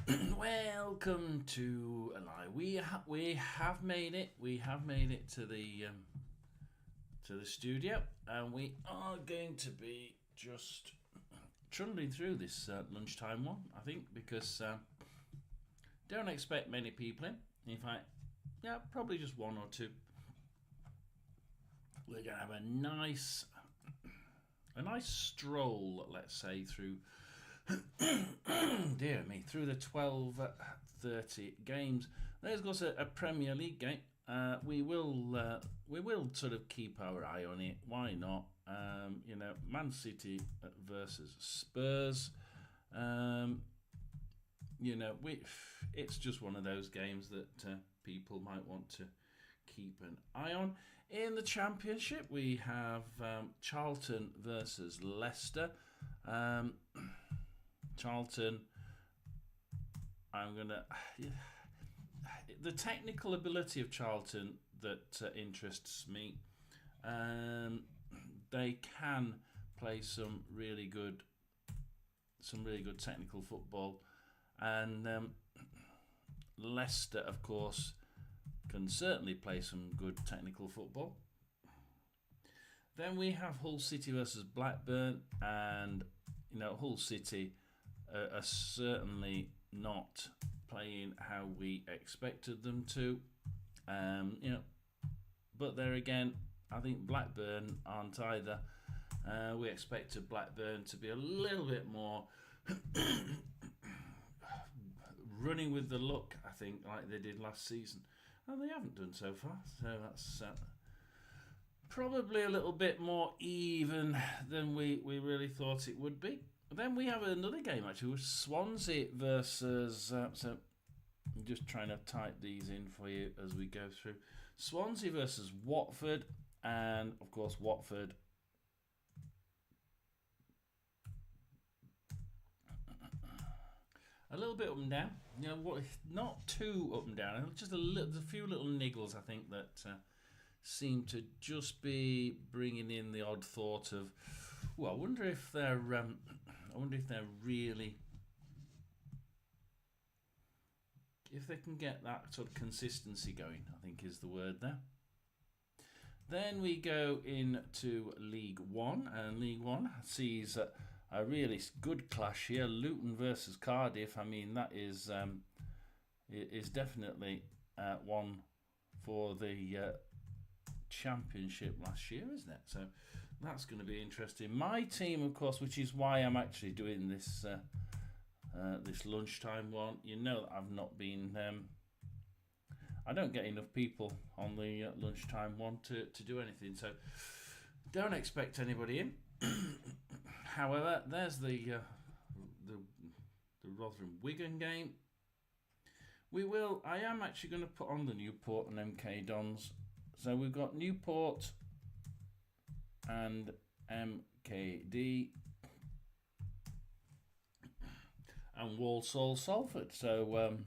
Welcome to a live. We have made it. We have made it to the studio, and we are going to be just trundling through this lunchtime one. I think because don't expect many people in. In fact, yeah, probably just one or two. We're gonna have a nice stroll, let's say, through dear me, through the 12:30 games. There's got a Premier League game. We will sort of keep our eye on it. Why not? Man City versus Spurs. It's just one of those games that people might want to keep an eye on. In the Championship, we have Charlton versus Leicester. Charlton, the technical ability of Charlton that interests me. They can play some really good technical football, and Leicester, of course, can certainly play some good technical football. Then we have Hull City versus Blackburn, and Hull City are certainly not playing how we expected them to. But there again, I think Blackburn aren't either. We expected Blackburn to be a little bit more running with the luck, I think, like they did last season. And they haven't done so far. So that's probably a little bit more even than we really thought it would be. Then we have another game actually with Swansea versus. So I'm just trying to type these in for you as we go through. Swansea versus Watford, and of course Watford. A little bit up and down, not too up and down. Just a few little niggles, I think, that seem to just be bringing in the odd thought of, well, I wonder if they're really, if they can get that sort of consistency going, I think is the word there. Then we go into League One, and League One sees a really good clash here. Luton versus Cardiff. I mean, that is definitely one for the Championship last year, isn't it? So that's going to be interesting. My team, of course, which is why I'm actually doing this this lunchtime one. I've not been. I don't get enough people on the lunchtime one to do anything, so don't expect anybody in. However, there's the Rotherham Wigan game. I am actually going to put on the Newport and MK Dons. So we've got Newport and MKD and Walsall Salford. So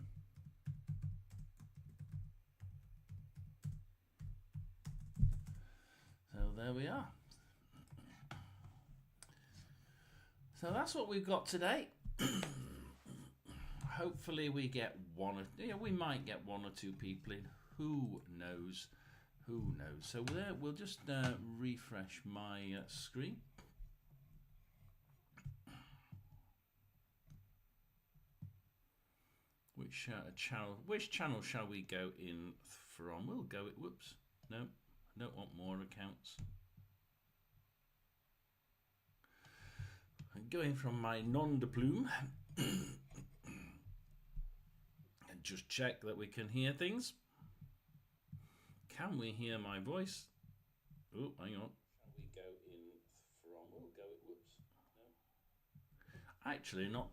there we are. So that's what we've got today. Hopefully we get we might get one or two people in. Who knows? So we'll just refresh my screen. Which channel shall we go in from? We'll go it. Whoops. No, I don't want more accounts. I'm going from my nom de plume. And just check that we can hear things. Can we hear my voice? Oh, hang on. Shall we go in from? We'll go it. Whoops. No. Actually, not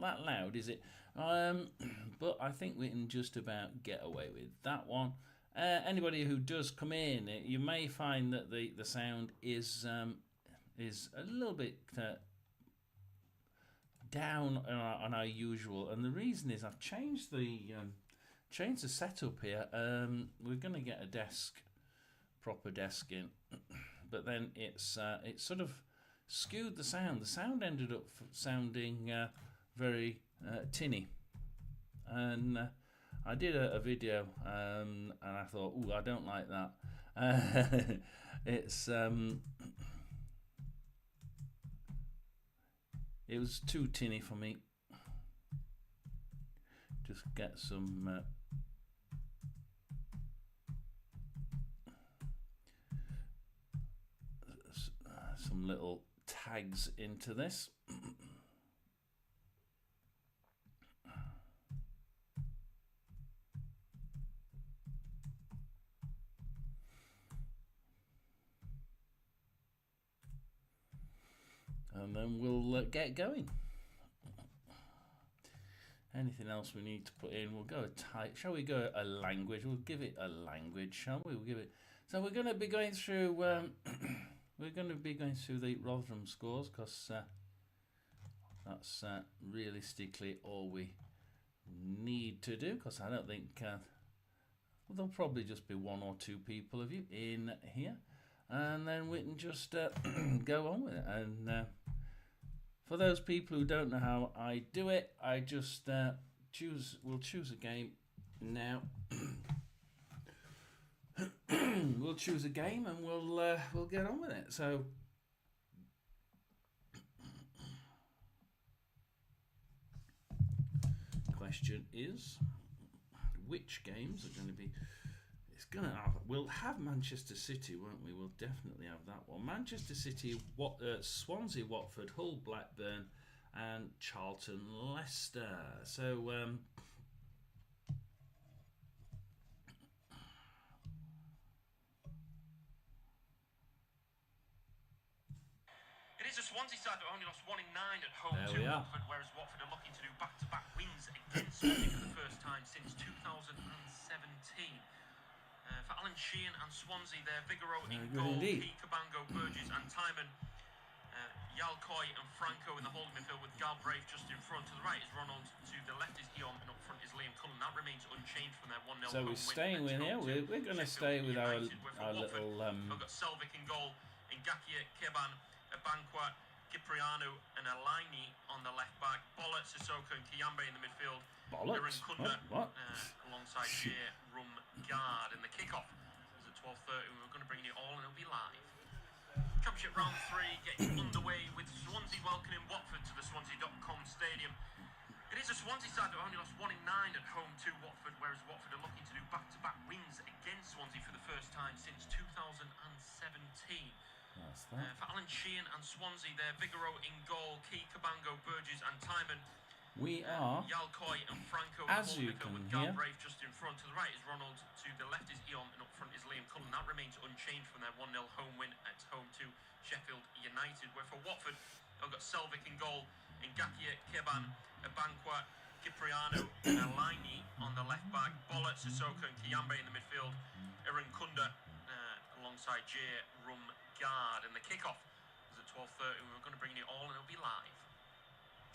that loud, is it? But I think we can just about get away with that one. Anybody who does come in, you may find that the sound is a little bit down on our usual, and the reason is I've changed the setup here. We're going to get a proper desk in, but then it's sort of skewed the sound. The sound ended up sounding very tinny. and I did a video, and I thought, "Ooh, I don't like that." It's it was too tinny for me. Just get some little tags into this. And then we'll get going. Anything else we need to put in? We'll go a type. Shall we go a language? We'll give it a language, shall we? We'll give it. So we're going to be going through. We're going to be going through the Rotherham scores because that's realistically all we need to do. Because I don't think there'll probably just be one or two people of you in here, and then we can just go on with it. And for those people who don't know how I do it, I just we'll choose a game now. We'll choose a game and we'll get on with it. So question is, which games are going to be? We'll have Manchester City, won't we? We'll definitely have that one. Manchester City, Swansea, Watford, Hull, Blackburn, and Charlton, Leicester. So it is a Swansea side that only lost 1 in 9 at home to Watford, whereas Watford are looking to do back-to-back wins against Swansea for the first time since 2017. For Alan Sheehan and Swansea, they're Vigoro in goal, Key, Cabango, Burgess and Timon, Yalcoy and Franco in the holding midfield with Galbraith just in front. To the right is Ronald, to the left is Eon, and up front is Liam Cullen. That remains unchanged from their 1-0 so we're staying with here. We're going to stay with our little... We've got Selvik in goal, Ngakia, Keban, Abanqua, Cipriano and Alaini on the left back, Bollet, Sissoko and Kiyambe in the midfield. Bollet? What? Alongside Jay Rumgard. And the kickoff is at 12:30. We're going to bring you all and it'll be live. Championship round 3 gets underway with Swansea welcoming Watford to the Swansea.com stadium. It is a Swansea side that only lost 1 in 9 at home to Watford, whereas Watford are looking to do back-to-back wins against Swansea for the first time since 2017. For Alan Sheehan and Swansea, they're Vigoro in goal, Key, Cabango, Burgess and Timon. We are, Yalcoy and Franco as you can with hear, Galbraith just in front. To the right is Ronald, to the left is Eon, and up front is Liam Cullen. That remains unchanged from their 1-0 home win at home to Sheffield United. Where for Watford, they've got Selvik in goal, Ngakia, Keban, Abanqua, Cipriano and Alaini on the left back, Bollet, Sissoko and Kiyambe in the midfield, Iran Kunda alongside Jay Rumgard. And the kickoff is at 12:30. We're going to bring you all and it'll be live.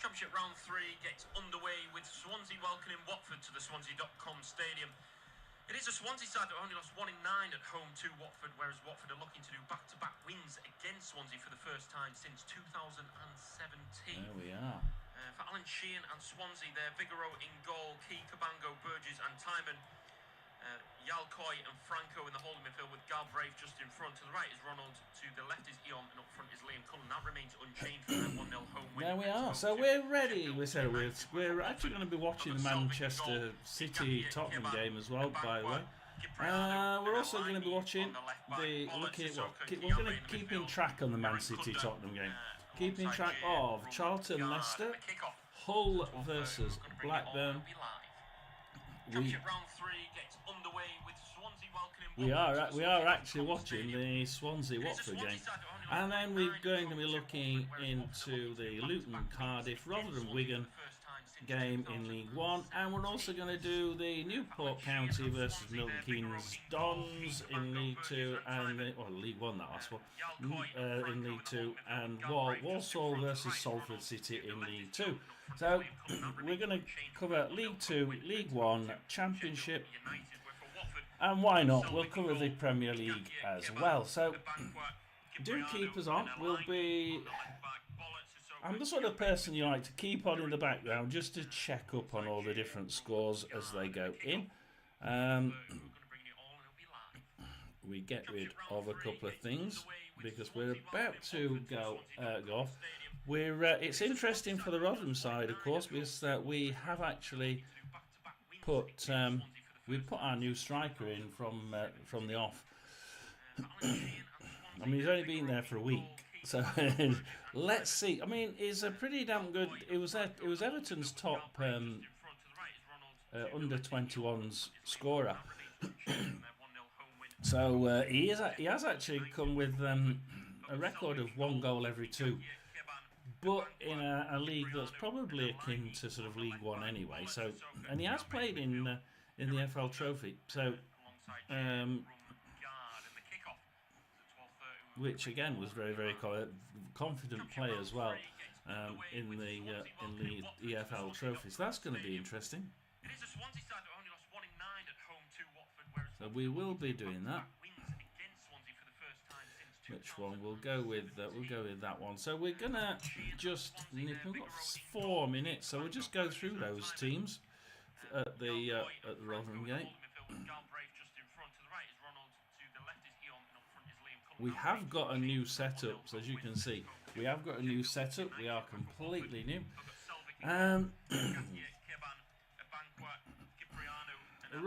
Championship round 3 gets underway with Swansea welcoming Watford to the Swansea.com stadium. It is a Swansea side that only lost 1 in 9 at home to Watford, whereas Watford are looking to do back-to-back wins against Swansea for the first time since 2017. There we are. For Alan Sheehan and Swansea, they're Vigoro in goal, Key, Cabango, Burgess and Timon. Yalcoy and Franco in the holding midfield with Galbraith just in front. To the right is Ronald, to the left is Eon, and up front is Liam Cullen. That remains unchanged from their 1-0 home win. There we are. So we're ready. We're actually going to be watching the Manchester City Tottenham game as well, by the way. We're also going to be watching we're going to keeping track on the Man City Tottenham game. Keeping track of Charlton Leicester, Hull versus Blackburn. We are actually watching the Swansea Watford game, and then we're going to be looking into the Luton Cardiff Rotherham Wigan game in League One, and we're also going to do the Newport County versus Milton Keynes Dons in League Two, and League One, that last one, in League Two, and Walsall versus Salford City in League Two. So we're going to cover League Two, League One, Championship, and why not? We'll cover the Premier League as well. So do keep us on. We'll be I'm the sort of person you like to keep on in the background just to check up on all the different scores as they go in. We get rid of a couple of things because we're about to go off. It's interesting for the Rotherham side, of course, because we have actually put our new striker in from the off. I mean, he's only been there for a week, so let's see. I mean, he's a pretty damn good. It was Everton's top under 21s scorer. So he has actually come with a record of 1 goal every 2, but in a league that's probably akin to sort of League One anyway. So, and he has played in the FL Trophy. So, which again was very, very confident play as well in the EFL Trophy. So that's going to be interesting. So we will be doing that. Which one? We'll go with that one. So we're gonna just we've got 4 minutes, so we'll just go through those teams at the Rotherham game. We have got a new setup, so as you can see, we have got a new setup. We are completely new.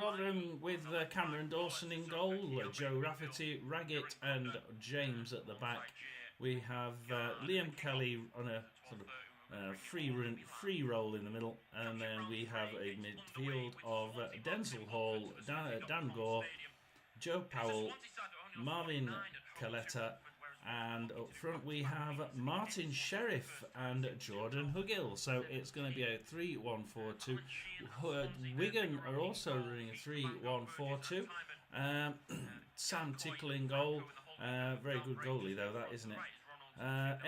Rotherham with Cameron Dawson in goal, Joe Rafferty, Raggett and James at the back. We have Liam Kelly on a sort of free roll in the middle, and then we have a midfield of Denzel Hall, Dan Gore, Joe Powell, Marvin Caletta, and up front we have Martin Sheriff and Jordan Hugill. So it's going to be a 3-1-4-2. Wigan are also running a 3-1-4-2. Sam Tickle in goal. Very good goalie though, that isn't it?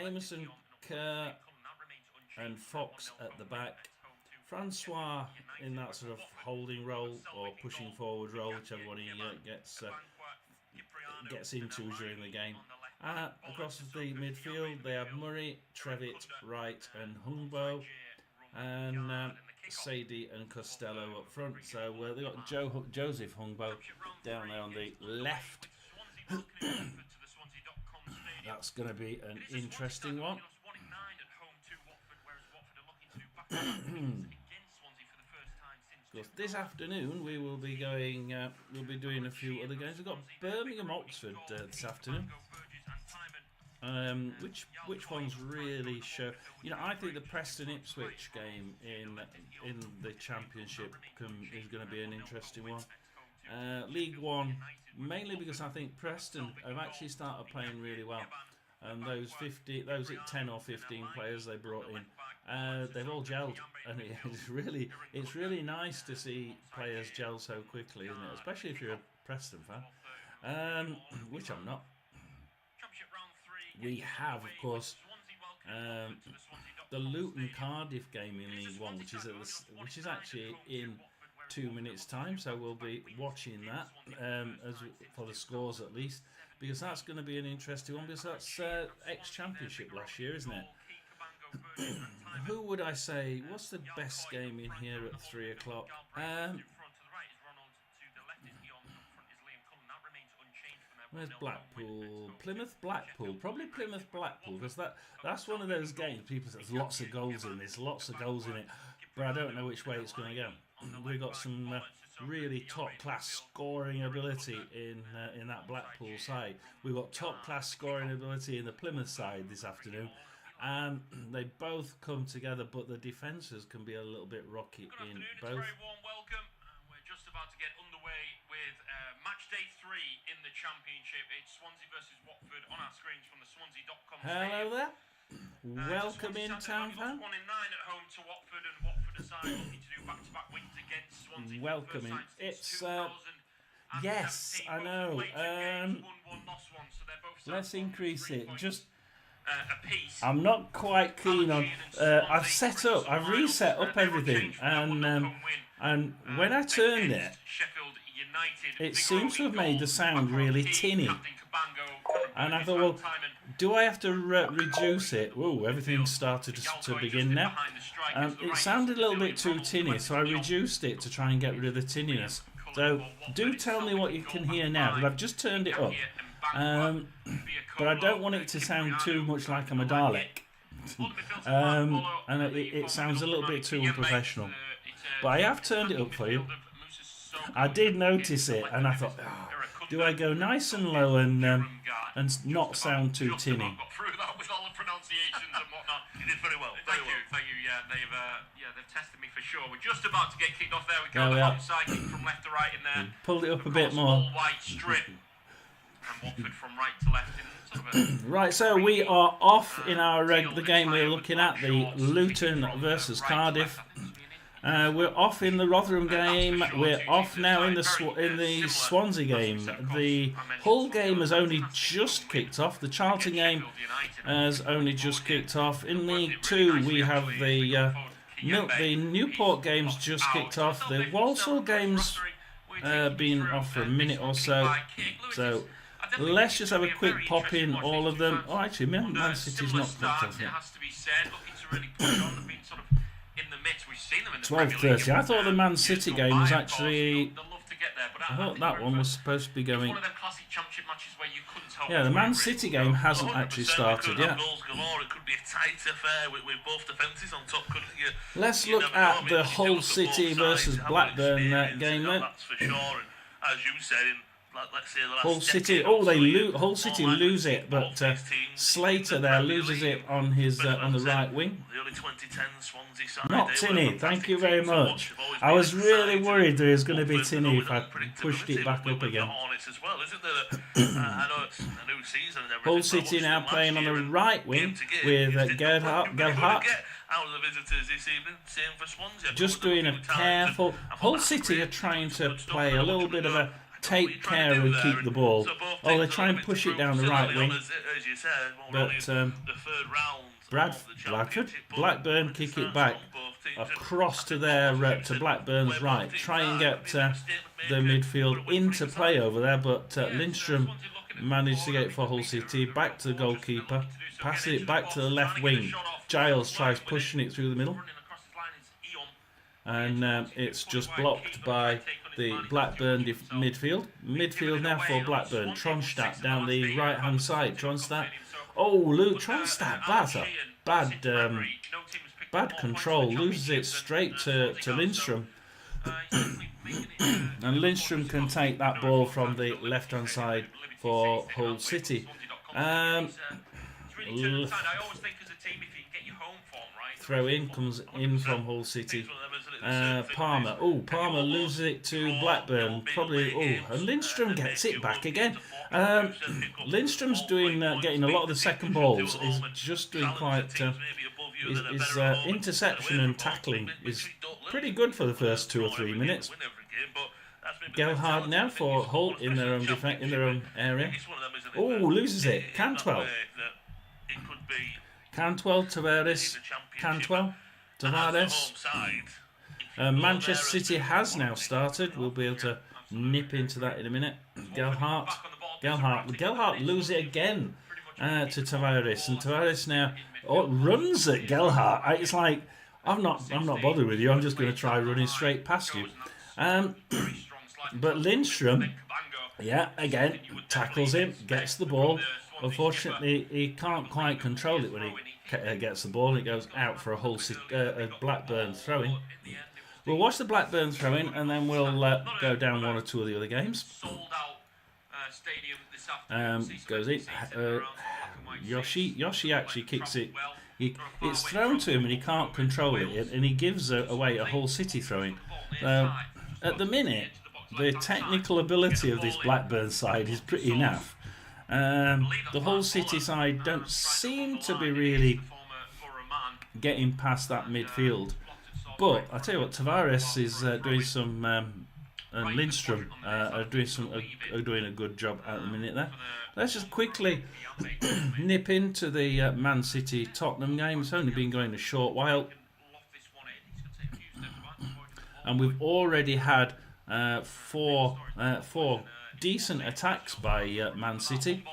Amerson, Kerr and Fox at the back. Francois in that sort of holding role or pushing forward role, whichever one he gets into during the game. Across the midfield, they have Murray, Trevitt, Wright, and Hungbo, and Sadie and Costello up front. So they've got Joseph Hungbo down there on the left. That's going to be an interesting one. Because this afternoon we will be going. We'll be doing a few other games. We've got Birmingham Oxford this afternoon. Which ones really show? You know, I think the Preston Ipswich game in the Championship is going to be an interesting one. League One, mainly because I think Preston have actually started playing really well, and those 10 or 15 players they brought in, they've all gelled, and it's really nice to see players gel so quickly, isn't it? Especially if you're a Preston fan, which I'm not. We have, of course, the Luton Cardiff game in League One, which is actually in 2 minutes' time. So we'll be watching that for the scores at least, because that's going to be an interesting one. Because that's ex-Championship last year, isn't it? Who would I say? What's the best game in here at 3 o'clock? Where's Blackpool? Blackpool. Probably Plymouth Blackpool, because that's one of those games. People say there's lots of goals in this, lots of goals in it, but I don't know which way it's going to go. We've got some really top-class scoring ability in that Blackpool side. We've got top-class scoring ability in the Plymouth side this afternoon, and they both come together, but the defences can be a little bit rocky in both. Very warm welcome. We're just about to get underway with match day 3 in the Championship. It's Swansea versus Watford on our screens from the Swansea.com. Hello there. Welcome in, town fan. 1-9 at home to Watford, and Watford aside looking to do back-to-back wins against Swansea. Welcome in. It's yes, I know. Let's increase it. Just. I'm not quite keen on. I've reset up everything, and when I turned it, it seems to have made the sound really tinny. And I thought, well, Do I have to reduce it? Oh, everything's started to begin now. It sounded a little bit too tinny, so I reduced it to try and get rid of the tinniness. So do tell me what you can hear now, because I've just turned it up. But I don't want it to sound too much like I'm a Dalek. And it sounds a little bit too unprofessional. But I have turned it up for you. I did notice it, and I thought, oh, do I go nice and low and not sound too tinny? Got through that with all the pronunciations and whatnot. You did very well. Thank you. Yeah, they've tested me for sure. We're just about to get kicked off. There we go. The onside kick from left to right in there. Pulled it up a bit more. White strip. And Watford from right to left. Right, so we are off in our the game we're looking at, the Luton versus Cardiff. We're off in the Rotherham game. We're off now in the Swansea game. The Hull game has only just kicked off. The Charlton game has only just kicked off. In League 2, we have the Newport game's just kicked off. The Walsall game's been off for a minute or so. So let's just have a quick pop in all of them. Oh, actually, Man City's not kicked off yet. 12:30. I thought the Man City game was actually. I thought that one was supposed to be going. Yeah, the Man City game hasn't actually started yet. Let's look at the Hull City versus Blackburn game then. Hull City, Hull City lose it, but Slater there loses it on his on the right wing. Not tinny, thank you very much. I was really worried there was going to be tinny if I pushed it back up again. Hull City now playing on the right wing with Gelhardt. Just doing a careful. Hull City are trying to play a little bit of a take care and keep the ball. Oh, they try and push it down the right wing. But Blackburn kick it back across to to Blackburn's right. Try and get the midfield into play over there, but Lindstrom managed to get it for Hull City. Back to the goalkeeper. Passes it back to the left wing. Giles tries pushing it through the middle. And it's just blocked by the Blackburn midfield. Midfield now for Blackburn. Tronstadt down the right-hand side. Tronstadt. Oh, Luke Tronstadt. That's a bad control. Loses it straight to Lindstrom. And Lindstrom can take that ball from the left-hand side for Hull City. Throw in comes in from Hull City. Palmer. Oh, Palmer loses it to Blackburn. Probably. Oh, and Lindstrom gets it back again. Lindstrom's doing getting a lot of the second balls. He's just doing quite. His interception and tackling is pretty good for the first 2 or 3 minutes. Gelhardt now for Hull in their own area. Oh, loses it. Cantwell. Tavares. Tavares. Manchester City has now started. We'll be able to nip into that in a minute. Gelhardt loses it again to Tavares, and Tavares now runs at Gelhardt. It's like I'm not bothered with you. I'm just going to try running straight past you. But Lindstrom, again tackles him, gets the ball. Unfortunately, he can't quite control it when he gets the ball. It goes out for a Blackburn throw-in. We'll watch the Blackburn throw-in, and then we'll go down 1 or 2 of the other games. Goes in. Yoshi actually kicks it. It's thrown to him, and he can't control it, and he gives away a Hull City throw-in. At the minute, the technical ability of this Blackburn side is pretty naff. The Hull City side don't seem to be really getting past that midfield. But I tell you what, Tavares is doing some, and Lindstrom are doing a good job at the minute there. Let's just quickly nip into the Man City Tottenham game. It's only been going a short while, and we've already had four decent attacks by Man City.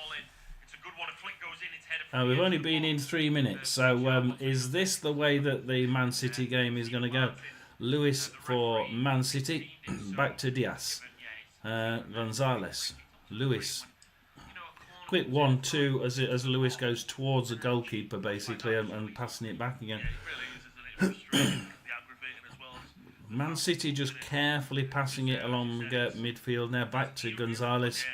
We've only been in 3 minutes, so is this the way that the Man City game is going to go? Lewis for Man City, back to Diaz, Gonzalez, Lewis. Quick 1-2 as Lewis goes towards the goalkeeper basically and passing it back again. Man City just carefully passing it along midfield now, back to Gonzalez.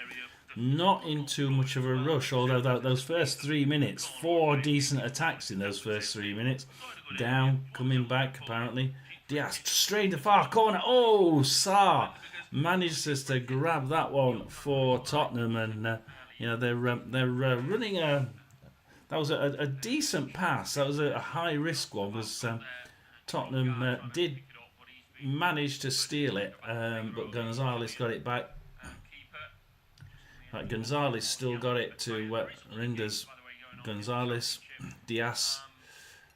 Not in too much of a rush, although those first 3 minutes, 4 decent attacks in those first 3 minutes. Down, coming back apparently. Diaz straight to far corner. Oh, Sarr manages to grab that one for Tottenham, and they're running a. That was a decent pass. That was a high risk one. Was Tottenham did manage to steal it, but Gonzalez got it back. Right, Gonzalez still got it to Rinders. Gonzalez, Diaz.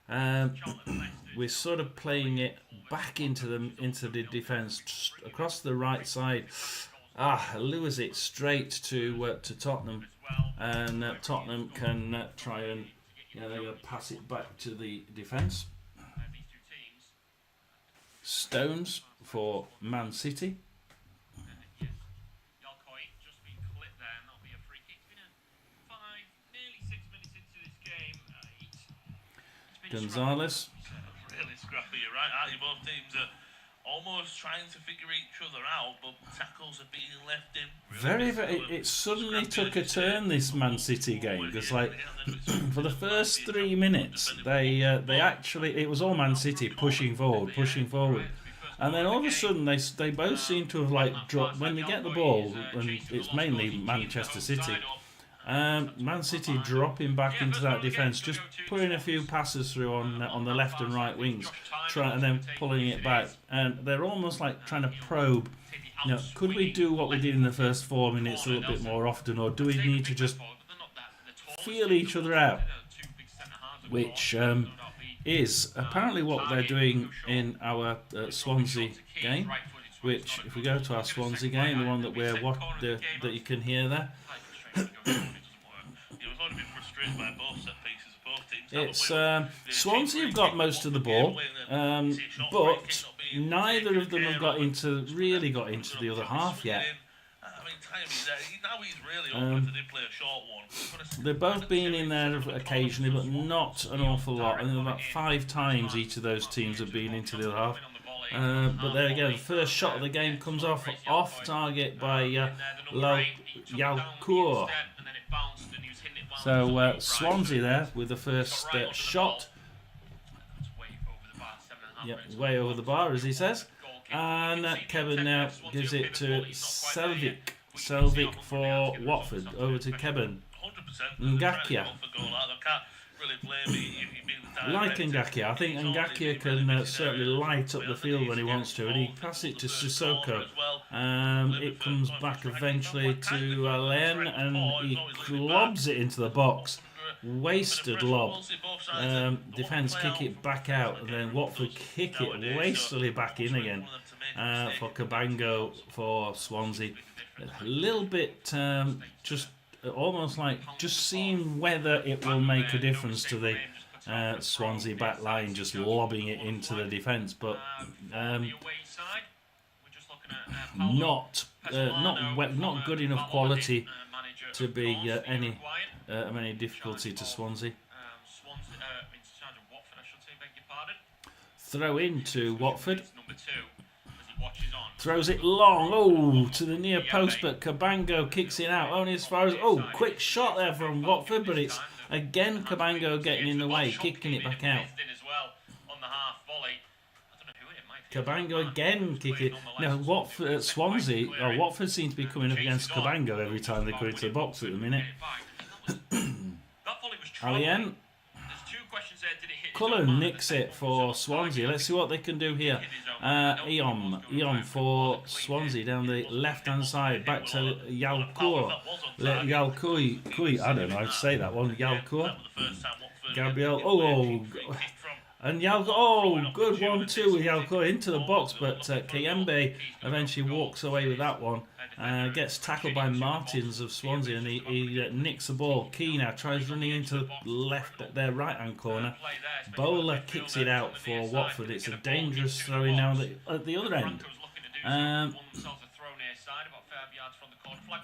We're sort of playing it back into the defence across the right side. Lures it straight to Tottenham, and Tottenham can try and they're going to pass it back to the defence. Stones for Man City. Gonzalez. Really scrappy, you're right, aren't you? Both teams are almost trying to figure each other out, but tackles are being left in. Very. It suddenly took a turn, this Man City game, because for the first 3 minutes they actually, it was all Man City pushing forward, and then all of a sudden they both seem to have dropped when they get the ball, and it's mainly Manchester City. Man City dropping back into that defence, just putting a few passes through on the left and right wings, and then pulling it back, and they're almost like trying to probe. Could we do what we did in the first 4 minutes a little bit more often, or do we need to just feel each other out? Which is apparently what they're doing in our Swansea game. Which, if we go to our Swansea game, the one that that you can hear there. It's Swansea have got most of the ball, but neither of them have really got into the other half yet. They've both been in there occasionally, but not an awful lot. And about 5 times each of those teams have been into the other half. But there again, the first shot of the game comes off target by Yalcour. So Swansea there with the first shot. Yep, way over the bar, as he says. And Kevin now gives it to Selvik. Selvik for Watford. Over to Kevin. Ngakia. Like Ngakia, I think Ngakia can certainly light up the field when he wants to, and he passes it to Sissoko. It comes back eventually to Alain, and he lobs it into the box. Wasted lob. Defence kick it back out, and then Watford kick it wastily back in again for Cabango for Swansea. A little bit just almost like just seeing whether it will make a difference to the Swansea back line, just lobbing it into the defence, but not good enough quality to be any difficulty to Swansea. Throw into Watford. Throws it long, to the near post, but Cabango kicks it out only as far as, quick shot there from Watford, but it's again Cabango getting in the way, kicking it back out. Cabango again kicking. Now Watford, Watford seem to be coming up against Cabango every time they go into the box at the minute. Alien. Cullen nicks it for Swansea. Let's see what they can do here. Eon for Swansea down the left-hand side. Back to Yalcour. I don't know how to say that one. Yalcour. Gabriel. And Yalco, good 1-2 with Yalco into the box, but Kayembe eventually walks away with that one. Gets tackled by Martins of Swansea, and he nicks the ball. Key now tries running into the left, their right-hand corner. Bowler kicks it out for Watford. It's a dangerous throw-in now at the other end.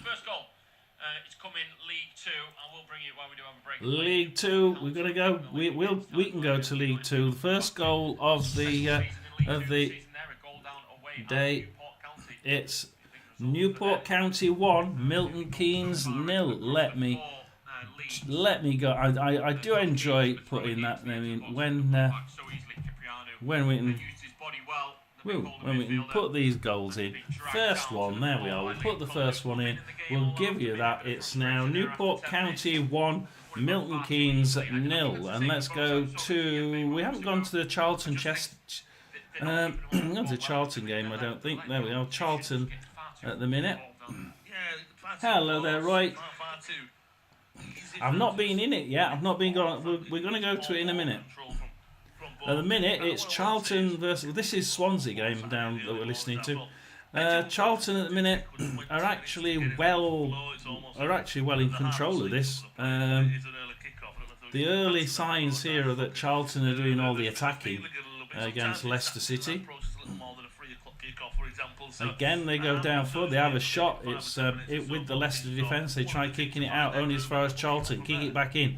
First goal. It's coming League Two, and we'll bring it while we do have a break. League Two, we're gonna go. We can go to League Two. The first goal of the day. It's Newport County 1, Milton Keynes 0. Let me go. I do enjoy putting that name in when we can put these goals in. First one, there we are. We'll put the first one in. We'll give you that. It's now Newport County 1, Milton Keynes 0. And let's go to... We haven't gone to the Charlton not the Charlton game, I don't think. There we are. Charlton at the minute. Hello there, Roy. I've not been in it yet. I've not been going. We're going to go to it in a minute. At the minute, it's Charlton versus... This is Swansea game down that we're listening to. Charlton at the minute are actually well in control of this. The early signs here are that Charlton are doing all the attacking against Leicester City. Again, they go down forward. They have a shot. It's with the Leicester defence. They try kicking it out only as far as Charlton. Kick it back in.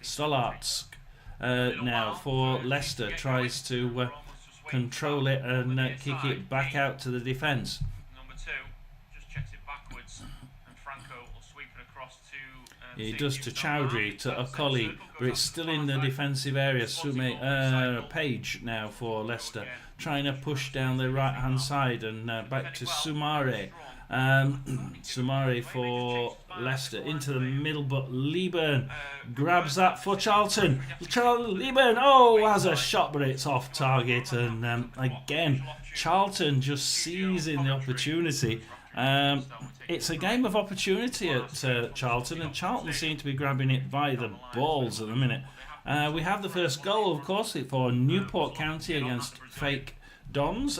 Stolarz now for Leicester tries to control it and kick it back out to the defence. Number 2 just checks it backwards, and Franco will sweep it across to. He does to Chowdhury, to Okoli, but it's still in the defensive area. Page now for Leicester, trying to push down the right hand side and back to Sumare. Sumare for Leicester into the middle, but Leeburn grabs that for Charlton. Leeburn, has a shot, but it's off target. And again, Charlton just seizing the opportunity. It's a game of opportunity at Charlton, and Charlton seem to be grabbing it by the balls at the minute. We have the first goal, of course, for Newport County against Fake Dons.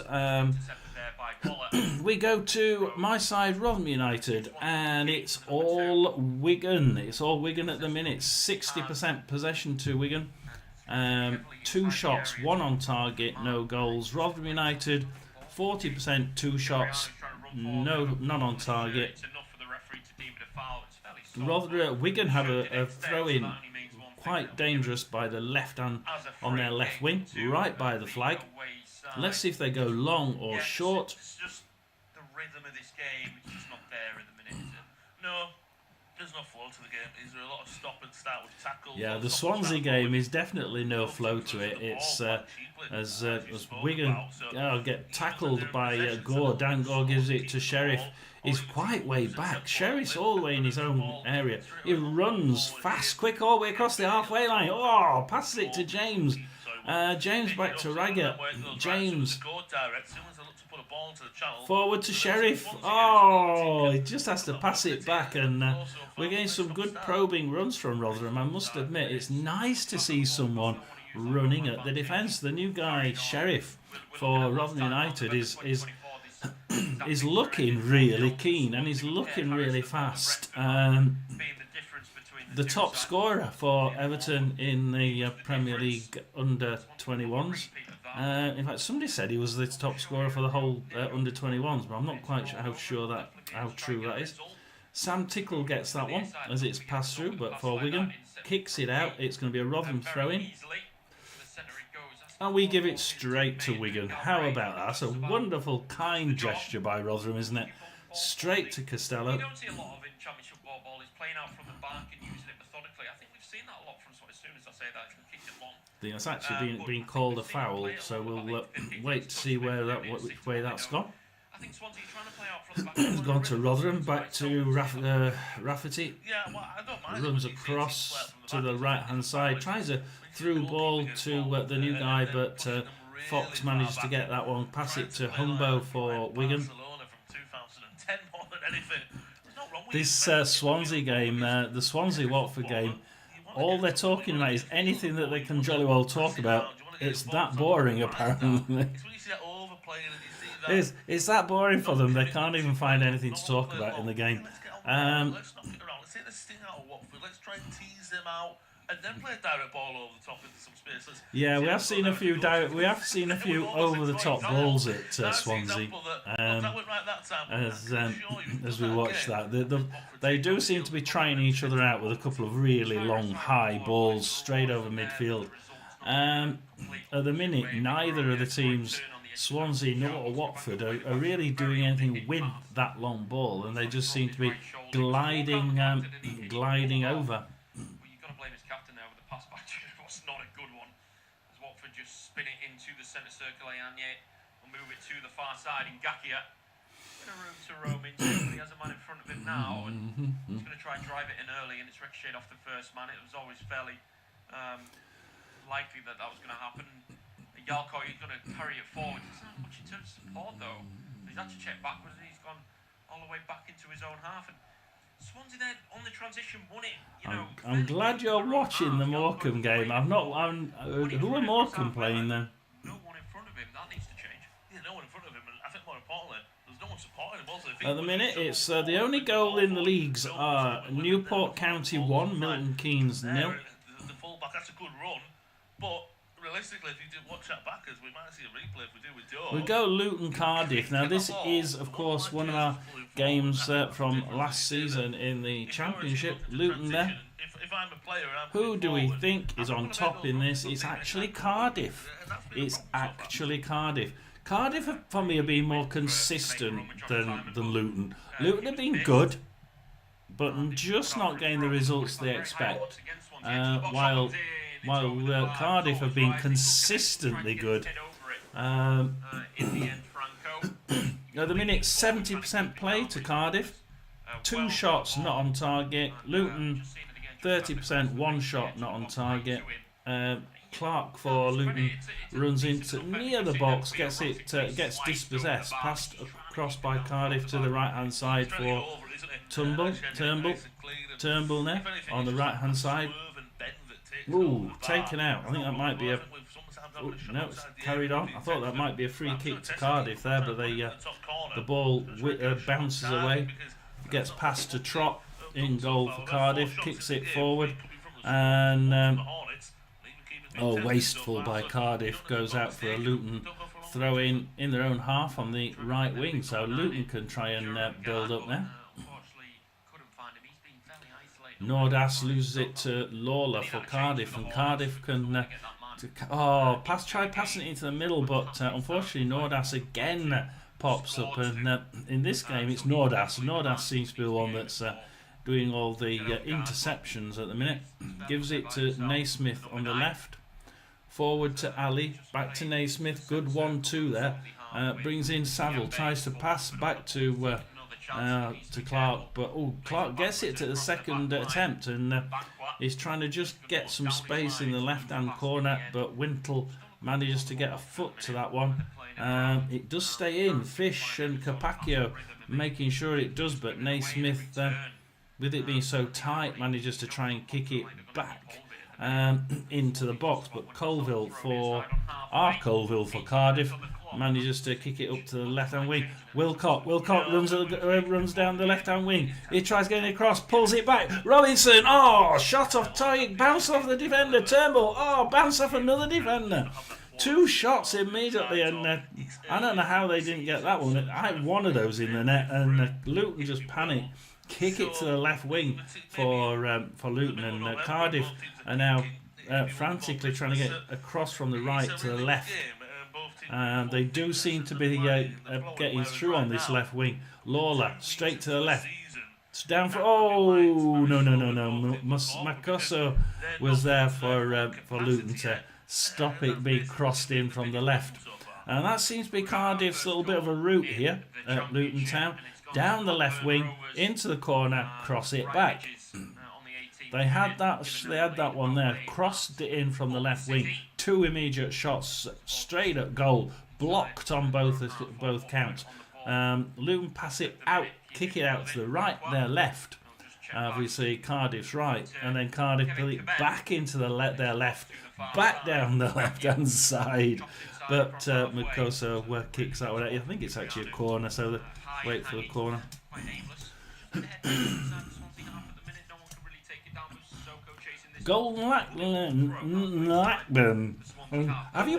We go to my side, Rotherham United, and it's all Wigan. It's all Wigan at the minute. 60% possession to Wigan. 2 shots, 1 on target, no goals. Rotherham United, 40%, 2 shots, none on target. Wigan have a throw-in quite dangerous by the left hand on their left wing, right by the flag. Let's see if they go long or short. It's just the rhythm of this game is just not there at the minute, is it? No, there's no flow to the game. Is there a lot of stop and start with tackles? Yeah, the Swansea game is definitely no flow to it. It's as Wigan get tackled by Gore. Dan Gore gives it to Sheriff. He's quite way back. Sheriff's all the way in his own area. He runs fast, quick, all the way across the halfway line. Passes it to James. James back to Raggett. James forward to Sheriff. He just has to pass it back, and we're getting some good probing runs from Rotherham. I must admit, it's nice to see someone running at the defence. The new guy, Sheriff, for Rotherham United is looking really keen, and he's looking really fast. The top scorer for Everton in the Premier League under 21s. In fact, somebody said he was the top scorer for the whole under 21s, but I'm not quite sure how true that is. Sam Tickle gets that one as it's passed through, but for Wigan, kicks it out. It's going to be a Rotherham throw-in. And we give it straight to Wigan. How about that? That's a wonderful, kind gesture by Rotherham, isn't it? Straight to Costello. We don't see a lot of in Championship ball is playing out from the back and using it methodically. I think we've seen that a lot from as soon as I say that, kick it long. I think that's actually been called a foul, so we'll wait to see which way that's gone. I think Swansea trying to play out from the back. It's gone to Rotherham, back to Rafferty. Yeah, well, I don't mind. Runs across to the right-hand side, tries a through ball to the new guy, but Fox manages to get that one. Pass it to Humbo for Wigan. This Swansea game, the Swansea-Watford game, all they're talking about is anything that they can jolly well talk about. It's that boring, apparently. It's when you see that overplaying and you see that. It's that boring for them. They can't even find anything to talk about in the game. Let's get on with it. Let's knock it around. Let's take the sting out of Watford. Let's try and tease them out, and then play a direct ball over the top into some space. Yeah, we have seen a few over the top balls at Swansea. As we watch that, they do seem to be trying each other out with a couple of really long, high balls straight over midfield. At the minute, neither of the teams, Swansea nor Watford, are really doing anything with that long ball, and they just seem to be gliding over. You've got to blame his captain there with the pass back. It was not a good one. As Watford just spin it into the centre circle, and yet will move it to the far side. And Gakia, bit of room to roam into. He has a man in front of him now, and he's going to try and drive it in early, and it's ricocheted off the first man. It was always fairly likely that was going to happen. Yalko, he's going to carry it forward. He doesn't have much in terms of support, though. He's had to check backwards, and he's gone all the way back into his own half. And Swansea there on the transition won it. I'm glad you're watching the Morecambe game. Who are Morecambe playing then? No one in front of him. That needs to change. Yeah, no one in front of him, and I think more importantly, there's no one supporting him also. At the minute, it's the only goal in the leagues are Newport County 1, Milton Keynes 0. The full-back, that's a good run, but realistically, if you do watch that backwards, we might see a replay if we do with Joe. We go Luton Cardiff. Now, this is, of course, one of our games from last season in the Championship. Luton there. If I'm a player, who do we think is on top in this? It's actually Cardiff. It's actually Cardiff. Cardiff, for me, have been more consistent than Luton. Luton have been good, but just not getting the results they expect. While Cardiff have been consistently good. At the minute, 70% play to Cardiff. 2 shots not on target. Luton, 30%, 1 shot not on target. Clark for Luton runs into near the box, gets dispossessed, passed across by Cardiff to the right hand side for Turnbull there on the right hand side. Ooh, taken out. I think that might be a. Oh, no, it's carried on. I thought that might be a free kick to Cardiff there, but the ball bounces away, gets past to Trott in goal for Cardiff, kicks it forward, and wasteful by Cardiff, goes out for a Luton throw in their own half on the right wing, so Luton can try and build up now. Nordas loses it to Lawler for Cardiff, and Cardiff can try passing it into the middle, but unfortunately Nordas again pops up, and in this game it's Nordas. Nordas seems to be the one that's doing all the interceptions at the minute. Gives it to Naismith on the left, forward to Ali, back to Naismith, good 1-2 there. Brings in Saville, tries to pass back to Clark, but Clark gets it to the second attempt, and he's trying to just get some space in the left hand corner, but Wintle manages to get a foot to that one. It does stay in. Fish and Capaccio making sure it does, but Naismith, with it being so tight, manages to try and kick it back into the box, but Colville for Cardiff manages to kick it up to the left-hand wing. Wilcock runs down the left-hand wing. He tries getting across, pulls it back. Robinson, shot off target, bounce off the defender. Turnbull, bounce off another defender. 2 shots immediately, and I don't know how they didn't get that one. I had one of those in the net, and Luton just panicked. Kick it to the left wing for Luton, and Cardiff are now frantically trying to get across from the right to the left. And they do seem to be getting through on this left wing. Lawler straight to the left. It's down for no. Makoso was there for Luton to stop it being crossed in from the left. And that seems to be Cardiff's little bit of a route here at Luton Town. Down the left wing, into the corner, cross it back. They had that one there, crossed it in from the left wing. 2 immediate shots straight at goal, blocked on both counts. Luton pass it out, kick it out to the right, their left. obviously Cardiff's right, and then Cardiff put it back into their left, back down the left-hand side. But Mukosa kicks that one out. I think it's actually a corner, so wait for the corner. Golden Blackburn. Have you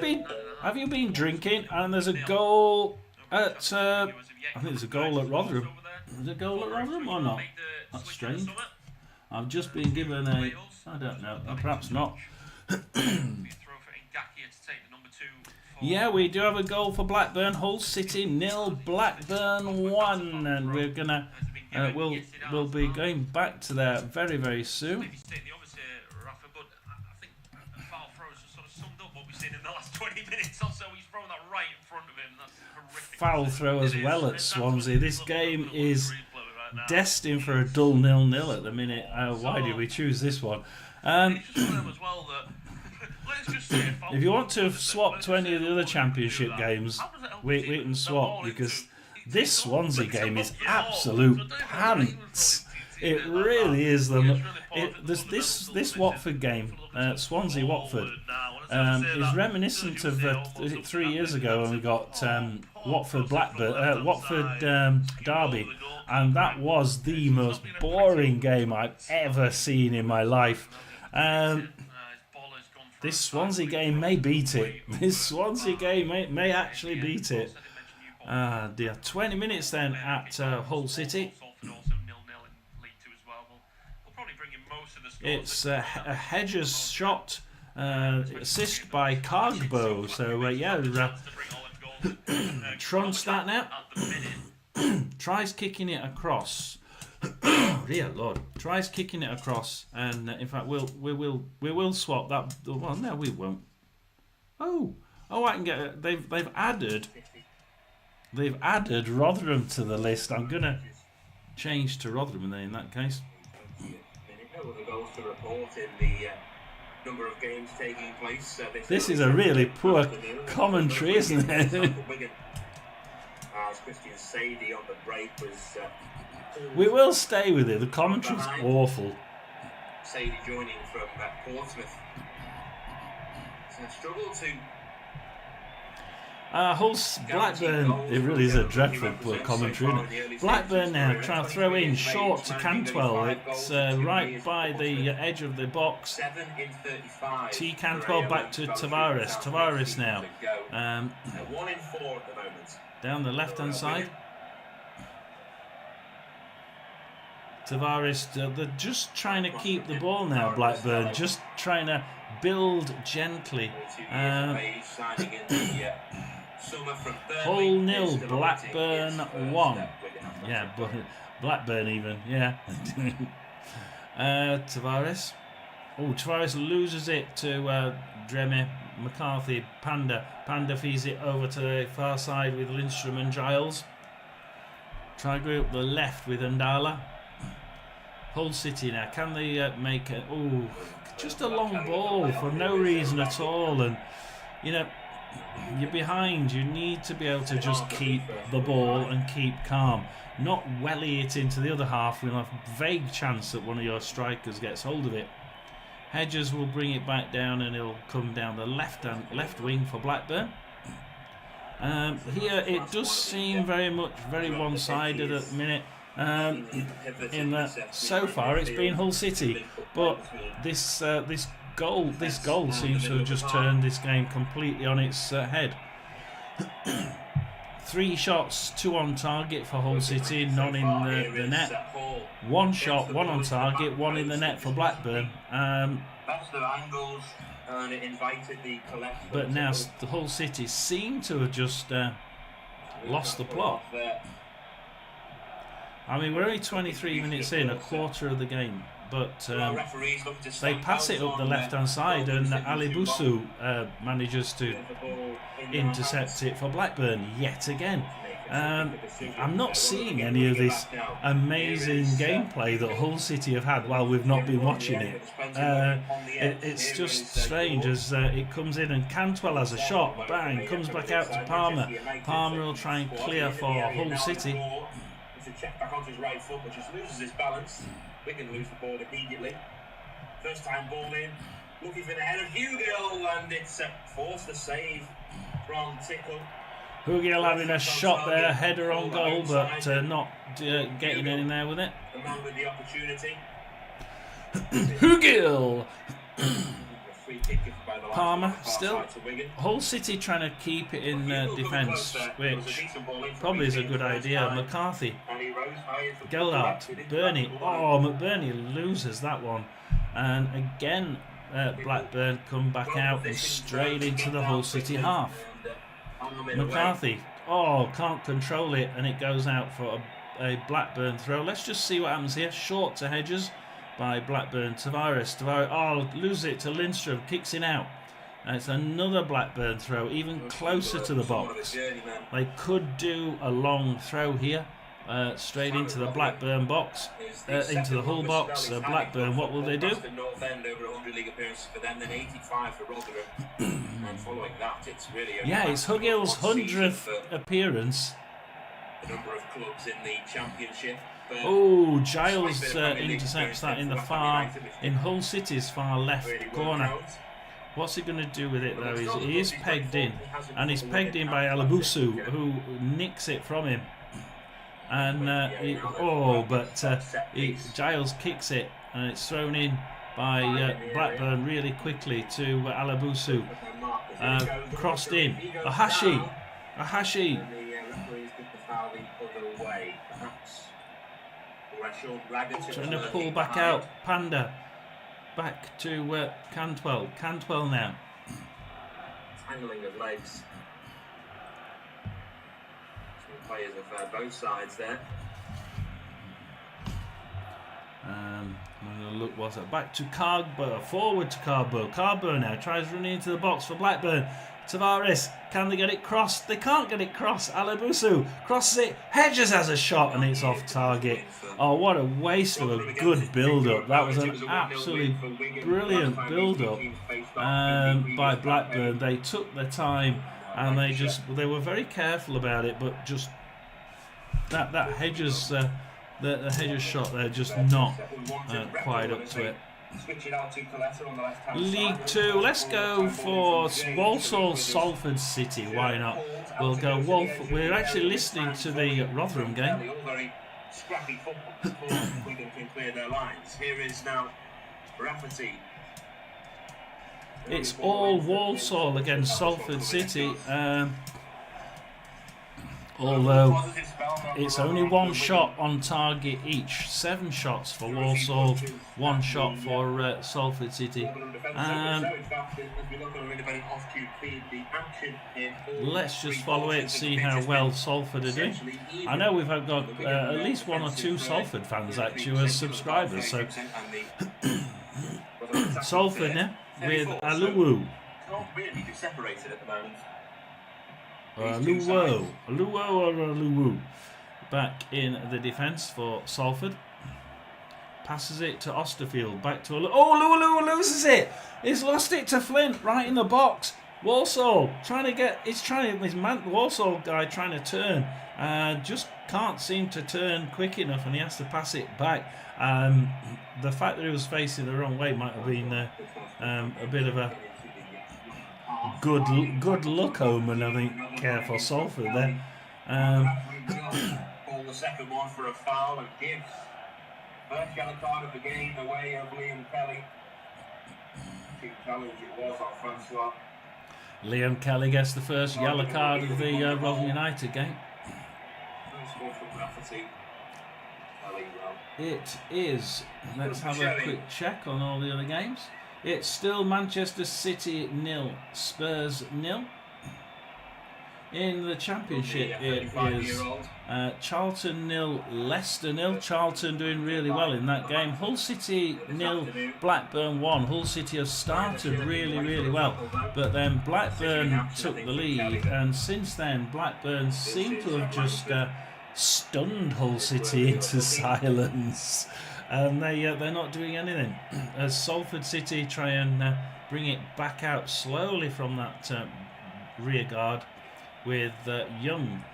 been drinking? And there's a goal at I think there's a goal at Rotherham. Is there a goal at Rotherham or not? That's strange. I've just been given a... I don't know. Perhaps not. Yeah, we do have a goal for Blackburn. Hull City 0, Blackburn 1, and we're gonna we'll be going back to that very, very soon. Foul throw as well at Swansea. This game is destined for a dull 0-0 at the minute. Why did we choose this one? If you want to swap to any of the other championship games, we can swap, because this Swansea game is absolute pants. It really is. This Watford game, Swansea Watford, is reminiscent of 3 years ago when we got Watford Derby, and that was the most boring game I've ever seen in my life. This Swansea game may beat it. This Swansea game may actually beat it. Dear. 20 minutes then at Hull City. It's a Hedges shot, assist by Cargbo. So yeah, Tron's that now. Tries kicking it across. Dear Lord, tries kicking it across, and in fact we will swap that. Well, no, we won't. Oh, I can get. They've added Rotherham to the list. I'm gonna change to Rotherham then in that case. This is a really poor commentary, isn't it? We will stay with it. The commentary's awful. Sadie joining from Portsmouth. It's a struggle to Hull Blackburn, it really is a dreadful commentary, isn't it? Blackburn now trying to throw in short to Cantwell. It's right by the edge of the box. T. Cantwell back to Tavares. Tavares now. 1 in 4 at the moment. Down the left-hand side. Tavares, they're just trying to keep the ball now, Blackburn. Just trying to build gently. Hull 0, Blackburn 1. Yeah, but Blackburn even, yeah. Tavares. Oh, Tavares loses it to Dremy, McCarthy, Panda. Panda feeds it over to the far side with Lindstrom and Giles. Try to go up the left with Ndala. Hull City now, can they make it? Oh, just a long ball for no reason at all, and you know, you're behind. You need to be able to just keep the ball and keep calm, not welly it into the other half with a vague chance that one of your strikers gets hold of it. Hedges will bring it back down, and it'll come down the left wing for Blackburn. Here it does seem very one-sided at the minute. In that so far it's been Hull City, but this goal seems to have just turned this game completely on its head. 3 shots, 2 on target for Hull City, none in the net. 1 shot, 1 on target, 1 in the net for Blackburn. But now the Hull City seem to have just lost the plot. I mean, we're only 23 minutes in, a quarter of the game, but they pass it up the left-hand side, and Ali Busu manages to intercept it for Blackburn yet again. I'm not seeing any of this amazing gameplay that Hull City have had while we've not been watching it. It's just strange as it comes in, and Cantwell has a shot, bang, comes back out to Palmer. Palmer will try and clear for Hull City. to check back onto his right foot, but just loses his balance. Wigan lose the ball immediately. First time ball in, looking for the head of Hugill, and it's forced the save from Tickle. Hugill having a shot there, header on goal, but not getting in there with it. The man with the opportunity. Hugill! Free kick by the Palmer far still. side to Wigan. Hull City trying to keep it in defence, which probably is a good idea. McCarthy, And he rose high into the Geldart, left. Burney. Oh, McBurney loses that one. And again, Blackburn come back out and straight into the Hull City half. McCarthy, oh, can't control it, and it goes out for a Blackburn throw. Let's just see what happens here. Short to Hedges by Blackburn. Tavares, oh, loses it to Lindstrom, kicks it out. And it's another Blackburn throw, even closer to the box. They could do a long throw here, straight into the Blackburn box, into the Hull box. Blackburn, what will they do? North End over 100 league appearances for them, then 85 for Rotherham. And following that, it's really it's Hugill's 100th appearance. The number of clubs in the Championship. Oh, Giles intercepts that in Hull City's far left corner. What's he going to do with it though? He is pegged in, and he's pegged in by Alabusu, who nicks it from him. And Giles kicks it, and it's thrown in by Blackburn really quickly to Alabusu. Crossed in. Ahashi. Trying to pull back out. Panda. Back to Cantwell. Cantwell now. Tangling of legs. Some players of both sides there. I'm going to look what's it. Back to Carbo. Forward to Carbo. Carbo now tries running into the box for Blackburn. Tavares, can they get it crossed? They can't get it crossed. Alabusu crosses it. Hedges has a shot and it's off target. Oh, what a waste of a good build-up. That was an absolutely brilliant build-up by Blackburn. They took their time and they were very careful about it, but just that Hedges the Hedges shot there just not quite up to it. League 2, let's go for Walsall Salford City, why not? We'll go Wolf. We're actually listening to the Rotherham game. Scrappy football Wigan can clear their lines. Here is now Rafferty. It's all Walsall against Salford City. Although it's only one shot on target each. 7 shots for Walsall, 1 shot for Salford City. Let's just follow it, see how well Salford are doing. I know we've got at least 1 or 2 Salford fans actually as subscribers. So Salford now with Aluwu. Can't really be separated at the moment. Aluwu back in the defence for Salford. Passes it to Osterfield. Back to Aluwu loses it. He's lost it to Flint right in the box. Walsall Walsall guy trying to turn. Just can't seem to turn quick enough, and he has to pass it back. The fact that he was facing the wrong way might have been a bit of a good luck omen, I think, for Salford there. Call the second one for a foul and gives first yellow card of the game away of Liam Kelly. Big challenge it was on Francois. Liam Kelly gets the first yellow card of the Rotherham United game. First one from Rafferty. It is. Let's have a quick check on all the other games. It's still Manchester City 0, Spurs 0. In the Championship, it is Charlton 0, Leicester 0. Charlton doing really well in that game. Hull City 0, Blackburn 1. Hull City have started really well, but then Blackburn took the lead, and since then Blackburn seem to have just stunned Hull City into silence. And they're not doing anything as Salford City try and bring it back out slowly from that rear guard with Young.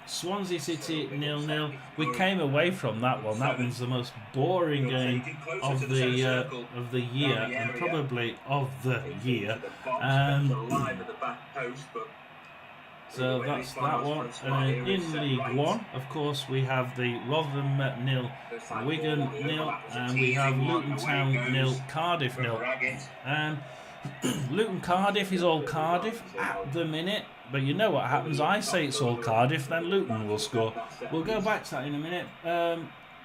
Swansea City 0-0. We came away from that one. That one's the most boring game of the year, and probably of the year. So that's that one. In League One, of course, we have the Rotherham 0, Wigan 0, and we have Luton Town 0, Cardiff 0. Luton Cardiff is all Cardiff at the minute, but you know what happens. I say it's all Cardiff, then Luton will score. We'll go back to that in a minute.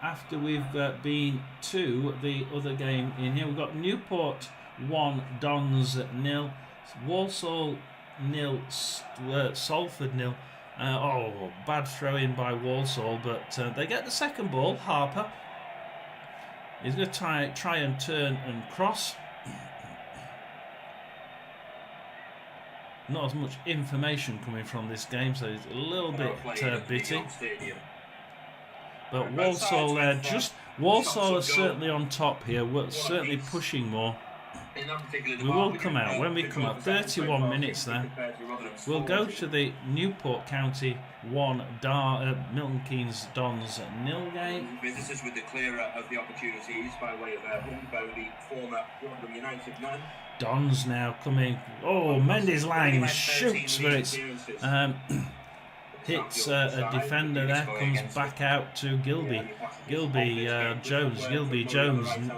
After we've been to the other game in here, we've got Newport 1, Dons 0, Walsall 0, Salford 0. Bad throw in by Walsall, but they get the second ball. Harper is going to try and turn and cross. Not as much information coming from this game, so it's a little bit bitty. But Walsall Walsall are certainly on top here. We're certainly pushing more. We will come out. When we come out, 31 minutes there. We'll go to the Newport County 1, Milton Keynes Dons 0 game. Visitors with the clearer of the opportunities by way of the former Rotherham United man. Dons now coming. Oh, Mendes Lang shoots, but it's hits a defender there. Comes back out to Gilby. Gilby Jones.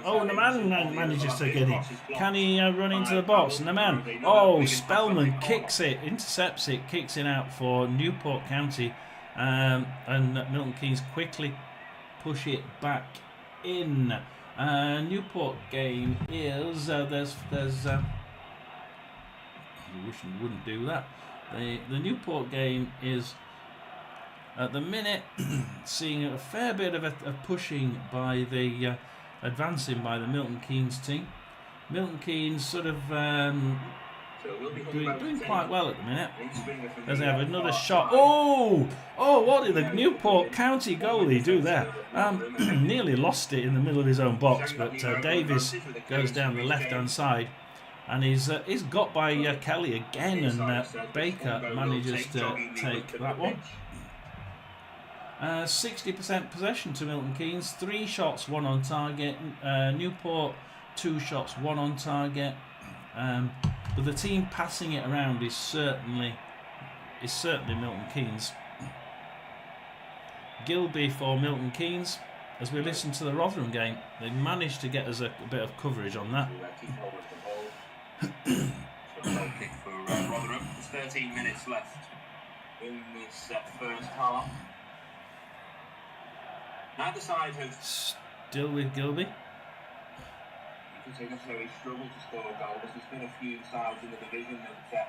Oh, Naman manages to get it. Can he run into the box? Naman. Oh, Spellman kicks it, intercepts it, kicks it out for Newport County, and Milton Keynes quickly push it back in. Newport game is there's I wish you wouldn't do that. The Newport game is at the minute seeing a fair bit of a pushing by the advancing by the Milton Keynes team. Milton Keynes sort of doing quite well at the minute. As they have another shot. Oh, what did the Newport County goalie do there? Nearly lost it in the middle of his own box, but Davis goes down the left-hand side, and he's got by Kelly again, and Baker manages to take that one. 60% possession to Milton Keynes. 3 shots, 1 on target. Newport 2 shots, 1 on target. But the team passing it around is certainly Milton Keynes. Gilby for Milton Keynes. As we listen to the Rotherham game, they managed to get us a bit of coverage on that. Kick for Rotherham. There's 13 minutes left in this first half. Neither side has still with Gilby. You can say necessarily struggled to score goals. There's been a few sides in the division that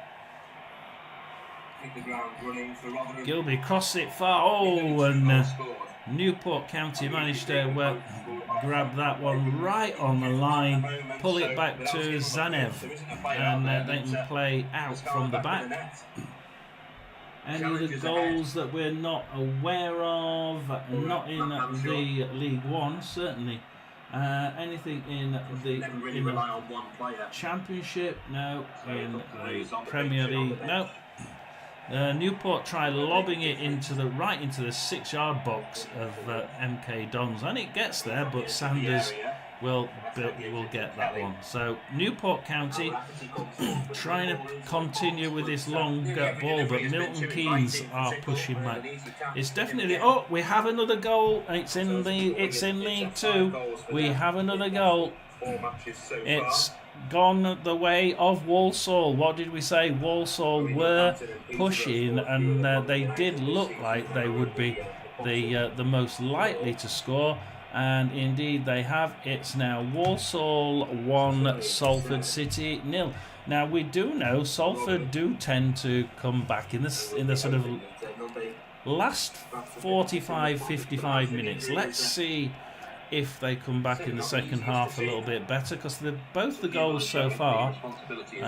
hit the ground running for Rotherham. Gilby crossed it far. And Newport County managed to grab that one right on the line, pull it back to Zanev, and they can play out from the back. Any of the goals that we're not aware of, not in the League One, certainly. Anything in the Championship? No. In the Premier League? No. Newport tried lobbing it into the 6-yard box of MK Dons, and it gets there, but Sanders will get that one. So Newport County trying to continue with this long ball, but Milton Keynes are pushing back. It's definitely we have another goal. It's in League 2. We have another goal. It's gone the way of Walsall. What did we say? Walsall were pushing, and they did look like they would be the most likely to score. And indeed they have. It's now Walsall 1, Salford City 0. Now we do know Salford do tend to come back in the sort of last 45-55 minutes. Let's see if they come back in the second half a little bit better, because both the goals so far 2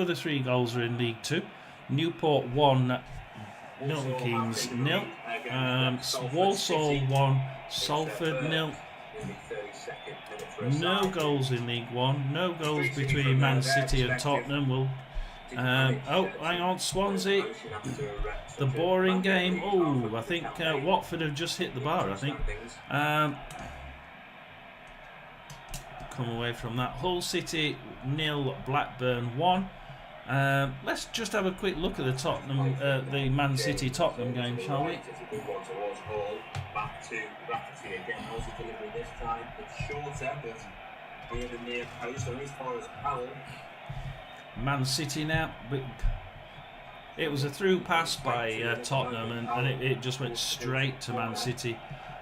of the 3 goals are in League 2. Newport 1, Milton Keynes 0. Walsall 1, Salford 0. No goals in League 1. No goals between Man City and Tottenham. We'll Oh, hang on, Swansea. The boring game. Oh, I think Watford have just hit the bar, I think. Come away from that. Hull City 0, Blackburn 1. Let's just have a quick look at the Man City Tottenham game, shall we? Back to Rafferty again. How's the delivery this time? It's shorter, but near the near post, and as far as Powell. Man City now. It was a through pass by Tottenham, and it just went straight to Man City.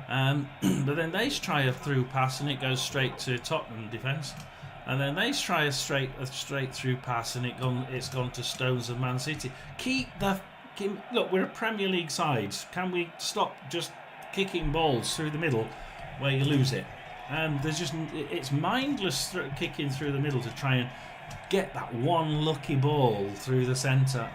But then they try a through pass, and it goes straight to Tottenham defence. And then they try a straight through pass, and it's gone to Stones of Man City. Look, we're a Premier League side. Can we stop just kicking balls through the middle where you lose it? And it's mindless kicking through the middle to try and get that one lucky ball through the centre.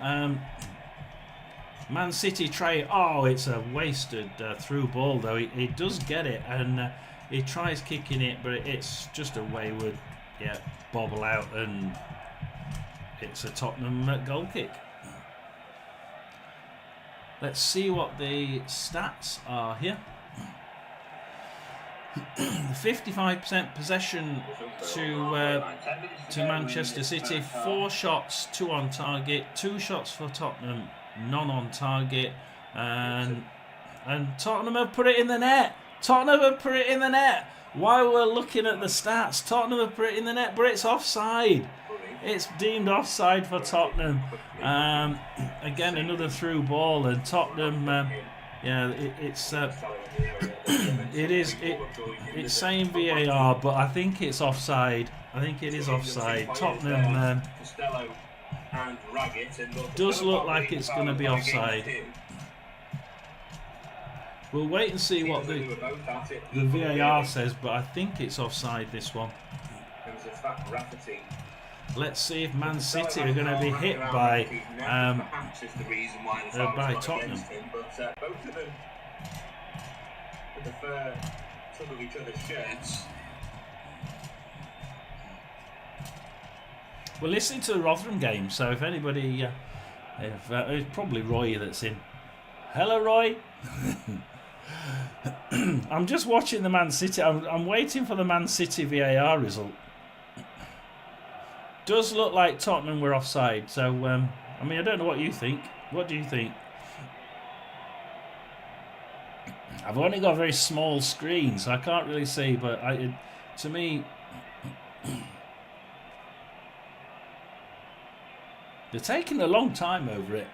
Man City try. Oh, it's a wasted through ball though. He does get it, and he tries kicking it, but it's just a wayward, bobble out, and it's a Tottenham goal kick. Let's see what the stats are here. 55% possession to Manchester City. 4 shots, 2 on target. 2 shots for Tottenham, none on target. And Tottenham have put it in the net. Tottenham have put it in the net. While we're looking at the stats, Tottenham have put it in the net, but it's offside. It's deemed offside for Tottenham. Again, another through ball, and Tottenham. It's saying VAR, but I think it's offside. I think it is offside. Tottenham does look like it's going to be offside. We'll wait and see what the VAR says, but I think it's offside, this one. Let's see if Man City are going to be hit by Tottenham. But both of them prefer some of each other's shirts. We're listening to the Rotherham game, so if anybody, it's probably Roy that's in. Hello, Roy. I'm just watching the Man City. I'm waiting for the Man City VAR result. Does look like Tottenham were offside. So, I mean, I don't know what you think. What do you think? I've only got a very small screen, so I can't really see. But to me, they're taking a long time over it.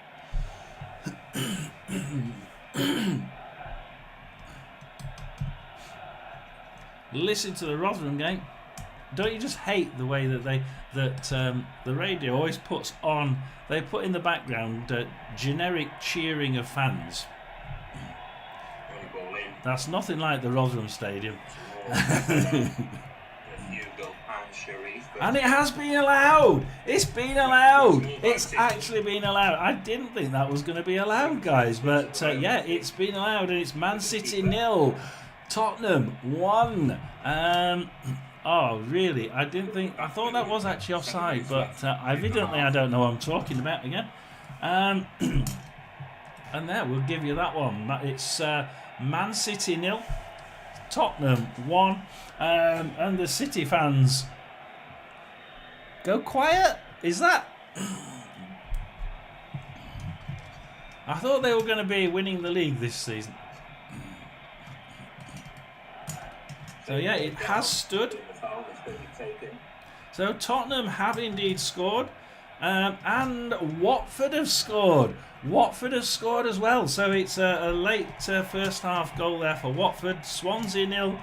Listen to the Rotherham game. Don't you just hate the way that the radio always puts on? They put in the background generic cheering of fans. That's nothing like the Rotherham Stadium. And it has been allowed. It's been allowed. It's actually been allowed. I didn't think that was going to be allowed, guys. But it's been allowed. And it's Man City 0, Tottenham 1. Oh, really? I thought that was actually offside. But evidently I don't know what I'm talking about again. And there, we'll give you that one. It's Man City 0, Tottenham 1. And the City fans... Go quiet? Is that... I thought they were going to be winning the league this season. So yeah, it has stood. So Tottenham have indeed scored. And Watford have scored. Watford have scored as well. So it's a late first half goal there for Watford. Swansea 0.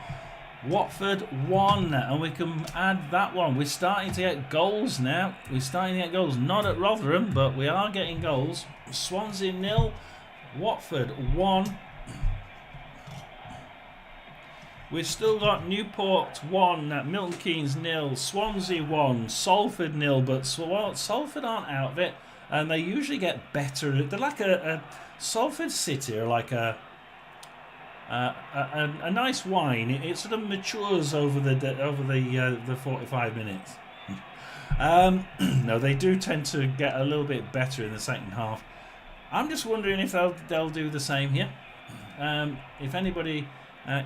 Watford 1, and we can add that one. We're starting to get goals now. We're starting to get goals. Not at Rotherham, but we are getting goals. Swansea 0, Watford 1. We've still got Newport 1, Milton Keynes 0, Swansea 1, Salford 0, but Salford aren't out of it, and they usually get better. They're like a Salford City are like a nice wine. It sort of matures over the 45 minutes. No, they do tend to get a little bit better in the second half. I'm just wondering if they'll do the same here. If anybody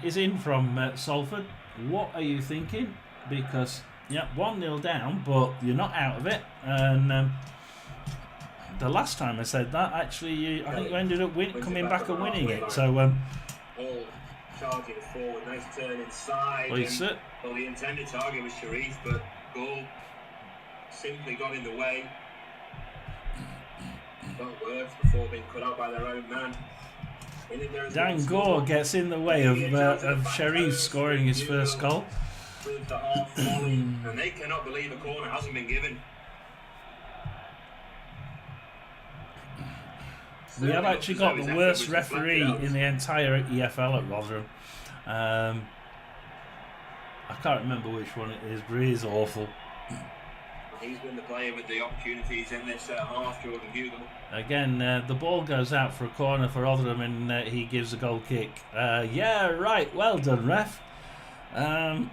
is in from Salford, what are you thinking? Because, yeah, 1-0 down, but you're not out of it. And the last time I said that, actually, I think you ended up coming back and winning it. So, all charging forward, nice turn inside. Well, the intended target was Sharif, but goal simply got in the way. Got worse before being cut out by their own man. Dan Gore gets in the way of Sharif scoring his first goal. With the half volley, and they cannot believe a corner hasn't been given. We have actually got the worst referee in the entire EFL at Rotherham. I can't remember which one it is, but he is awful. He's been the player with the opportunities in this half, Jordan Hugo. Again, the ball goes out for a corner for Rotherham, and he gives a goal kick. Yeah, right. Well done, ref. I'm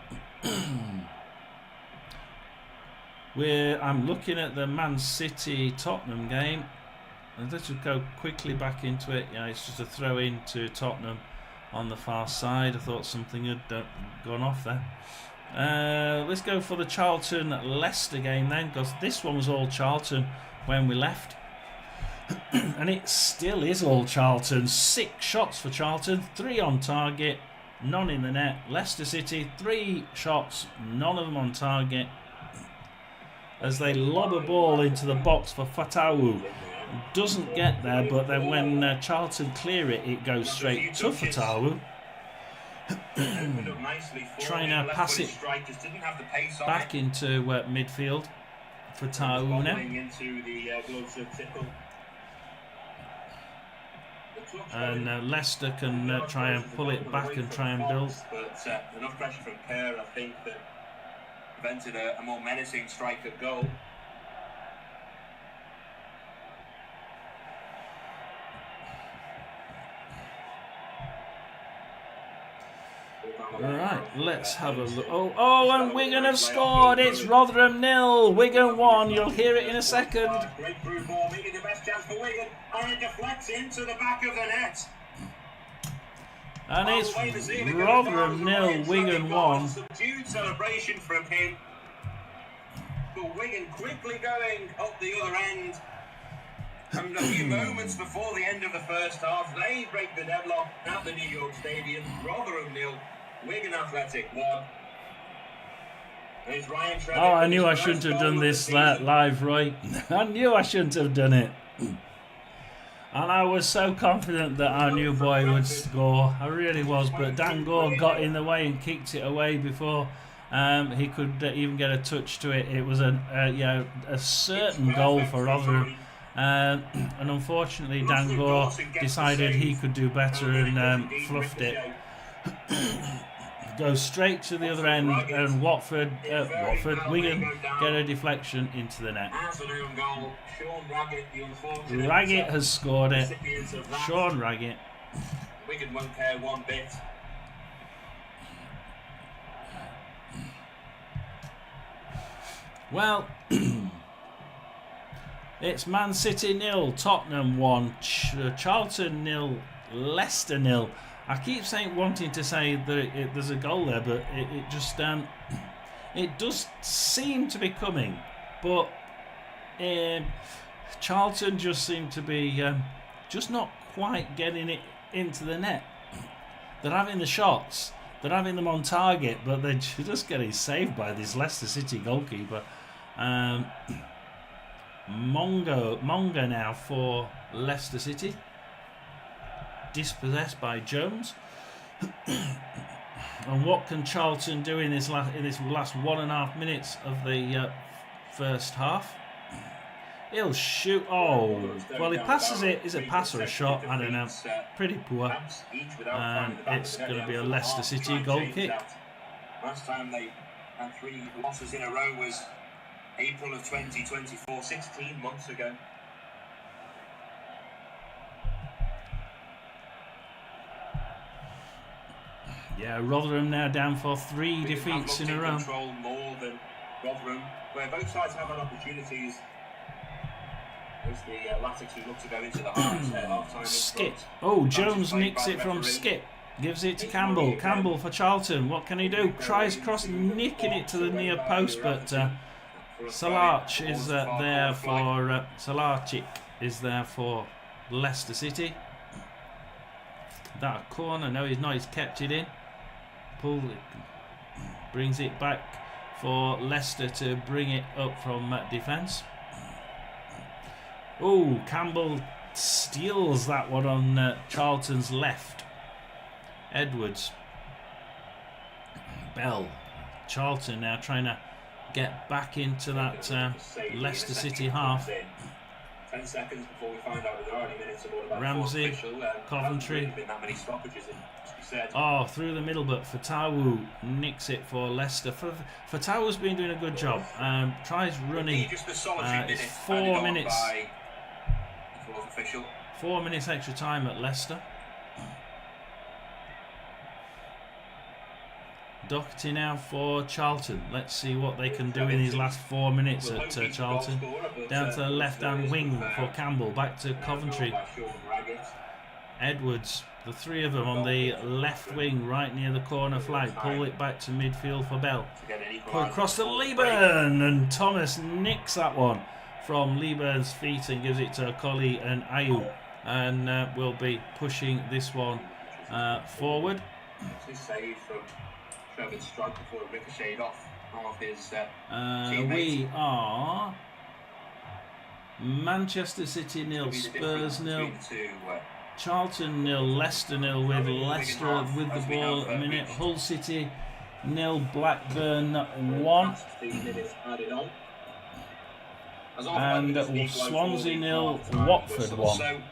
looking at the Man City Tottenham game. And let's just go quickly back into it. Yeah, it's just a throw in to Tottenham on the far side. I thought something had gone off there. Let's go for the Charlton-Leicester game then, because this one was all Charlton when we left. And it still is all Charlton. 6 shots for Charlton, 3 on target, none in the net. Leicester City, 3 shots, none of them on target. As they lob a ball into the box for Fatawu. Doesn't get there, but then when Charlton clear it, it goes straight to Fatawu. Trying to pass it back into midfield. Fatawu now. And Leicester can try and pull it back and try and build. But enough pressure from Kerr, I think, that prevented a more menacing strike at goal. Right, let's have a look. Oh, and Wigan have scored. It's Rotherham 0, Wigan 1. You'll hear it in a second. Great through ball, making the best chance for Wigan, and it deflects into the back of the net. And it's Rotherham 0, Wigan 1. Subdued celebration from him. But Wigan quickly going up the other end. And a few moments before the end of the first half, they break the deadlock at the New York Stadium. Rotherham 0, Wigan Athletic 1. Oh, I knew I shouldn't have done this live, Roy. I knew I shouldn't have done it. And I was so confident that our new boy would score. I really was, but Dan Gore got in the way and kicked it away before he could even get a touch to it. It was a certain goal for Rotherham. And unfortunately, Dan Gore decided he could do better and fluffed it. Goes straight to the other end, and Wigan get a deflection into the net. Raggett has scored it. Sean Raggett. Wigan won't care one bit. Well, it's Man City 0, Tottenham 1, Charlton 0, Leicester 0. I keep wanting to say that there's a goal there, but it just it does seem to be coming. But Charlton just seem to be just not quite getting it into the net. They're having the shots, they're having them on target, but they're just getting saved by this Leicester City goalkeeper. Monga now for Leicester City. Dispossessed by Jones. And what can Charlton do in this last 1.5 minutes of the first half? He'll shoot. Oh, well, he passes it. Is it a pass or a shot? I don't know. Pretty poor. And it's going to be a Leicester City goal kick. Last time they had 3 losses in a row was April of 2024, 16 months ago. Yeah, Rotherham now down for 3 defeats in a row. Control more than Rotherham, where both sides have had opportunities. It's the Latics who look to go into the half-time. Skip. Oh, Jones nicks it from Skip. Gives it to Campbell. Campbell for Charlton. What can he do? Tries cross, nicking it to the near post, but Salarch is there for Salarchik is there for Leicester City. That a corner? No, he's not. He's kept it in. Pulled it. Brings it back for Leicester to bring it up from defence. Oh, Campbell steals that one on Charlton's left. Edwards. Bell. Charlton now trying to get back into that Leicester City half. 10 seconds before we find out that there are any minutes about Ramsey, Coventry. Oh, through the middle, but Fatawu nicks it for Leicester. Fatawu's been doing a good job. Tries running. It's 4 minutes. 4 minutes extra time at Leicester. Doherty now for Charlton. Let's see what they can do in his last 4 minutes at Charlton. Down to the left-hand wing for Campbell. Back to Coventry. Edwards. The three of them on the left wing, right near the corner flag. Pull it back to midfield for Bell. Pull across to Leeburn, and Thomas nicks that one from Leeburn's feet and gives it to Colley and Ayew. And we'll be pushing this one forward. We are Manchester City 0, Spurs 0, Charlton 0, Leicester 0 with Leicester with the ball a minute. Hull City 0, Blackburn 1. And Swansea 0, Watford 1.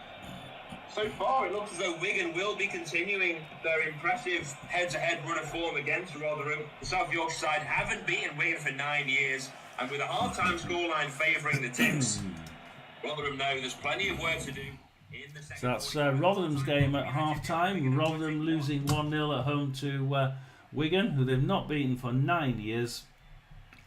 So far, it looks as though Wigan will be continuing their impressive head-to-head run of form against Rotherham. The South Yorkshire side haven't beaten Wigan for 9 years, and with a half-time scoreline favouring the Tips, Rotherham know there's plenty of work to do. So that's Rotherham's game at half-time. Rotherham losing 1-0 at home to Wigan, who they've not beaten for 9 years.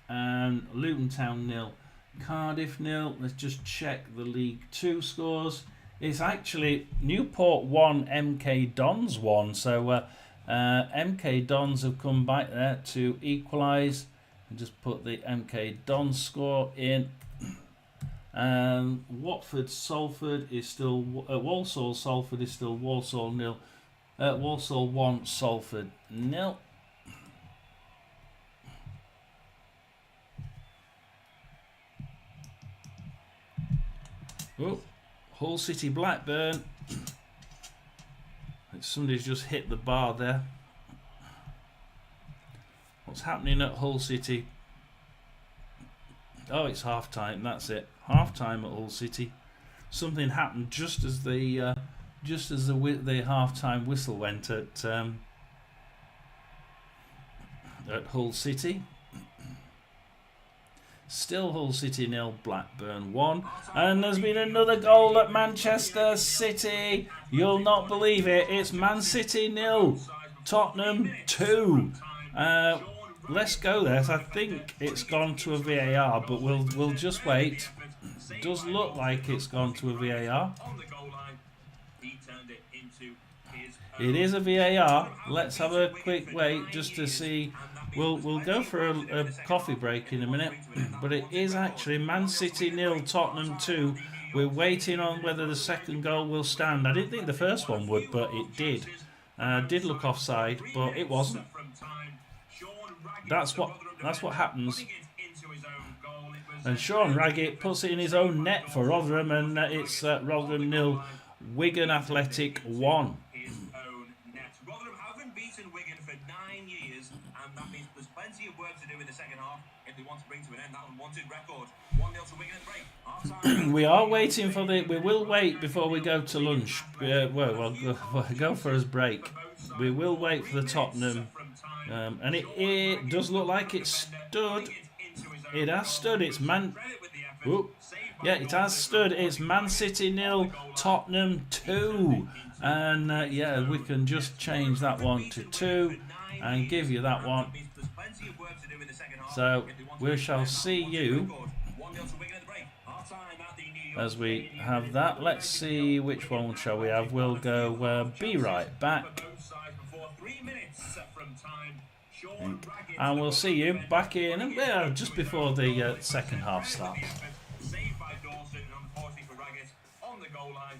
And Luton Town 0, Cardiff 0. Let's just check the League 2 scores. It's actually Newport 1, MK Dons 1. So MK Dons have come back there to equalise. And just put the MK Dons score in. And Watford Salford is still Walsall Salford is still Walsall 0. Walsall 1, Salford 0. Oh, Hull City Blackburn. Somebody's just hit the bar there. What's happening at Hull City? Oh, it's half time. That's it. Half time at Hull City. Something happened just as the half time whistle went at Hull City. Still Hull City 0, Blackburn 1. And there's been another goal at Manchester City. You'll not believe it. It's Man City 0, Tottenham 2. Let's go there. I think it's gone to a VAR, but we'll just wait. It does look like it's gone to a VAR. It is a VAR. Let's have a quick wait just to see. We'll go for a coffee break in a minute, but it is actually Man City 0, Tottenham 2. We're waiting on whether the second goal will stand. I didn't think the first one would, but it did. Did look offside, but it wasn't. That's what happens. And Sean Raggett puts it in his own net for Rotherham, and it's Rotherham 0, Wigan Athletic 1. Rotherham haven't beaten Wigan for 9 years, and that means there's plenty of work to do in the second half if they want to bring to an end that unwanted record. 1-0 to Wigan at break. We are waiting for the. We will wait before we go to lunch. We'll go for his break. We will wait for the Tottenham, and it does look like it stood. It has stood. It's Man. Ooh. Yeah, it has stood. It's Man City 0, Tottenham 2. And yeah, we can just change that one to 2 and give you that one. in the second half. So we shall see you as we have that. Let's see which one shall we have. We'll go Be Right Back. And we'll see you back in just before the second half starts. Saved by Dawson, and unfortunately for Raggett, on the goal line,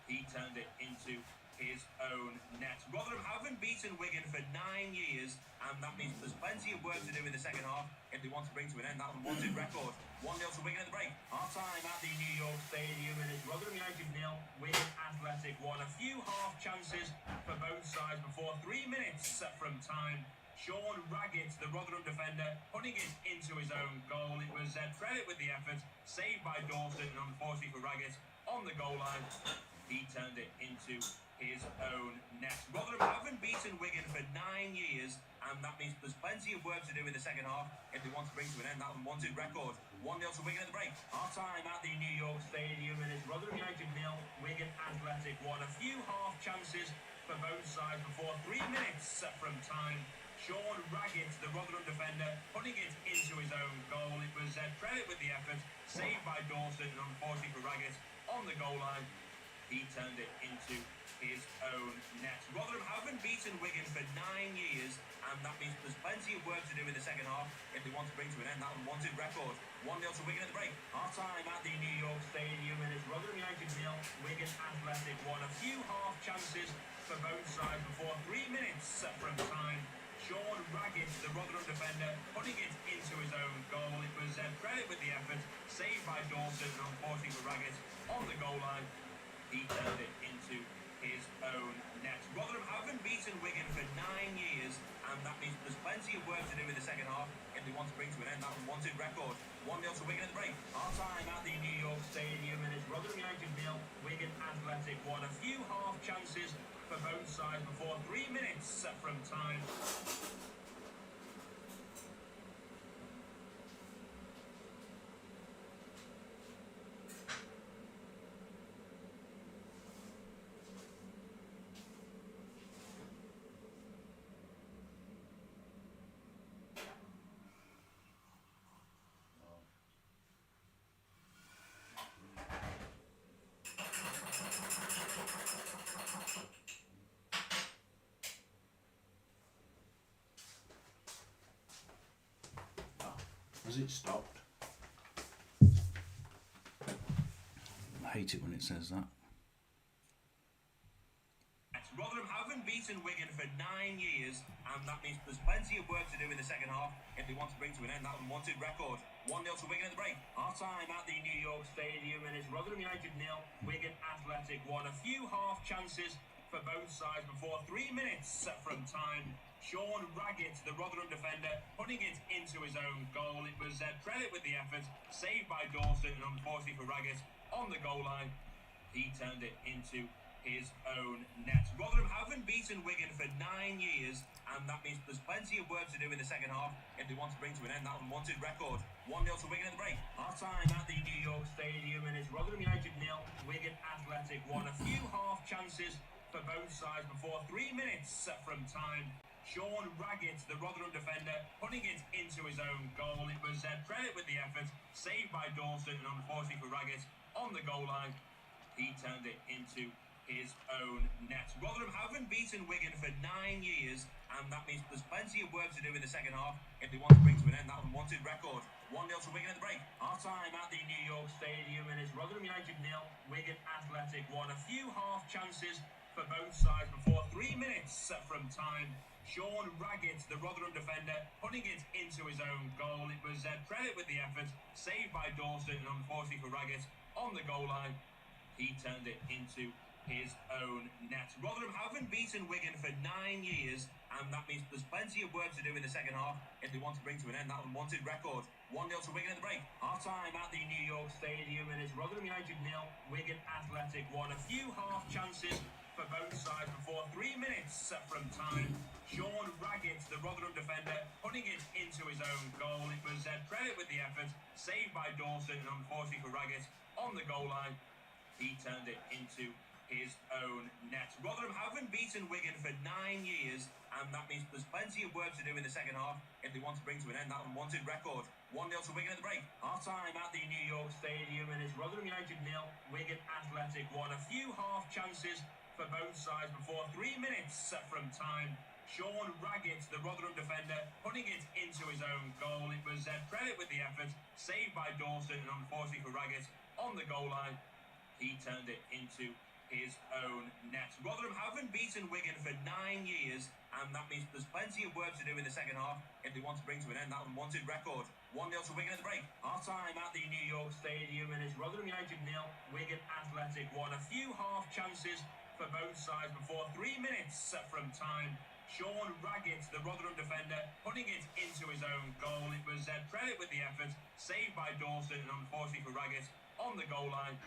he turned it into his own net. Rotherham haven't beaten Wigan for 9 years, and that means there's plenty of work to do in the second half if they want to bring to an end that unwanted record. 1-0 to Wigan at the break. Half-time at the New York Stadium, and it's Rotherham United 0, Wigan Athletic 1. A few half chances for both sides before 3 minutes from time. Sean Raggett, the Rotherham defender, putting it into his own goal. It was credit with the effort, saved by Dawson, and unfortunately for Raggett, on the goal line, he turned it into his own net. Rotherham haven't beaten Wigan for 9 years, and that means there's plenty of work to do in the second half if they want to bring to an end that unwanted record. 1-0 to Wigan at the break. Half-time at the New York Stadium, and it's Rotherham United 0, Wigan Athletic 1. A few half chances for both sides before 3 minutes from time. Sean Raggett, the Rotherham defender, putting it into his own goal. It was credit with the effort, saved by Dawson, and unfortunately for Raggett, on the goal line, he turned it into his own net. Rotherham haven't beaten Wigan for 9 years, and that means there's plenty of work to do in the second half if they want to bring to an end that unwanted record. 1-0 to Wigan at the break. Half-time at the New York Stadium, and it's Rotherham United 0, Wigan Athletic 1. A few half chances for both sides before 3 minutes from time. Sean Raggett, the Rotherham defender, putting it into his own goal. It was credit with the effort, saved by Dawson, and unfortunately for Raggett, on the goal line, he turned it into his own net. Rotherham haven't beaten Wigan for 9 years, and that means there's plenty of work to do in the second half if they want to bring to an end that unwanted record. 1-0 to Wigan at the break. Half-time at the New York Stadium, and it's Rotherham United 0, Wigan Athletic 1. A few half chances for both sides before 3 minutes from time. Has it stopped? I hate it when it says that. Rotherham haven't beaten Wigan for 9 years, and that means there's plenty of work to do in the second half if they want to bring to an end that unwanted record. 1-0 to Wigan at the break. Half-time at the New York Stadium, and it's Rotherham United 0, Wigan Athletic 1. A few half chances for both sides before 3 minutes from time. Sean Raggett, the Rotherham defender, putting it into his own goal. It was credit with the effort, saved by Dawson, and unfortunately for Raggett, on the goal line, he turned it into his own net. Rotherham haven't beaten Wigan for 9 years, and that means there's plenty of work to do in the second half if they want to bring to an end that unwanted record. 1-0 to Wigan at the break. Half-time at the New York Stadium, and it's Rotherham United 0, Wigan Athletic 1. A few half chances for both sides before 3 minutes from time. Sean Raggett, the Rotherham defender, putting it into his own goal. It was credit with the effort, saved by Dawson, and unfortunately for Raggett, on the goal line, he turned it into his own net. Rotherham haven't beaten Wigan for 9 years, and that means there's plenty of work to do in the second half if they want to bring to an end that unwanted record. 1-0 to Wigan at the break. Half-time at the New York Stadium, and it's Rotherham United 0, Wigan Athletic 1. A few half chances for both sides before 3 minutes from time. Sean Raggett, the Rotherham defender, putting it into his own goal. It was credit with the effort, saved by Dawson, and unfortunately for Raggett, on the goal line, he turned it into his own net. Rotherham haven't beaten Wigan for 9 years, and that means there's plenty of work to do in the second half if they want to bring to an end that unwanted record. 1-0 to Wigan at the break. Half-time at the New York Stadium, and it's Rotherham United 0, Wigan Athletic 1. A few half chances for both sides before 3 minutes from time. Sean Raggett, the Rotherham defender, putting it into his own goal. It was credit with the effort, saved by Dawson, and unfortunately for Raggett, on the goal line, he turned it into his own net. Rotherham haven't beaten Wigan for 9 years, and that means there's plenty of work to do in the second half if they want to bring to an end that unwanted record. 1-0 to Wigan at the break. Half-time at the New York Stadium, and it's Rotherham United 0, Wigan Athletic 1. A few half chances for both sides before 3 minutes from time. Sean Raggett, the Rotherham defender, putting it into his own goal. It was credit with the effort, saved by Dawson, and unfortunately for Raggett, on the goal line, he turned it into his own net. Rotherham haven't beaten Wigan for 9 years, and that means there's plenty of work to do in the second half if they want to bring to an end that unwanted record. 1-0 to Wigan at the break. Half-time at the New York Stadium, and it's Rotherham United 0, Wigan Athletic 1. A few half chances for both sides before 3 minutes from time. Sean Raggett, the Rotherham defender, putting it into his own goal. It was credit with the effort, saved by Dawson, and unfortunately for Raggett, on the goal line,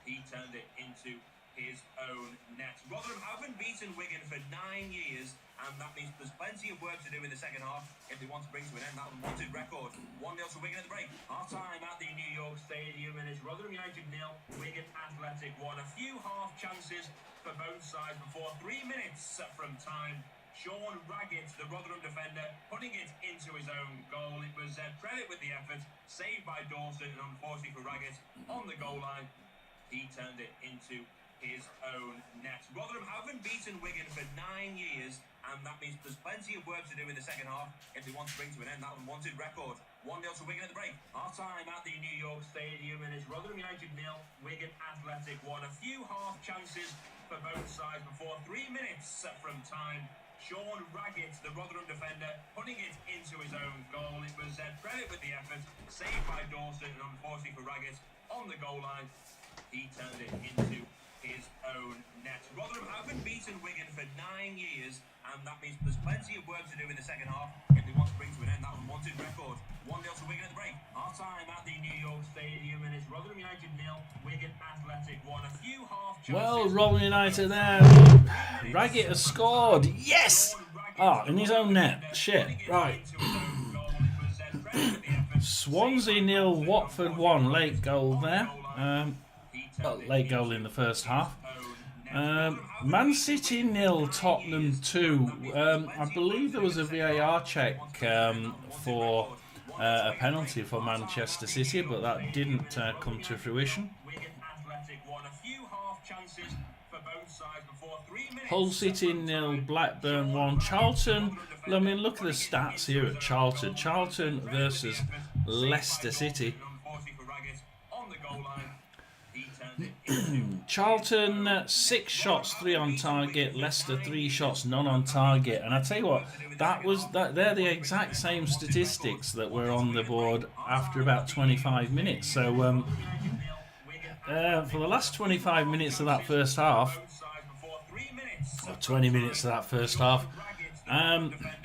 he turned it into his own net. Rotherham haven't beaten Wigan for 9 years, and that means there's plenty of work to do in the second half if they want to bring to an end that unwanted record. 1-0 to Wigan at the break. Half-time at the New York Stadium, and it's Rotherham United 0, Wigan Athletic 1. A few half chances for both sides before 3 minutes from time. Sean Raggett, the Rotherham defender, putting it into his own goal. It was credit with the effort, saved by Dawson, and unfortunately for Raggett, on the goal line, he turned it into his own net. Rotherham haven't beaten Wigan for 9 years, and that means there's plenty of work to do in the second half if they want to bring to an end that unwanted record. 1-0 to Wigan at the break. Half-time at the New York Stadium, and it's Rotherham United 0, Wigan Athletic 1. A few half chances for both sides before 3 minutes from time. Sean Raggett, the Rotherham defender, putting it into his own goal. It was credit with the effort, saved by Dawson, and unfortunately for Raggett, on the goal line, he turned it into his own net. Rotherham haven't beaten Wigan for 9 years, and that means there's plenty of work to do in the second half if they want to bring to an end that unwanted record. 1-0 to Wigan at the break. Half-time at the New York Stadium, and it's Rotherham United 0, Wigan Athletic 1. A few half chances. Well, Rotherham United there. Raggett has scored. Yes! Ah, in his own net. Shit. Right. Swansea 0, Watford 1. Late goal there. Late goal in the first half. Man City 0, Tottenham 2. I believe there was a VAR check for a penalty for Manchester City, but that didn't come to fruition. Hull City 0, Blackburn 1. Charlton, I mean, look at the stats here at Charlton. Charlton versus Leicester City. Charlton 6 shots, 3 on target. Leicester 3 shots, none on target. And I tell you what, they're the exact same statistics that were on the board after about 25 minutes. So for the last 25 minutes of that first half, or 20 minutes of that first half,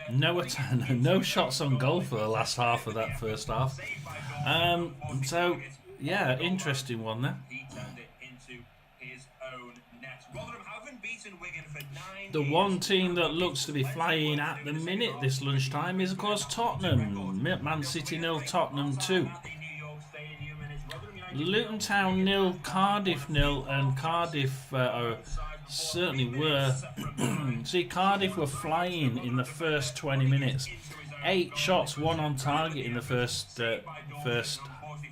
no shots on goal for the last half of that first half. So yeah, interesting one there. The one team that looks to be flying at the minute this lunchtime is, of course, Tottenham. Man City 0, Tottenham 2. Luton Town 0, Cardiff 0, and Cardiff certainly were. See, Cardiff were flying in the first 20 minutes. 8 shots, 1 on target in the first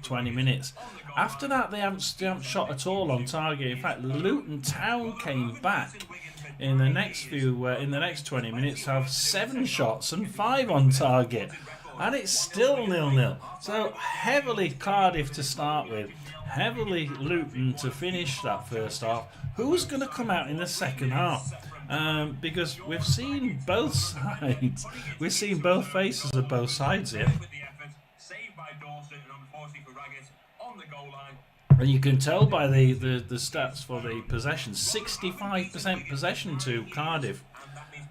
20 minutes. After that, they haven't shot at all on target. In fact, Luton Town came back in the next 20 minutes to have 7 shots and 5 on target, and it's still 0-0. So heavily Cardiff to start with, heavily Luton to finish that first half. Who's going to come out in the second half? Because we've seen both sides. We've seen both faces of both sides here. And you can tell by the stats for the possession. 65% possession to Cardiff.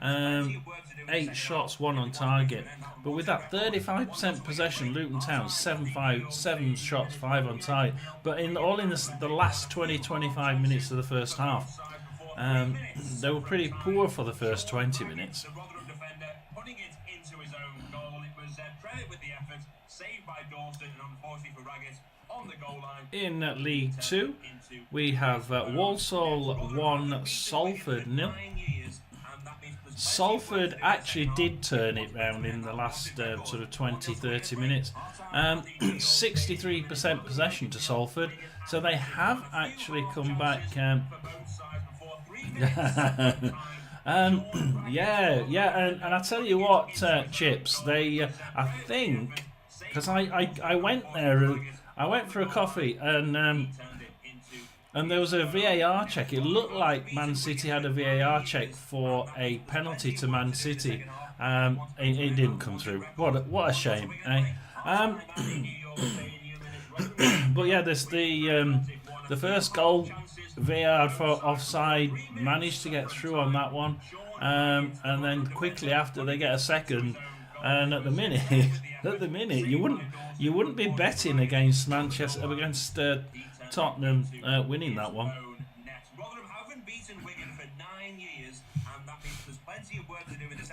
8 shots, 1 on target. But with that 35% possession, Luton Town 7 shots, 5 on target. But in the last 20-25 minutes of the first half, they were pretty poor for the first 20 minutes. In League 2, we have Walsall 1, Salford 0. Salford actually did turn it round in the last sort of 20-30 minutes. 63% possession to Salford, so they have actually come back. And I tell you what, Chips, they I think, because I went there, I went for a coffee, and there was a VAR check. It looked like Man City had a VAR check for a penalty to Man City. It didn't come through. What a shame, eh? But yeah, this the first goal, VAR for offside, managed to get through on that one, and then quickly after they get a second. And at the minute, you wouldn't be betting against Tottenham winning that one.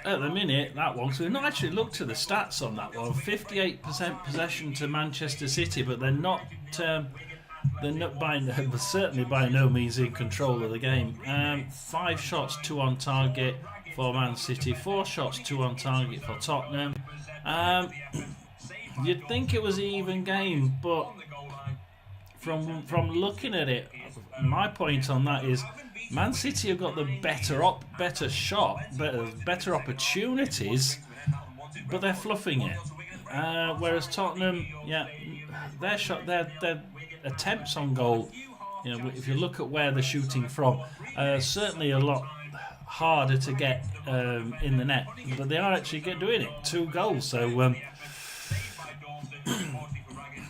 At the minute, that one. So we've not actually looked at the stats on that one. 58% possession to Manchester City, but they're not. Certainly by no means in control of the game. 5 shots, 2 on target for Man City. 4 shots, 2 on target for Tottenham. You'd think it was an even game, but from looking at it, my point on that is Man City have got the better opportunities, but they're fluffing it. Whereas Tottenham, their attempts on goal, if you look at where they're shooting from, certainly a lot harder to get in the net, but they are actually doing it. 2 goals, so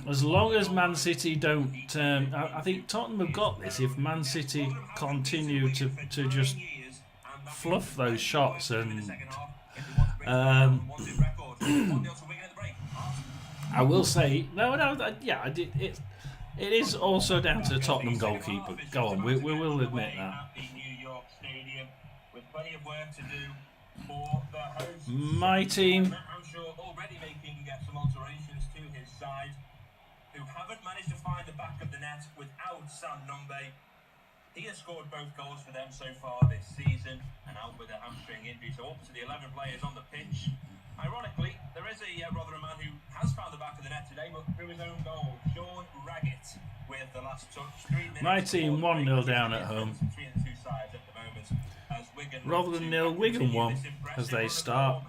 as long as Man City don't, I think Tottenham have got this. If Man City continue to just fluff those shots, and I will say it is also down to the Tottenham goalkeeper. Go on, we will admit that. My team. Who haven't managed to find the back of the net without Sam Nombe. He has scored both goals for them so far this season, and out with a hamstring injury, so up to the 11 players on the pitch. Ironically, there is a Rotherham man who has found the back of the net today, but through his own goal. Sean Raggett with the last touch. 3 minutes. My team 1-0 down at home. Rotherham 0, Wigan 1 as they start.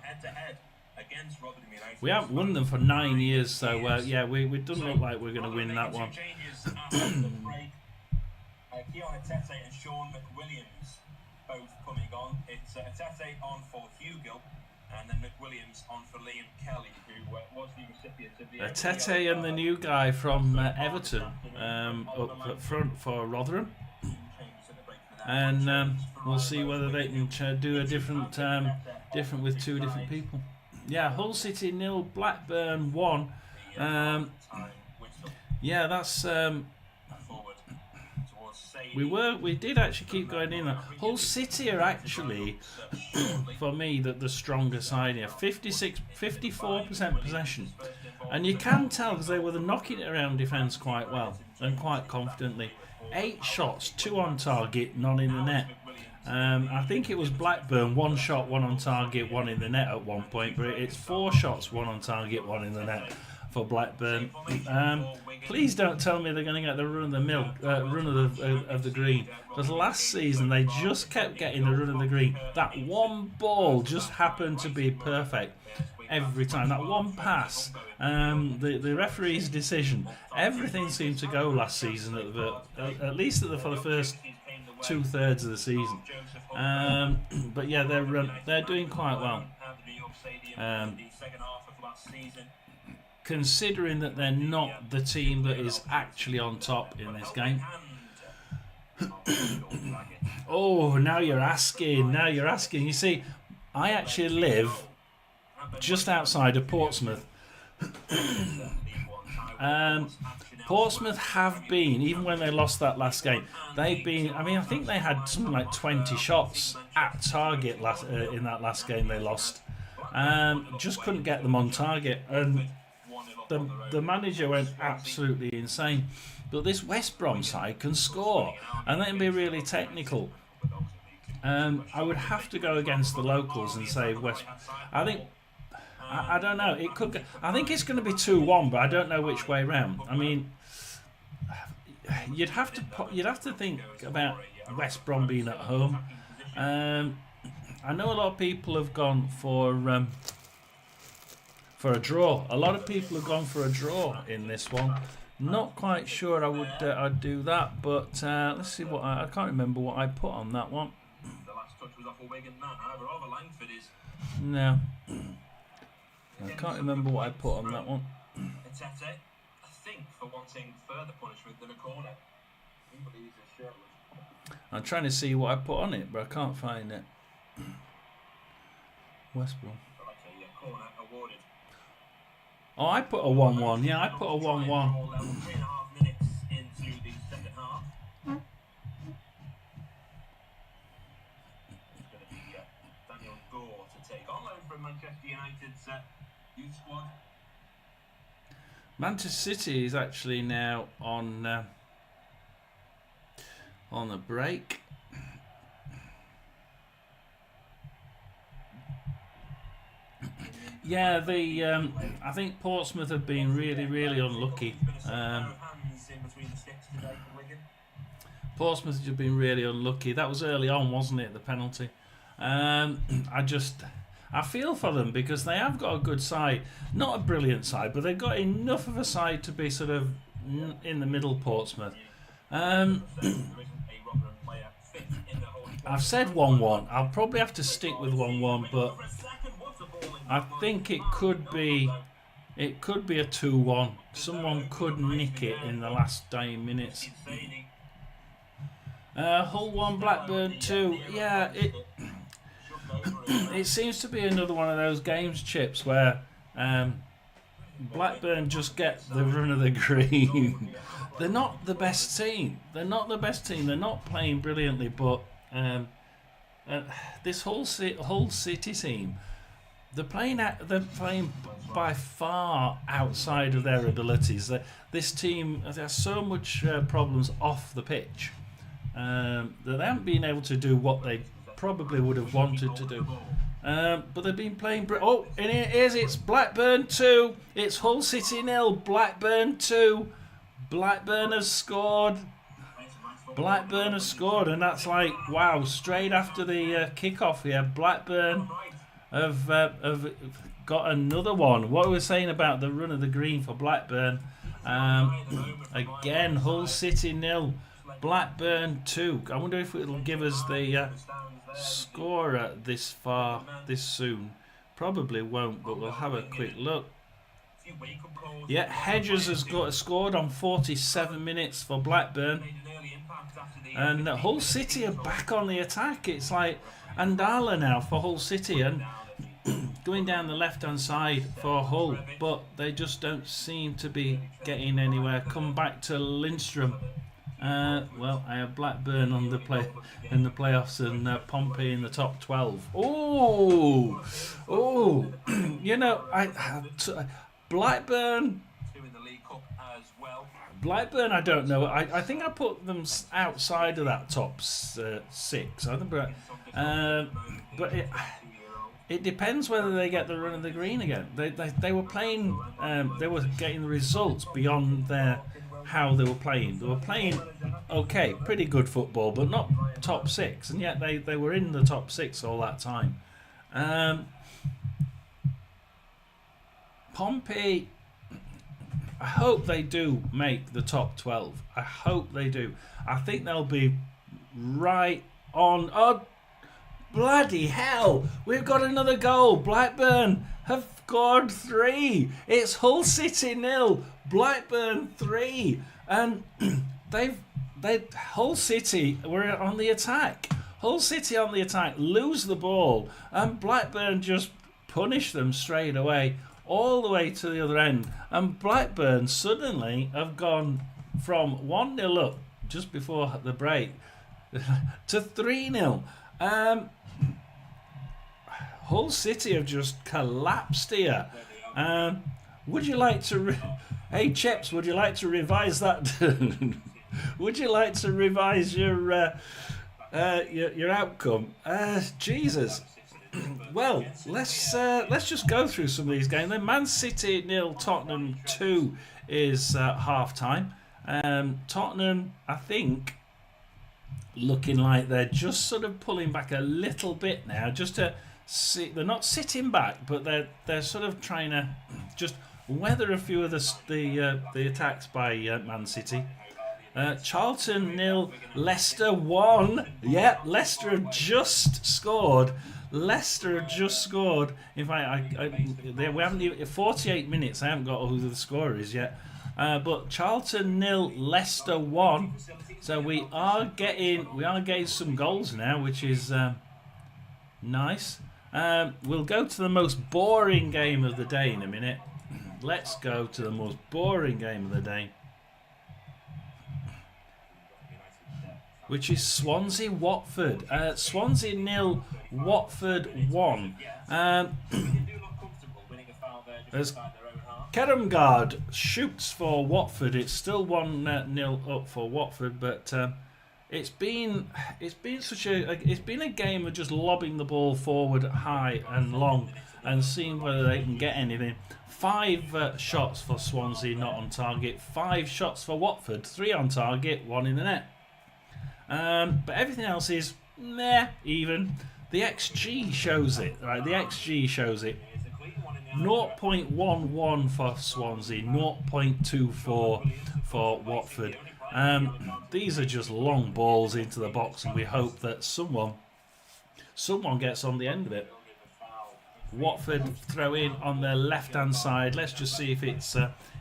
We haven't won them for 9 years, so we don't look like we're going to win that one. Keon Atete and Sean McWilliams both coming on. It's Atete on for Hugill, and then McWilliams on for Liam Kelly, who was the recipient of the Atete and the new guy from Everton up front for Rotherham. And we'll see whether they can do a different with 2 different people. Yeah, Hull City 0, Blackburn 1. That's. We did actually keep going in there. Hull City are actually, for me, the stronger side here. 54% possession, and you can tell because they were knocking it around defence quite well and quite confidently. 8 shots, 2 on target, none in the net. I think it was Blackburn, 1 shot, 1 on target, 1 in the net at one point, but it's 4 shots, 1 on target, 1 in the net for Blackburn. Please don't tell me they're going to get the run of the green, because last season they just kept getting the run of the green. That one ball just happened to be perfect every time. That one pass, the referee's decision, everything seemed to go last season at least for the first 2/3 of the season. But yeah, they're doing quite well. Considering that they're not the team that is actually on top in this game. Oh, now you're asking. You see, I actually live just outside of Portsmouth. Portsmouth have been, even when they lost that last game, they've been, I think they had something like 20 shots at target in that last game they lost. Just couldn't get them on target. And the manager went absolutely insane. But this West Brom side can score, and they can be really technical. I would have to go against the locals and say West. I think. I don't know. It could. I think it's going to be 2-1, but I don't know which way round. I mean, you'd have to think about West Brom being at home. I know a lot of people have gone for a draw. A lot of people have gone for a draw in this one. Not quite sure I'd do that, but let's see what I can't remember what I put on that one. The last touch was off a Wigan man. However, over Langford is. No, I can't remember what I put on that one. Atete, I think, for wanting further punishment than a corner. He believes his shirt was. I'm trying to see what I put on it, but I can't find it. West Brom. Okay, corner awarded. Oh, I put a 1-1. Yeah, I put a 1-1. 3.5 minutes into the second half. It's going to be Daniel Gore to take on loan from Manchester United's youth squad. Manchester City is actually now on a break. Yeah, I think Portsmouth have been really unlucky. Portsmouth have been really unlucky. That was early on, wasn't it? The penalty. I feel for them because they have got a good side, not a brilliant side, but they've got enough of a side to be sort of in the middle. Portsmouth. I've said 1-1. I'll probably have to stick with 1-1, but I think it could be a 2-1. Someone could nick it in the last 10 minutes. Hull 1, Blackburn 2. Yeah, it seems to be another one of those games, Chips, where Blackburn just get the run of the green. They're not the best team. They're not playing brilliantly, but this Hull City team, they're playing by far outside of their abilities. This team, there's so much problems off the pitch that they haven't been able to do what they probably would have wanted to do. But they've been playing. Oh, and it's Blackburn 2. It's Hull City 0. Blackburn 2. Blackburn has scored. And that's like, wow, straight after the kickoff here, Blackburn have got another one. What we were saying about the run of the green for Blackburn. Again, Hull City 0. Blackburn 2. I wonder if it'll give us the scorer this soon. Probably won't, but we'll have a quick look. Yeah, Hedges has scored on 47 minutes for Blackburn. And Hull City are back on the attack. It's like Andala now for Hull City and going down the left-hand side for Hull, but they just don't seem to be getting anywhere. Come back to Lindstrom. Well, I have Blackburn on the in the playoffs and Pompey in the top 12. Oh, you know, Blackburn. Blackburn, I don't know. I think I put them outside of that top 6. I think, but it depends whether they get the run of the green again. They were playing. They were getting the results beyond how they were playing. They were playing okay, pretty good football, but not top 6, and yet they were in the top 6 all that time. Pompey, I hope they do make the top 12. I hope they do. I think they'll be right on. Oh, bloody hell! We've got another goal. Blackburn have scored 3. It's Hull City 0. Blackburn 3. And Hull City were on the attack. Hull City on the attack, lose the ball, and Blackburn just punish them straight away, all the way to the other end. And Blackburn suddenly have gone from 1-0 up just before the break to 3-0. Hull City have just collapsed here. Would you like to... Hey, Chips, would you like to revise that? Would you like to revise your outcome? Jesus. Well, let's just go through some of these games. Then Man City 0, Tottenham 2 is half time. Tottenham, I think, looking like they're just sort of pulling back a little bit now, just to see. They're not sitting back, but they're sort of trying to just weather a few of the attacks by Man City. Charlton 0, Leicester 1. Yeah, Leicester have just scored. Leicester have just scored. In fact, we haven't even 48 minutes. I haven't got who the scorer is yet. But Charlton 0, Leicester 1. So we are getting some goals now, which is nice. We'll go to the most boring game of the day in a minute. Let's go to the most boring game of the day, which is Swansea Watford. Swansea 0, Watford 1. As Keremgard shoots for Watford, it's still 1-0 up for Watford, but it's been a game of just lobbing the ball forward high and long and seeing whether they can get anything. 5 shots for Swansea, not on target. 5 shots for Watford, 3 on target, 1 in the net. But everything else is meh, even. The XG shows it, right? The XG shows it. 0.11 for Swansea, 0.24 for Watford. These are just long balls into the box, and we hope that someone gets on the end of it. Watford throw in on their left-hand side. Let's just see if it's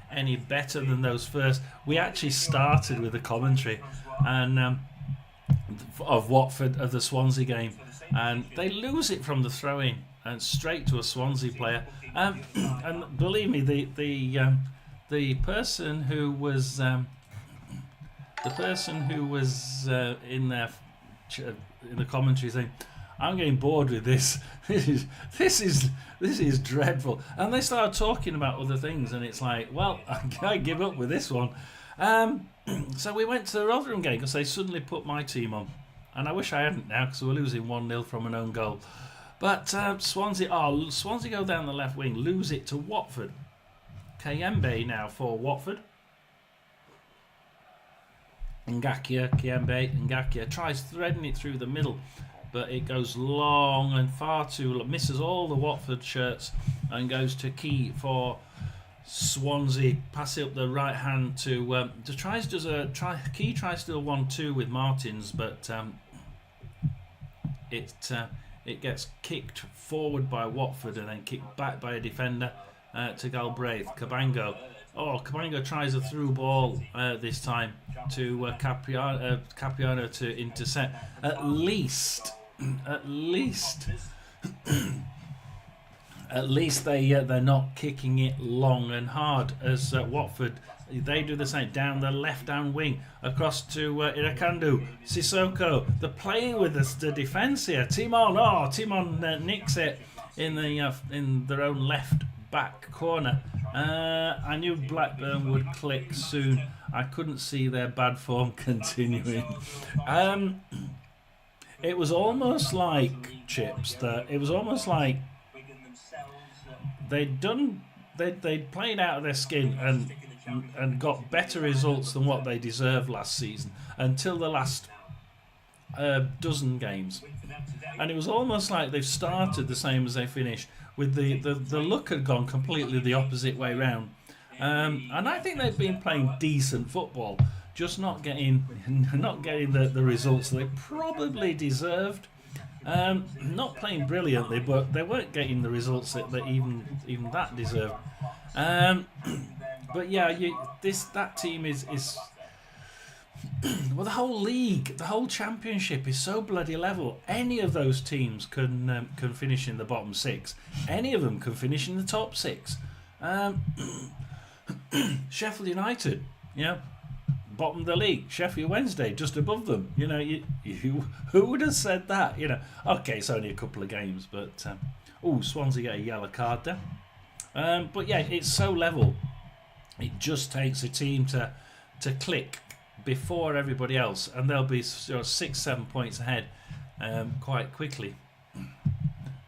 any better than those first. We actually started with the commentary and of Watford, of the Swansea game, and they lose it from the throw-in and straight to a Swansea player. And believe me, the person who was in the commentary saying, "I'm getting bored with this. This is dreadful." And they started talking about other things, and it's like, well, I give up with this one. So we went to the Rotherham game because they suddenly put my team on, and I wish I hadn't now because we were losing 1-0 from an own goal. But Swansea go down the left wing, lose it to Watford. Kayembe now for Watford. Ngakia tries threading it through the middle, but it goes long and far too long, misses all the Watford shirts and goes to Key for Swansea. Pass it up the right hand to Key tries to do a 1-2 with Martins, but it gets kicked forward by Watford and then kicked back by a defender to Galbraith. Cabango tries a through ball this time to Capriano to intercept. At least they're not kicking it long and hard as Watford. They do the same down the left-hand wing across to Irakandu, Sissoko. They're playing with the defence here. Timon nicks it in their own left back corner. I knew Blackburn would click soon. I couldn't see their bad form continuing. It was almost like Chips. It was almost like they'd played out of their skin and got better results than what they deserved last season until the last dozen games, and it was almost like they've started the same as they finished, with the luck had gone completely the opposite way round. And I think they've been playing decent football, just not getting the results they probably deserved. Not playing brilliantly, but they weren't getting the results that even that deserved. But yeah, that team is well, the whole league, the whole championship is so bloody level. Any of those teams can finish in the bottom 6. Any of them can finish in the top 6. Sheffield United, bottom of the league. Sheffield Wednesday just above them. Who would have said that? Okay, it's only a couple of games, but Swansea get a yellow card there. But yeah, it's so level. It just takes a team to click before everybody else, and they'll be 6-7 points ahead quite quickly.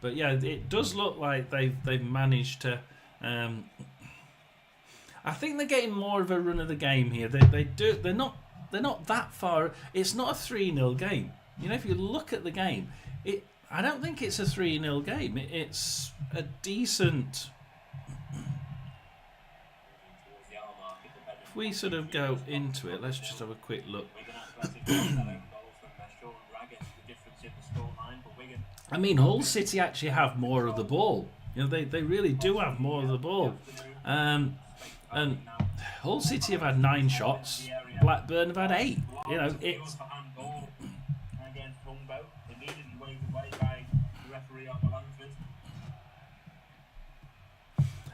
But yeah, it does look like they've managed to. I think they're getting more of a run of the game here. They're not that far. It's not a 3-0 game. You know, if you look at the game, I don't think it's a 3-0 game. It's a decent. If we sort of go into it, let's just have a quick look. I mean, Hull City actually have more of the ball. You know, they really do have more of the ball. And Hull City have had 9 shots. Blackburn have had 8. You know, it's.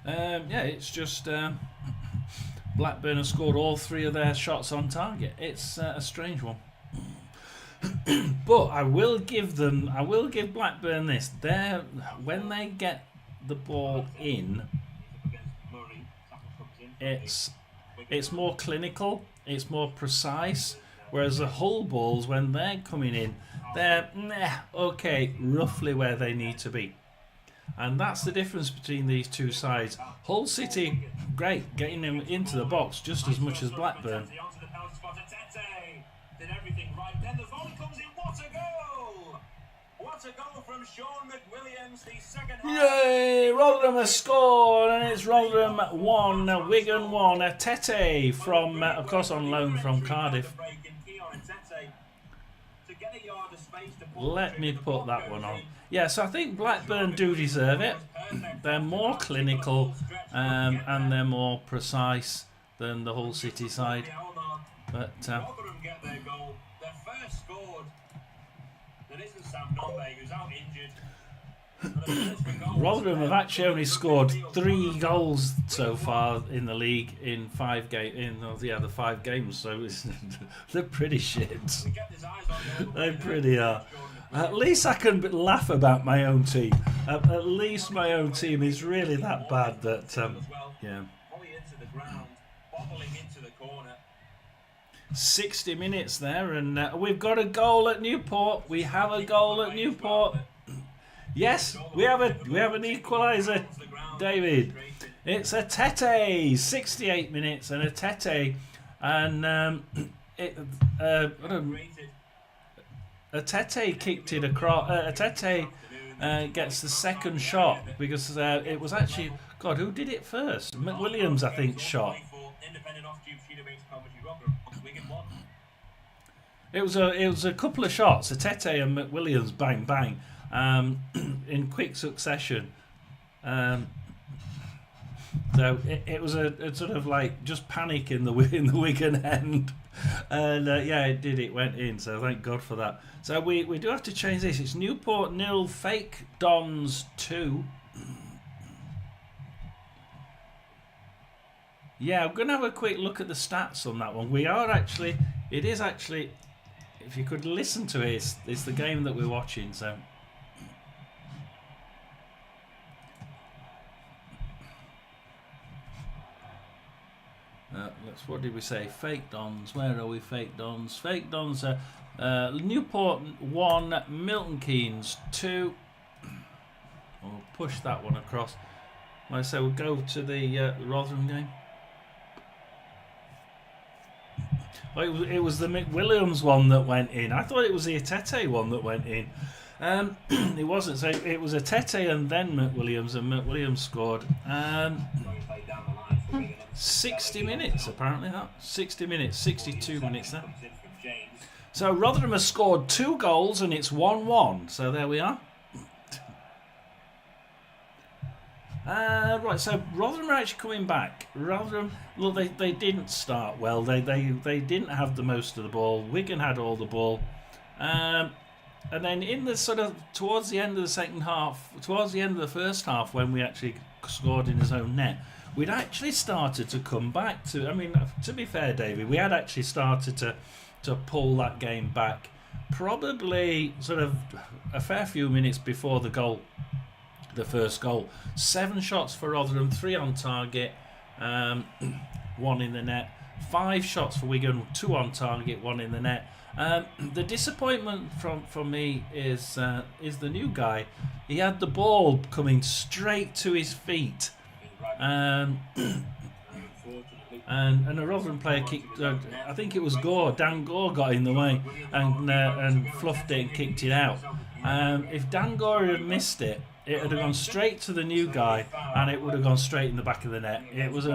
Yeah, it's just Blackburn have scored all 3 of their shots on target. It's a strange one. But I will give Blackburn this. When they get the ball in, it's more clinical, it's more precise. Whereas the Hull balls, when they're coming in, they're okay, roughly where they need to be. And that's the difference between these two sides. Hull City, great, getting them into the box just as much as Blackburn. Yay! Rotherham has scored, and it's Rotherham 1, Wigan 1. Tete from, of course, on loan from Cardiff. Let me put that one on. Yeah, so I think Blackburn do deserve it. They're more clinical and they're more precise than the Hull City side. But Rotherham have actually only scored 3 goals so far in the league in 5 games. The 5 games. So they're pretty shit. They pretty are. At least I can laugh about my own team. At least my own team is really that bad that yeah. 60 minutes there, and we've got a goal at Newport. We have a goal at Newport. Yes, we have an equaliser, David. It's a Tete, 68 minutes, and a Tete, and a Tete kicked it across. A Tete gets the second shot because it was actually who did it first? McWilliams, I think, shot. It was a couple of shots. A Tete and McWilliams, bang bang. In quick succession. So it was a sort of like just panic in the Wigan end, and yeah, it did. It went in. So thank God for that. So we do have to change this. It's Newport 0, Fake Dons 2. Yeah, I'm gonna have a quick look at the stats on that one. It is actually. If you could listen to it, it's the game that we're watching. So. What did we say? Fake Dons. Where are we? Fake Dons. Fake Dons. Newport 1, Milton Keynes 2. We'll push that one across. Like I say, we'll go to the Rotherham game. Oh, it was the McWilliams one that went in. I thought it was the Tete one that went in. It wasn't. So it was a Tete and then McWilliams, and McWilliams scored. 60 minutes apparently. 60 minutes, 62 minutes now. So Rotherham has scored 2 goals and it's 1-1. So there we are. Right, so Rotherham are actually coming back. Rotherham, look, they didn't start well. They didn't have the most of the ball. Wigan had all the ball. And then in the sort of towards the end of the second half, towards the end of the first half, when we actually scored in his own net, we'd actually started to come back to. I mean, to be fair, David, we had actually started to pull that game back, probably sort of a fair few minutes before the goal. the first goal. 7 shots for Rotherham, 3 on target, 1 in the net. 5 shots for Wigan, 2 on target, 1 in the net. The disappointment from me is the new guy. He had the ball coming straight to his feet, and a Rotherham player kicked. I think it was Dan Gore got in the way and fluffed it and kicked it out. If Dan Gore had missed it, it would have gone straight to the new guy, and it would have gone straight in the back of the net. It was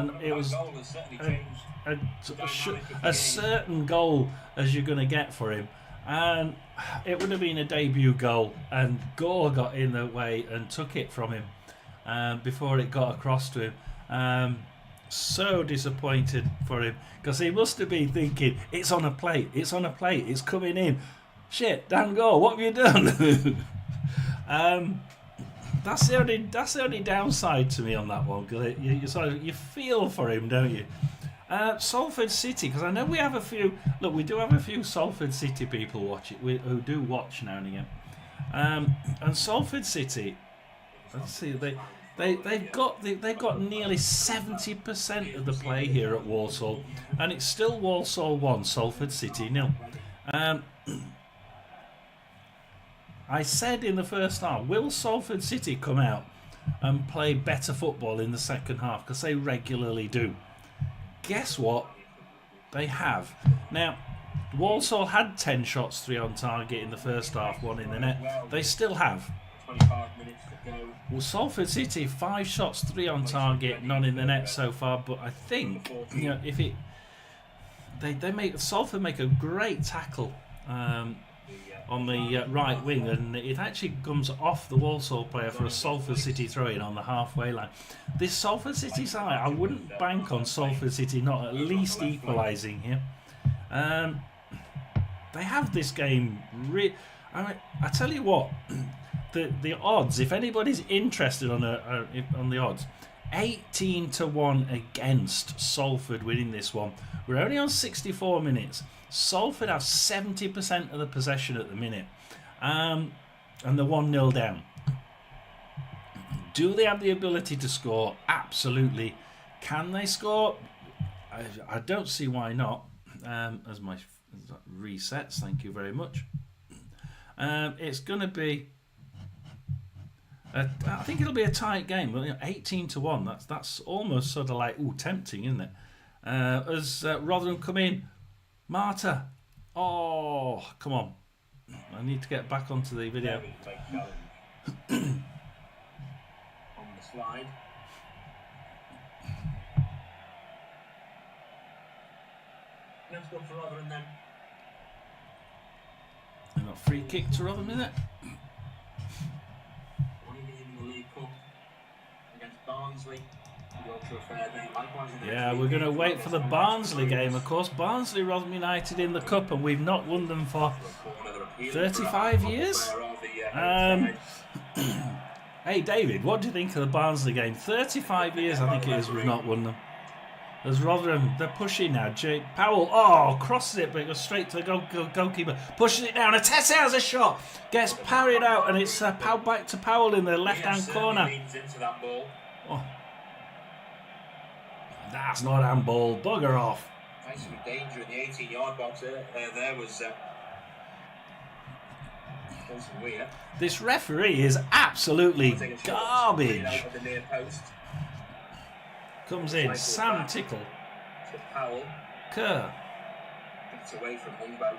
a certain goal as you're going to get for him, and it would have been a debut goal, and Gore got in the way and took it from him before it got across to him. So disappointed for him, because he must have been thinking, it's on a plate, it's coming in. Shit, Dan Gore, what have you done? That's the only downside to me on that one, because you feel for him, don't you? Salford City, because I know we have a few. Look, we do have a few Salford City people who do watch now and again. And Salford City, let's see, they've got nearly 70% of the play here at Walsall, and it's still Walsall 1, Salford City 0. I said in the first half, will Salford City come out and play better football in the second half? Because they regularly do. Guess what? They have. Now, Walsall had 10 shots, 3 on target in the first half, 1 in the net. They still have. Well, Salford City, 5 shots, 3 on target, none in the net so far. But I think, if Salford make a great tackle on the right wing, and it actually comes off the Walsall player for a Salford City throw-in on the halfway line. This Salford City side, I wouldn't bank on Salford City not at least equalising here. They have this game. I tell you what, the odds. If anybody's interested on the odds, 18-1 against Salford winning this one. We're only on 64 minutes. Salford have 70% of the possession at the minute, and they're 1-0 down. Do they have the ability to score? Absolutely. Can they score? I don't see why not. As my resets, thank you very much. It's going to be. I think it'll be a tight game. 18-1. That's almost sort of like tempting, isn't it? As Rotherham come in. Marta, oh, come on. I need to get back onto the video. On the slide. Let's go for Rotherham then. And a free kick to Rotherham, isn't it? One game in the League Cup against Barnsley. Yeah, we're going to wait for the Barnsley game, of course. Barnsley, Rotherham United in the Cup, and we've not won them for 35 years. Hey, David, what do you think of the Barnsley game? 35 years, I think it is, we've not won them. There's Rotherham, they're pushing now. Jake Powell, crosses it, but it goes straight to the goalkeeper. Pushes it down, and Tete has a shot. Gets parried out, and it's back to Powell in the left-hand corner. Oh. That's not handball. Bugger off. Nice some danger in the 18-yard box there was weird. This referee is absolutely garbage. Comes in, Sam Tickle. To Powell. Kerr. Gets away from Humbo.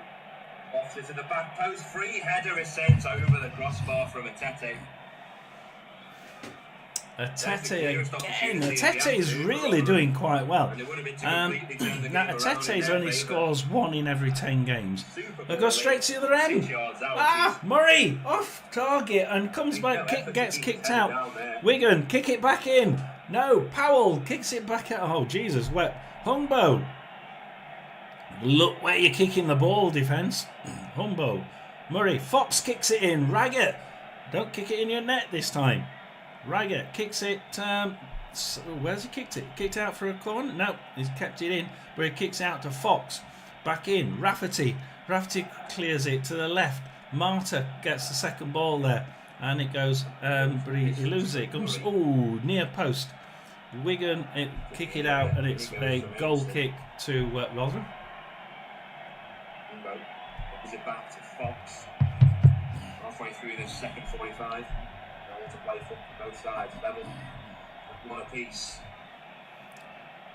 Off to the back post. Free header is sent over the crossbar from Atete. Atete again. Atete is really doing quite well. Now Atete only scores 1 in every 10 games. They go straight to the other end. Murray off target and comes back, gets kicked out. Wigan kick it back in. No, Powell kicks it back out. Oh Jesus, wet. Humbo. Look where you're kicking the ball, defence. Humbo. Murray. Fox kicks it in. Raggett. Don't kick it in your net this time. Raggett kicks it. Where's he kicked it? Kicked out for a corner? No, he's kept it in. But he kicks out to Fox. Back in. Rafferty. Rafferty clears it to the left. Marta gets the second ball there. and it goes, but he loses it. Comes, near post. Wigan kick it out, and it's a goal kick to Rotherham. Is it back to Fox? Halfway through the second 45. All to play for both sides. Level. One apiece.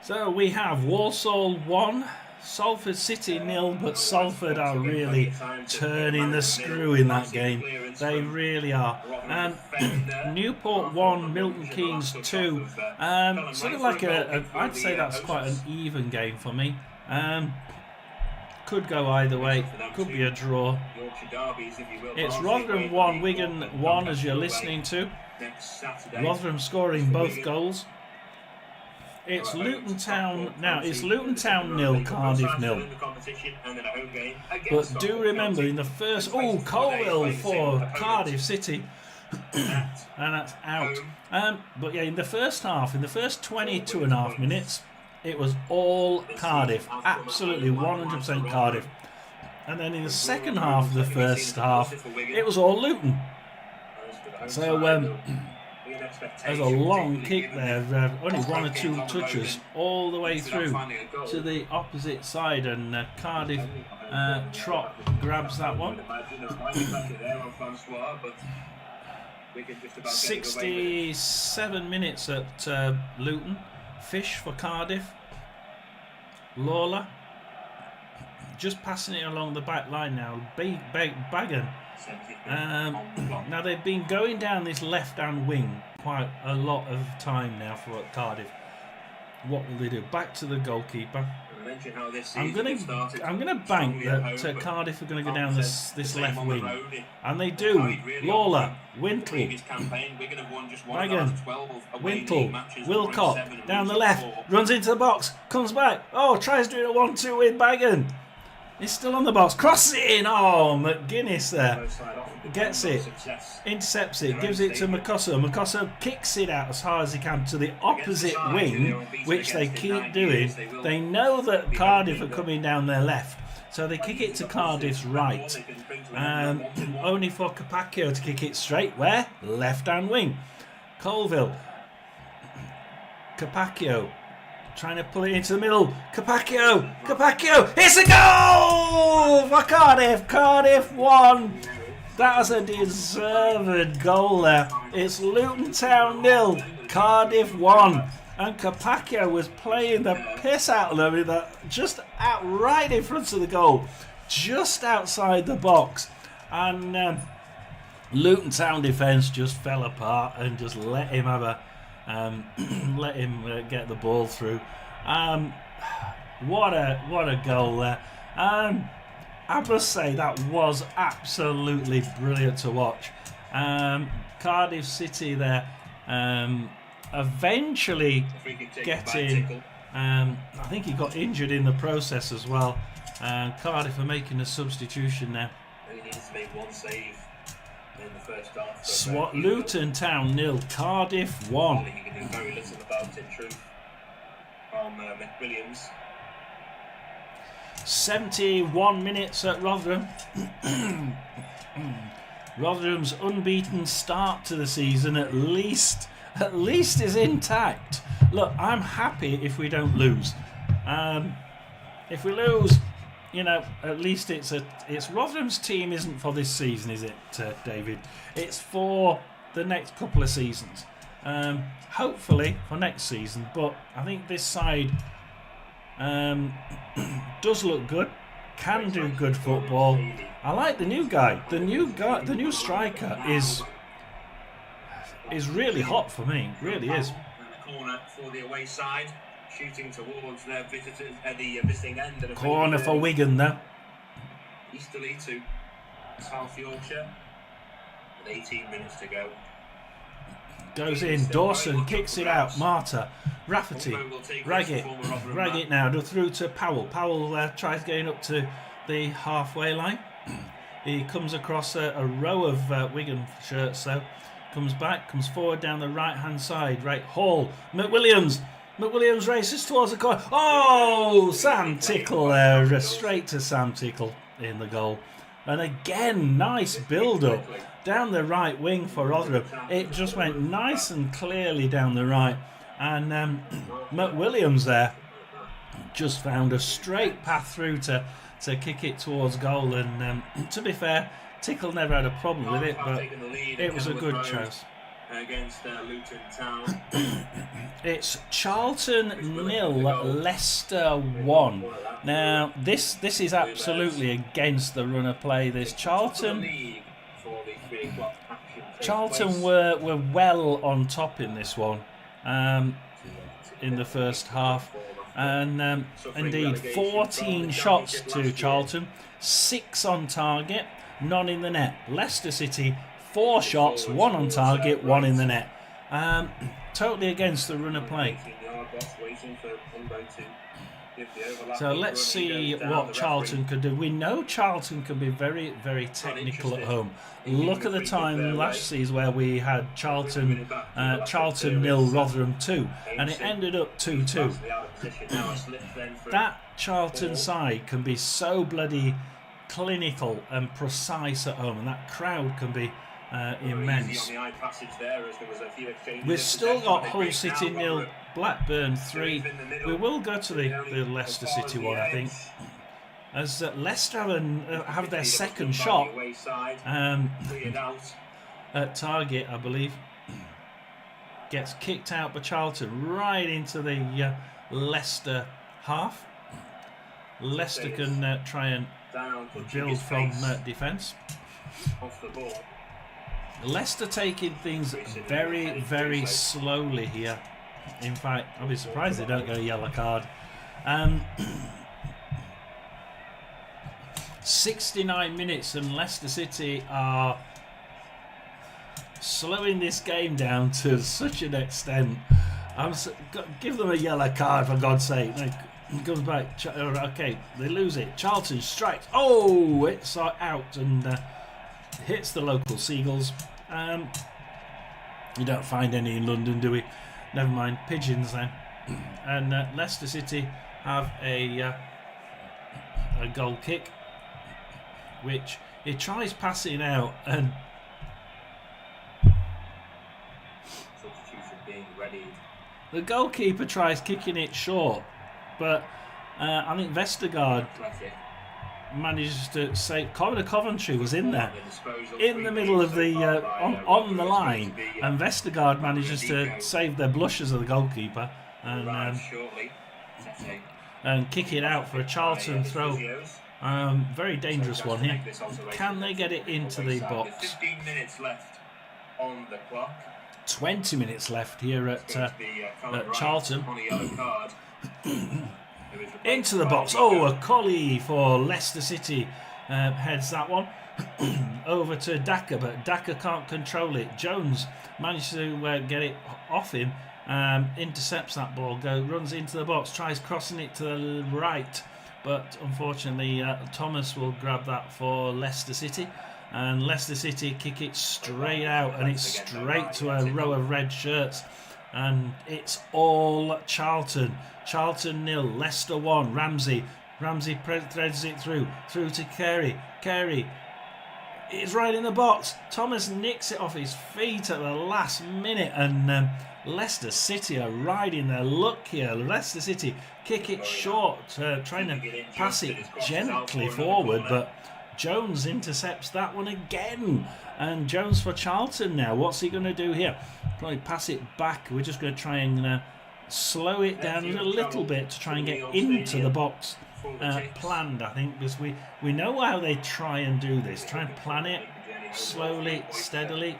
So we have Walsall 1, Salford City 0, but Salford are really turning the screw in that game. They really are. Newport 1, Milton Keynes 2. Sort of like I'd say that's quite an even game for me. Could go either way. Could be a draw. It's Rotherham 1, Wigan 1 as you're listening to. Rotherham scoring both goals. It's Luton Town now. It's Luton Town 0, Cardiff 0. But do remember in the first, Colville for Cardiff City, and that's out. But yeah, in the first half, in the first 22.5 minutes, it was all Cardiff, absolutely 100% Cardiff. And then in the second half of the first half, it was all Luton. So there's a long kick there, only 1 or 2 touches all the way through to the opposite side, and Cardiff Trot grabs that one. 67 minutes at Luton. Fish for Cardiff. Lawler just passing it along the back line now. Bagan. Now they've been going down this left-hand wing quite a lot of time now for Cardiff. What will they do? Back to the goalkeeper. I'm gonna bank that Cardiff are going to go down this left wing, and they do. Lawler, Wintle, Bagan, Wintle, Wilcott down the left, runs into the box, comes back. Tries doing a 1-2 with Bagan. He's still on the box, crosses it in. McGuinness there gets it, intercepts it, gives it to Makossa. Makossa kicks it out as hard as he can to the opposite wing, which they keep doing. They know that Cardiff are coming down their left, so they kick it to Cardiff's right. Only for Capaccio to kick it straight where? Left-hand wing. Colville, Capaccio. Trying to pull it into the middle. Capaccio! It's a goal for Cardiff! Cardiff 1. That was a deserved goal there. It's Luton Town 0, Cardiff 1. And Capaccio was playing the piss out of them with that just right in front of the goal. Just outside the box. And Luton Town defence just fell apart and just let him have a... let him get the ball through. What a goal there. I must say that was absolutely brilliant to watch. Cardiff City there eventually getting I think he got injured in the process as well. Cardiff are making a substitution now. He needs to make one save in the first half. Luton Town 0, Cardiff 1. You can do very little about it, truth, from McWilliams. 71 minutes at Rotherham. Rotherham's unbeaten start to the season at least is intact. Look, I'm happy if we don't lose. If we lose, at least it's Rotherham's team isn't for this season, is it, David? It's for the next couple of seasons. Hopefully for next season, but I think this side does look good, can do good football. I like the new guy. The new striker is really hot for me. Really is. In the corner for the away side. Shooting towards their visitors at the visiting end. Corner for Wigan there. Easterly to South Yorkshire. With 18 minutes to go. Goes in. Dawson kicks it out. Marta. Rafferty. Raggett now. Through to Powell. Powell tries getting up to the halfway line. He comes across a row of Wigan shirts though. Comes back. Comes forward down the right hand side. Right. Hall. McWilliams races towards the corner. Sam Tickle there. Straight to Sam Tickle in the goal. And again, nice build-up down the right wing for Rotherham. It just went nice and clearly down the right. And McWilliams there just found a straight path through to kick it towards goal. And to be fair, Tickle never had a problem with it, but it was a good choice. Against Luton Town. It's Charlton 0, Leicester 1. Now, this is absolutely against the run of play. This Charlton were well on top in this one, in the first half, and indeed 14 shots to Charlton, 6 on target, none in the net. Leicester City, 4 shots, 1 on target, 1 in the net. Totally against the run of play. So let's see what Charlton could do. We know Charlton can be very, very technical at home. Look at the time last season where we had Charlton 0, Rotherham 2, and it ended up 2-2. That Charlton side can be so bloody clinical and precise at home, and that crowd can be immense. We've still got Hull City 0, Blackburn 3. We will go to the Leicester City one, I think, as Leicester have their second shot at target, I believe. Gets kicked out by Charlton right into the Leicester half. Leicester can try and build from defence. Leicester taking things very, very slowly here. In fact, I'll be surprised they don't get a yellow card. 69 minutes and Leicester City are slowing this game down to such an extent. Give them a yellow card, for God's sake. It goes back. Okay, they lose it. Charlton strikes. Oh, it's out and hits the local seagulls. You don't find any in London, do we? Never mind, pigeons then. And Leicester City have a goal kick, which he tries passing out, and the goalkeeper tries kicking it short, but I think Vestergaard manages to save. Coventry was in there, in the middle of the on the line, and Vestergaard manages to save their blushes of the goalkeeper and kick it out for a Charlton throw. Very dangerous one here. Can they get it into the box? 15 minutes left on the clock. 20 minutes left here at Charlton. Into the box. Oh, a collie for Leicester City. Heads that one over to Daka, but Daka can't control it. Jones manages to get it off him, intercepts that ball, runs into the box, tries crossing it to the right, but unfortunately Thomas will grab that for Leicester City, and Leicester City kick it straight out, and it's straight to a row of red shirts. And it's all Charlton. Charlton 0, Leicester 1. Ramsey threads it through to Carey. Carey is right in the box. Thomas nicks it off his feet at the last minute, and Leicester City are riding their luck here. Leicester City kick it short, trying to pass it gently forward, but Jones intercepts that one again. And Jones for Charlton now. What's he going to do here? Probably pass it back. We're just going to try and slow it down a little bit to try and get into the box. Planned, I think, because we know how they try and do this. Try and plan it slowly, steadily.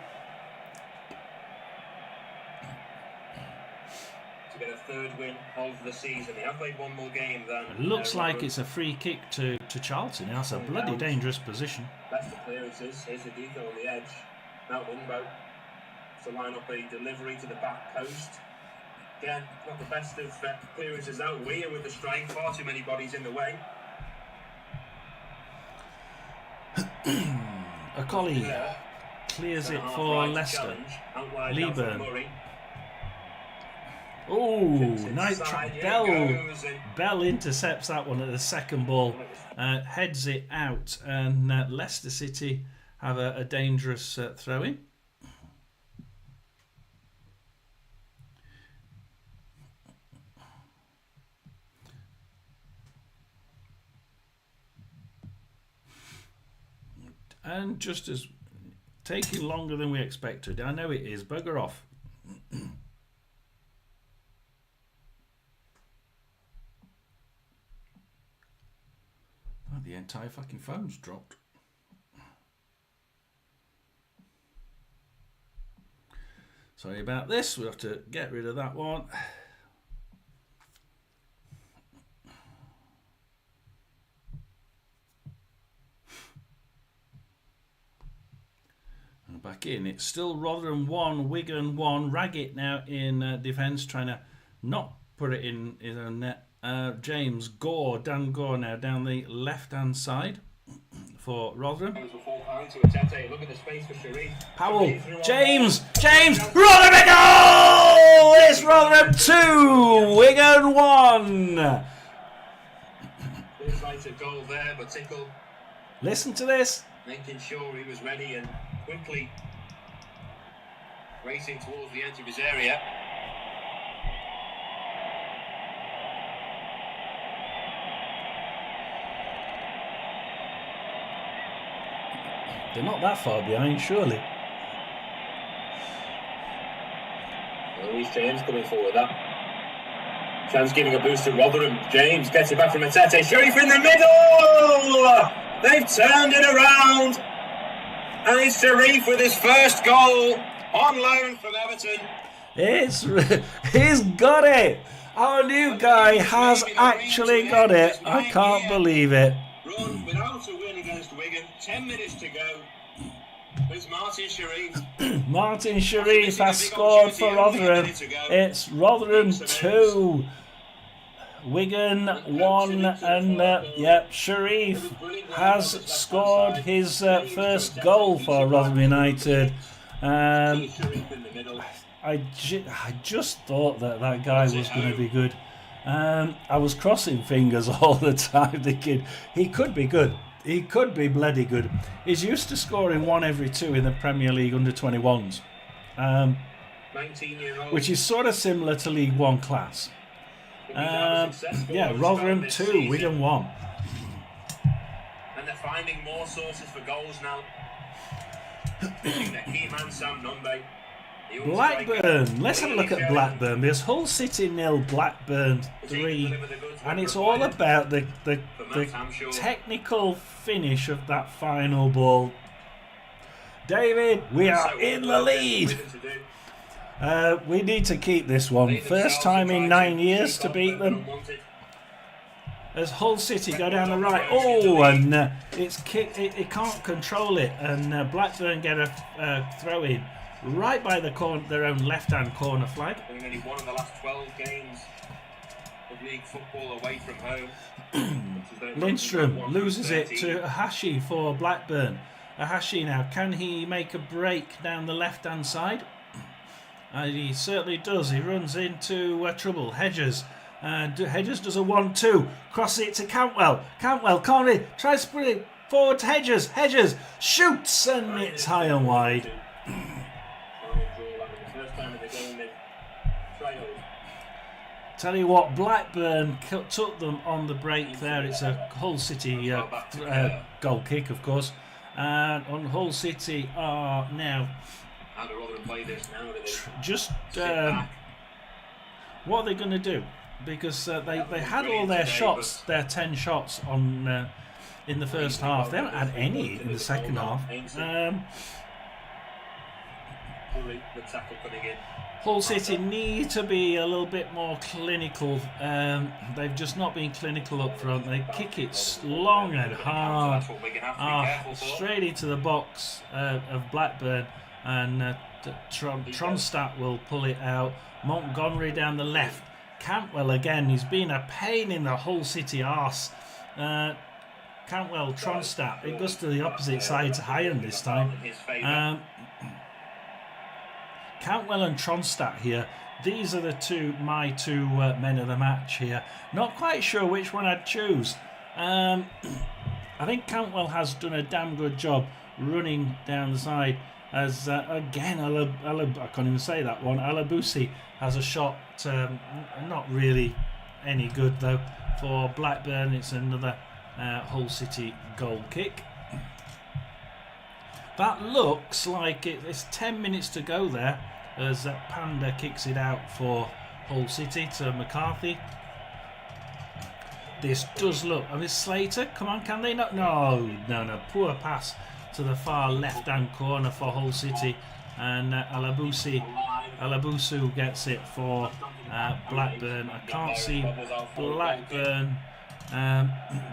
To get a third win of the season. They have played one more game then. It looks like it's a free kick to Charlton. That's a bloody dangerous position. Best appearances. Here's Adiko on the edge. Now Wingboat to line up a delivery to the back post. Again, not the best of appearances out. Weir with the strike. Far too many bodies in the way. A collie clears it for Leicester. Lieburn Oh, nice Inside, Bell. it goes, and Bell intercepts that one at the second ball, heads it out, and Leicester City have a dangerous throw in. And just as taking longer than we expected. I know it is. Bugger off. Oh, the entire fucking phone's dropped. Sorry about this. We'll have to get rid of that one. And back in. It's still Rotherham 1, Wigan 1. Raggett now in defence, trying to not put it in his own net. James Gore, Dan Gore now down the left-hand side for Rotherham. Look at the space for Sharif. Powell, James, Rotherham goal! It's Rotherham 2, Wigan 1. Looks like a goal there, but Tickle Listen to this. making sure he was ready and quickly racing towards the edge of his area. They're not that far behind, surely. Louise James coming forward. That chance giving a boost to Rotherham. James gets it back from Atete. Sharif in the middle. They've turned it around, and it's Sharif with his first goal on loan from Everton. He's got it. Our new guy has actually got it. I can't believe it. Run without a win against Wigan. 10 minutes to go. It's Martin Sharif. Martin Sharif has scored for Rotherham. It's Rotherham 2, Wigan 1, and Sharif has scored his first goal for Rotherham United. I just thought that guy was going to be good. I was crossing fingers all the time thinking he could be good. He could be bloody good. He's used to scoring 1 every 2 in the Premier League under 21s, which is sort of similar to League 1 class. Rotherham 2, Wigan 1. And they're finding more sources for goals now. Their key man Sam Nombe. Blackburn. Let's have a look at Blackburn. There's Hull City 0, Blackburn 3, and it's all about the technical finish of that final ball. David, we are in the lead. We need to keep this one. First time in 9 years to beat them. As Hull City go down the right. Oh, and it's kicked. It can't control it, and Blackburn get a throw in. Right by the corner, their own left-hand corner flag. Only won in the last 12 games of league football away from home. Lindstrom loses it to Ahashi for Blackburn. Ahashi now, can he make a break down the left-hand side? He certainly does. He runs into trouble. Hedges. Hedges does a 1-2. Crosses it to Cantwell. Cantwell can't read. Tries to put it forward to Hedges. Hedges shoots, and it's high and wide. Tell you what, Blackburn took them on the break there. It's a Hull City goal kick, of course. And on Hull City are now just what are they going to do? Because they had all their shots, their 10 shots on in the first half. They haven't had any in the second half. Hull City need to be a little bit more clinical. They've just not been clinical up front. They kick it long and hard, straight into the box of Blackburn, and Tronstadt will pull it out. Montgomery down the left. Cantwell again. He's been a pain in the Hull City arse. Cantwell, Tronstadt. It goes to the opposite side to Hyan this time. Cantwell and Tronstadt here. These are my two men of the match here. Not quite sure which one I'd choose. I think Cantwell has done a damn good job running down the side. As again, I can't even say that one. Alabusi has a shot, not really any good though. For Blackburn, it's another Hull City goal kick. That looks like it's 10 minutes to go there as Panda kicks it out for Hull City to McCarthy. This does look... And it's Slater. Come on, can they not? No. Poor pass to the far left-hand corner for Hull City. And Alabusu gets it for Blackburn. I can't see Blackburn.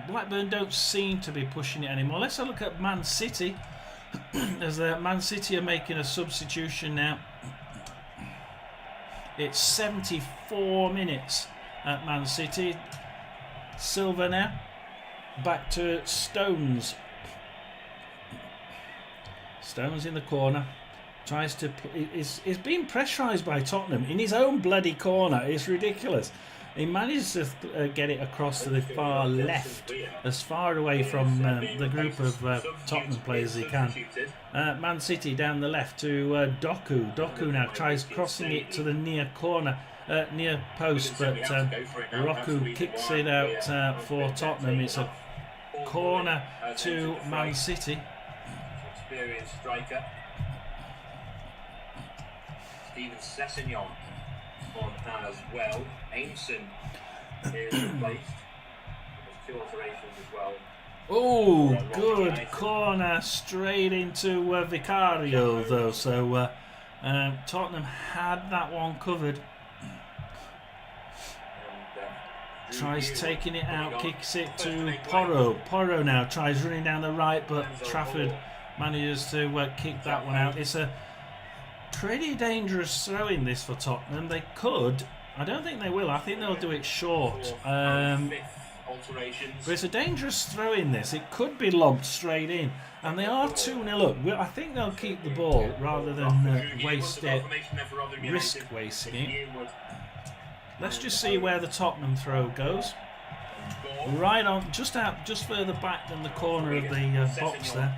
Blackburn don't seem to be pushing it anymore. Let's have a look at Man City. As Man City are making a substitution now. It's 74 minutes at Man City. Silva now. Back to Stones. Stones in the corner. Tries to... Is being pressurised by Tottenham in his own bloody corner. It's ridiculous. He manages to get it across to the far left, as far away from the group of Tottenham players as he can. Man City down the left to Doku. Doku now tries crossing it to the near corner, near post, but Roku kicks it out for Tottenham. It's a corner to Man City. Experienced striker. Steven Sessegnon on as well. Aimson is replaced. There's 2 alterations as well. Oh, good corner straight into Vicario though. So Tottenham had that one covered. Tries taking it out, kicks it to Porro. Porro now tries running down the right, but Trafford manages to kick that one out. It's a pretty dangerous throw in this for Tottenham. They could... I don't think they will. I think they'll do it short. But it's a dangerous throw in this. It could be lobbed straight in. And they are 2-0 up. I think they'll keep the ball rather than waste it, risk wasting it. Let's just see where the Tottenham throw goes. Right on, just further back than the corner of the box there.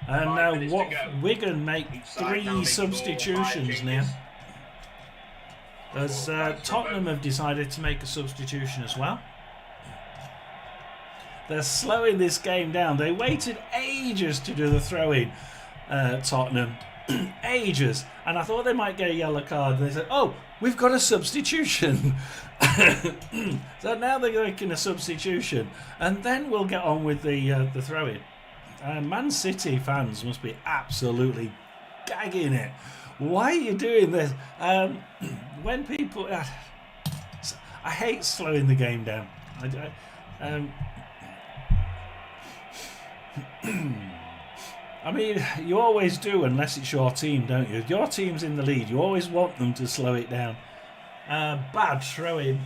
And now Wigan make 3 substitutions now. As Tottenham have decided to make a substitution as well. They're slowing this game down. They waited ages to do the throw-in, Tottenham. Ages. And I thought they might get a yellow card. And they said, oh, we've got a substitution. So now they're making a substitution. And then we'll get on with the throw-in. Man City fans must be absolutely gagging it. Why are you doing this? When people... I hate slowing the game down. I mean, you always do unless it's your team, don't you? If your team's in the lead, you always want them to slow it down. Bad throw-in.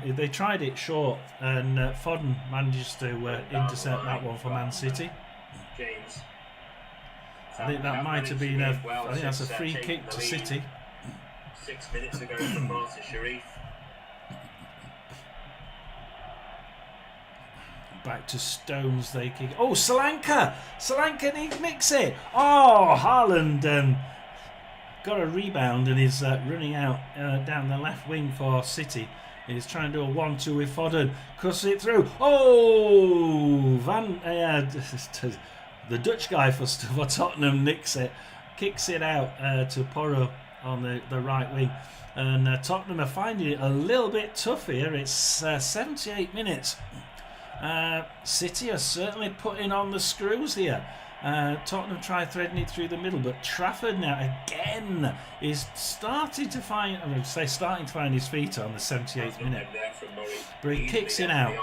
They tried it short, and Foden manages to intercept that one for Man City. James. I think that might have been I think that's a free kick to City. 6 minutes ago from Martin Sharif. Back to Stones, they kick. Oh, Solanke! Solanke needs mix it. Oh, Haaland got a rebound and is running out down the left wing for City. He's trying to do a 1-2 with Foden. Cuts it through. Oh, the Dutch guy for Tottenham nicks it, kicks it out to Porro on the right wing. And Tottenham are finding it a little bit tough here. It's 78 minutes. City are certainly putting on the screws here. Tottenham try threading it through the middle, but Trafford now again is starting to find his feet on the 78th minute. But he kicks it out,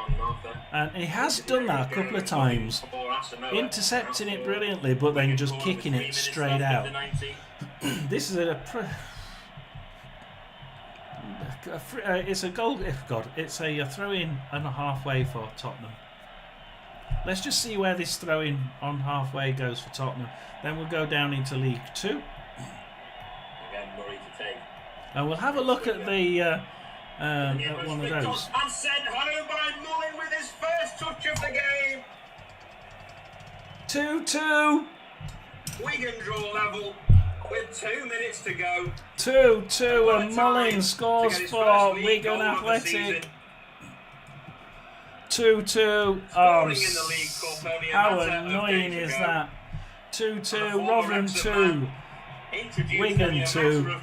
and he has done that a couple of times, intercepting it brilliantly, but then just kicking it straight out. This is it's a goal. It's a throw-in and a halfway for Tottenham. Let's just see where this throw-in on halfway goes for Tottenham. Then we'll go down into League Two. Again, Murray to take. And we'll have a look at the at one of those. And sent home by Mullin with his first touch of the game. 2-2. Wigan draw level with 2 minutes to go. 2-2 and Mullin scores for Wigan Athletic. 2-2. Oh, how annoying is that? 2-2. Rotherham 2. Wigan 2.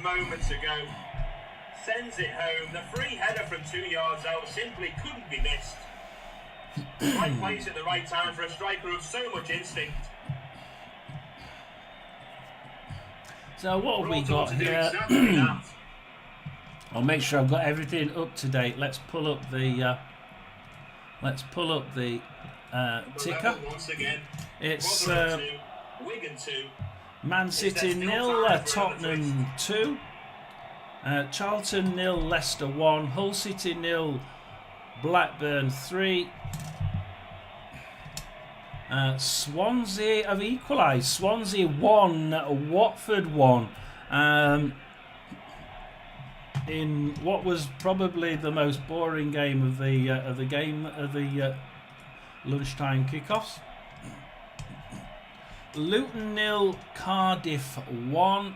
Sends it home. The free header from 2 yards out simply couldn't be missed. Right place at the right time for a striker of so much instinct. So what have we got here? I'll make sure I've got everything up to date. Let's pull up the ticker. Once again, It's Wigan 2. Man City 0, Tottenham 2, Charlton 0, Leicester 1, Hull City 0, Blackburn 3. Swansea have equalised. Swansea 1, Watford 1. In what was probably the most boring game of the lunchtime kickoffs. Luton 0, Cardiff 1,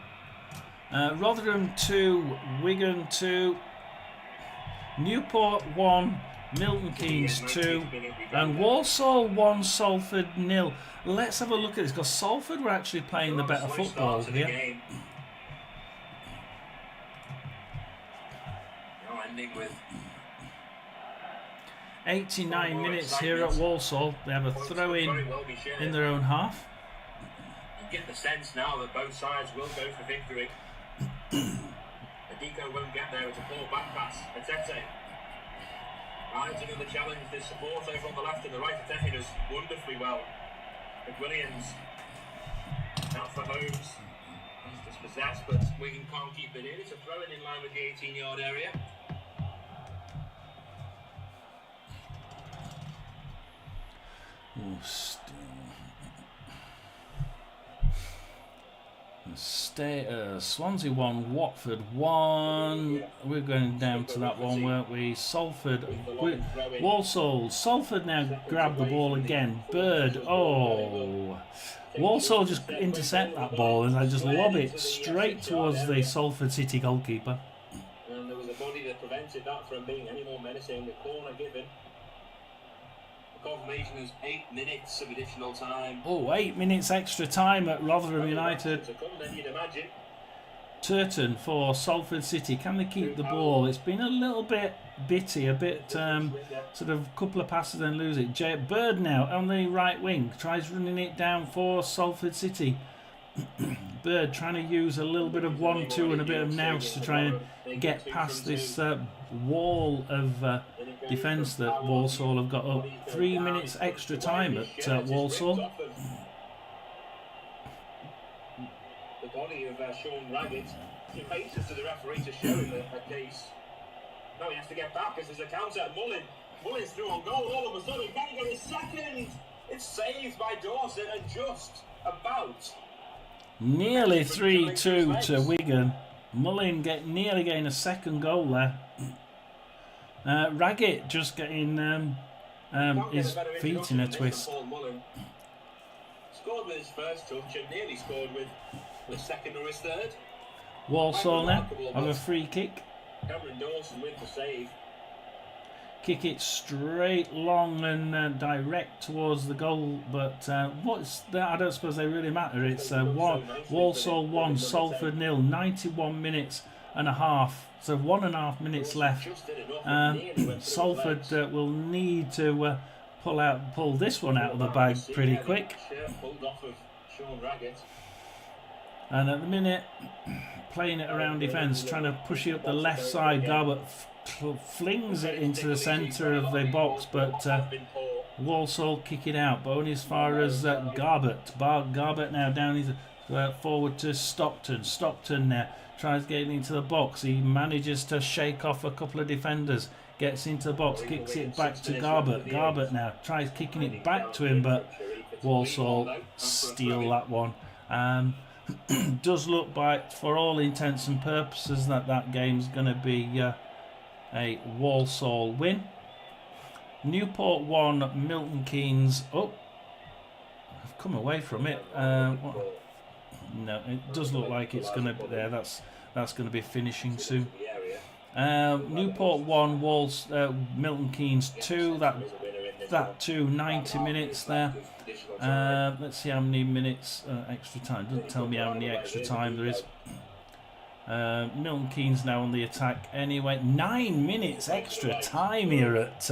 Rotherham 2, Wigan 2, Newport 1, Milton Keynes 2, and Walsall 1, Salford 0. Let's have a look at this, because Salford were actually playing the better football here. Ending with 89 minutes here at Walsall. They have a throw in their own half. You get the sense now that both sides will go for victory. Adiko won't get there. It's a poor back pass. Atete rising in the challenge. There's support over on the left and the right. Atete does wonderfully well. McWilliams out for Holmes. He's dispossessed, but Wigan can't keep it in. It's a throw-in line with the 18-yard area. Swansea 1, Watford 1. We're going down to that one, weren't we? Salford, Walsall. Salford now grab the ball again. Bird, oh. Walsall just intercept that ball and I just lob it straight towards the Salford City goalkeeper. And there was a body that prevented that from being any more menacing. The corner given. Confirmation is 8 minutes of additional time. Oh, 8 minutes extra time at Rotherham United. Turton for Salford City. Can they keep the ball? It's been a little bit bitty, a bit sort of couple of passes and lose it. Bird now on the right wing tries running it down for Salford City. Bird trying to use a little bit of 1-2 and a bit of nous to try and get past this wall of defence that Walsall have got up. 3 minutes extra time at Walsall. The body of Sean Raggett impatient to the referee to show him a case. Now he has to get back as there's a counter. Mullin's through on goal. All of a sudden, can he get his second? It's saved by Dawson and just about. Nearly 3-2 to Wigan. Mullin nearly getting a second goal there. Raggett just getting his feet in a twist. Scored with his first touch and nearly scored with his second or his third. Walsall now on a free kick. Cameron Dawson with the save. Kick it straight, long and direct towards the goal, but what's that? I don't suppose they really matter. It's Walsall 1, Salford 0, 91 minutes and a half. So 1.5 minutes left. Salford will need to pull this one out of the bag pretty quick. And at the minute, playing it around defence, trying to push it up the left side. Garbutt flings it into the centre of the box, but Walsall kick it out, but only as far as Garbutt. Garbutt now down his forward to Stockton. Stockton now tries getting into the box. He manages to shake off a couple of defenders, Gets into the box, kicks it back to Garbett. Garbett now tries kicking it back to him, but Walsall steal that one. Does look like, for all intents and purposes, that game's going to be a Walsall win. Newport 1, Milton Keynes. Oh, I've come away from it. No, it does look like it's going to be there. That's going to be finishing soon. Newport 1, Milton Keynes 2. That 2, 90 minutes there. Let's see how many minutes extra time. Doesn't tell me how many extra time there is. Milton Keynes now on the attack. Anyway, 9 minutes extra time here at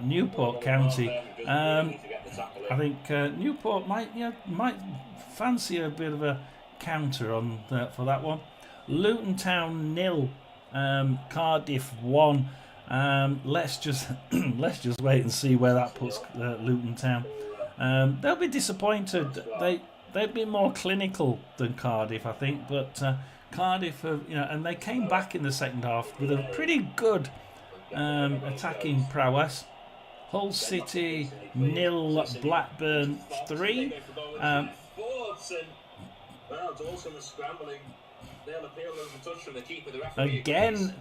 Newport County. I think Newport might fancy a bit of a counter on for that one. Luton Town 0, Cardiff 1. Let's just wait and see where that puts Luton Town. They'll be disappointed. They've been more clinical than Cardiff, I think, but Cardiff have, and they came back in the second half with a pretty good attacking prowess. Hull City 0, Blackburn 3. Well, Dawson was scrambling. They'll appeal over the touch from the keeper. The referee Again,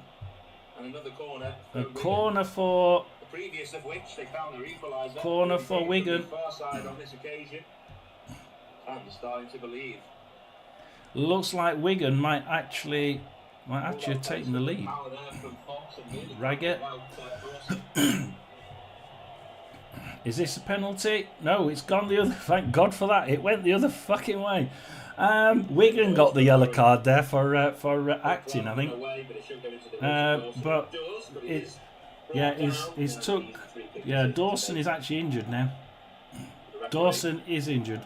and another corner. A corner for the previous of which they found the equaliser. Corner for Wigan. Far side on this occasion. I'm starting to believe. Looks like Wigan might actually have taken the lead. Raggett. Is this a penalty? No, it's gone the other. Thank God for that. It went the other fucking way. Wigan got the yellow card there for acting, I think. But he's took. Yeah, Dawson is actually injured now. Dawson is injured.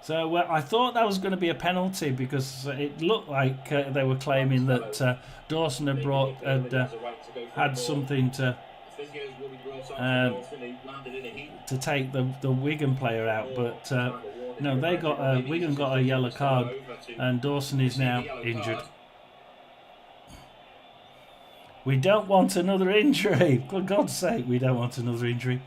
So I thought that was going to be a penalty because it looked like they were claiming that Dawson had something to take the Wigan player out, but no, Wigan got a yellow card, and Dawson is now injured. We don't want another injury. For God's sake, we don't want another injury.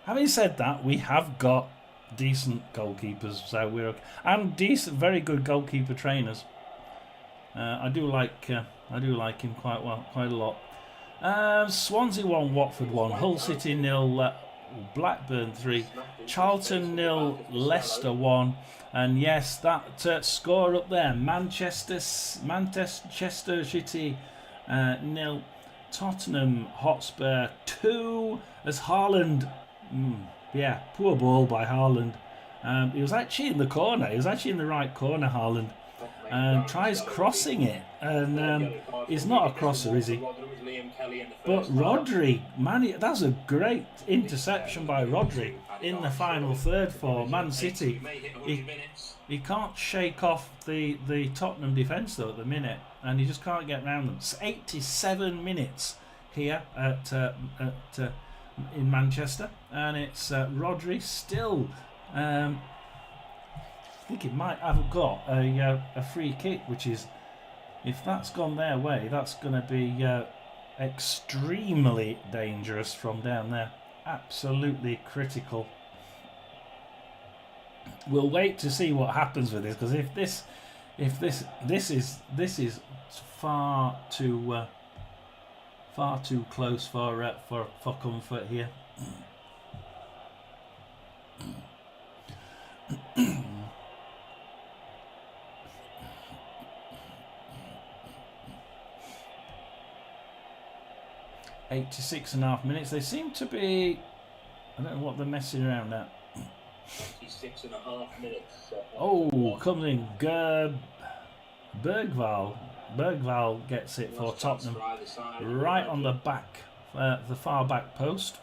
Having said that, we have got decent goalkeepers, so we're okay. And decent, very good goalkeeper trainers. I do like him quite a lot. Swansea 1, Watford 1, Hull City 0, Blackburn 3, Charlton 0, Leicester 1, and yes, that score up there, Manchester City 0, Tottenham Hotspur 2, as Haaland, poor ball by Haaland. He was actually in the corner. He was actually in the right corner, Haaland. Tries crossing it, and he's not a crosser, is he? But Rodri, man, that's a great interception by Rodri in the final third for Man City. He can't shake off the Tottenham defence though at the minute, and he just can't get around them. It's 87 minutes here in Manchester, and it's Rodri still. I think he might have got a free kick, which is, if that's gone their way, that's going to be extremely dangerous from down there. Absolutely critical. We'll wait to see what happens with this, because if this is far too close for comfort here. 86.5 minutes. They seem to be. I don't know what they're messing around at. 86.5 minutes. Oh, comes in Bergvall. Bergvall gets it for Tottenham, right on the back, the far back post.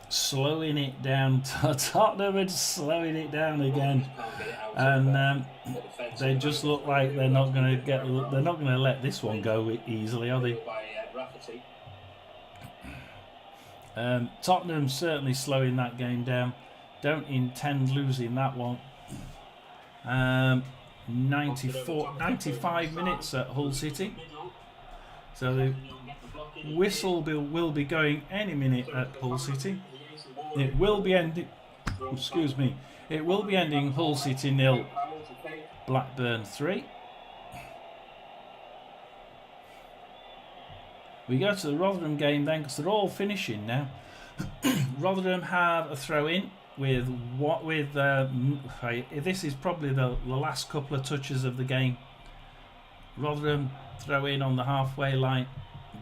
Slowing it down. Tottenham are slowing it down again, and they just look like they're not going to let this one go easily, are they? Tottenham certainly slowing that game down. Don't intend losing that one. 95 minutes at Hull City. So the whistle will be going any minute at Hull City. It will be ending. Excuse me. It will be ending Hull City 0, Blackburn 3. We go to the Rotherham game then, because they're all finishing now. Rotherham have a throw in with this is probably the last couple of touches of the game. Rotherham throw in on the halfway line.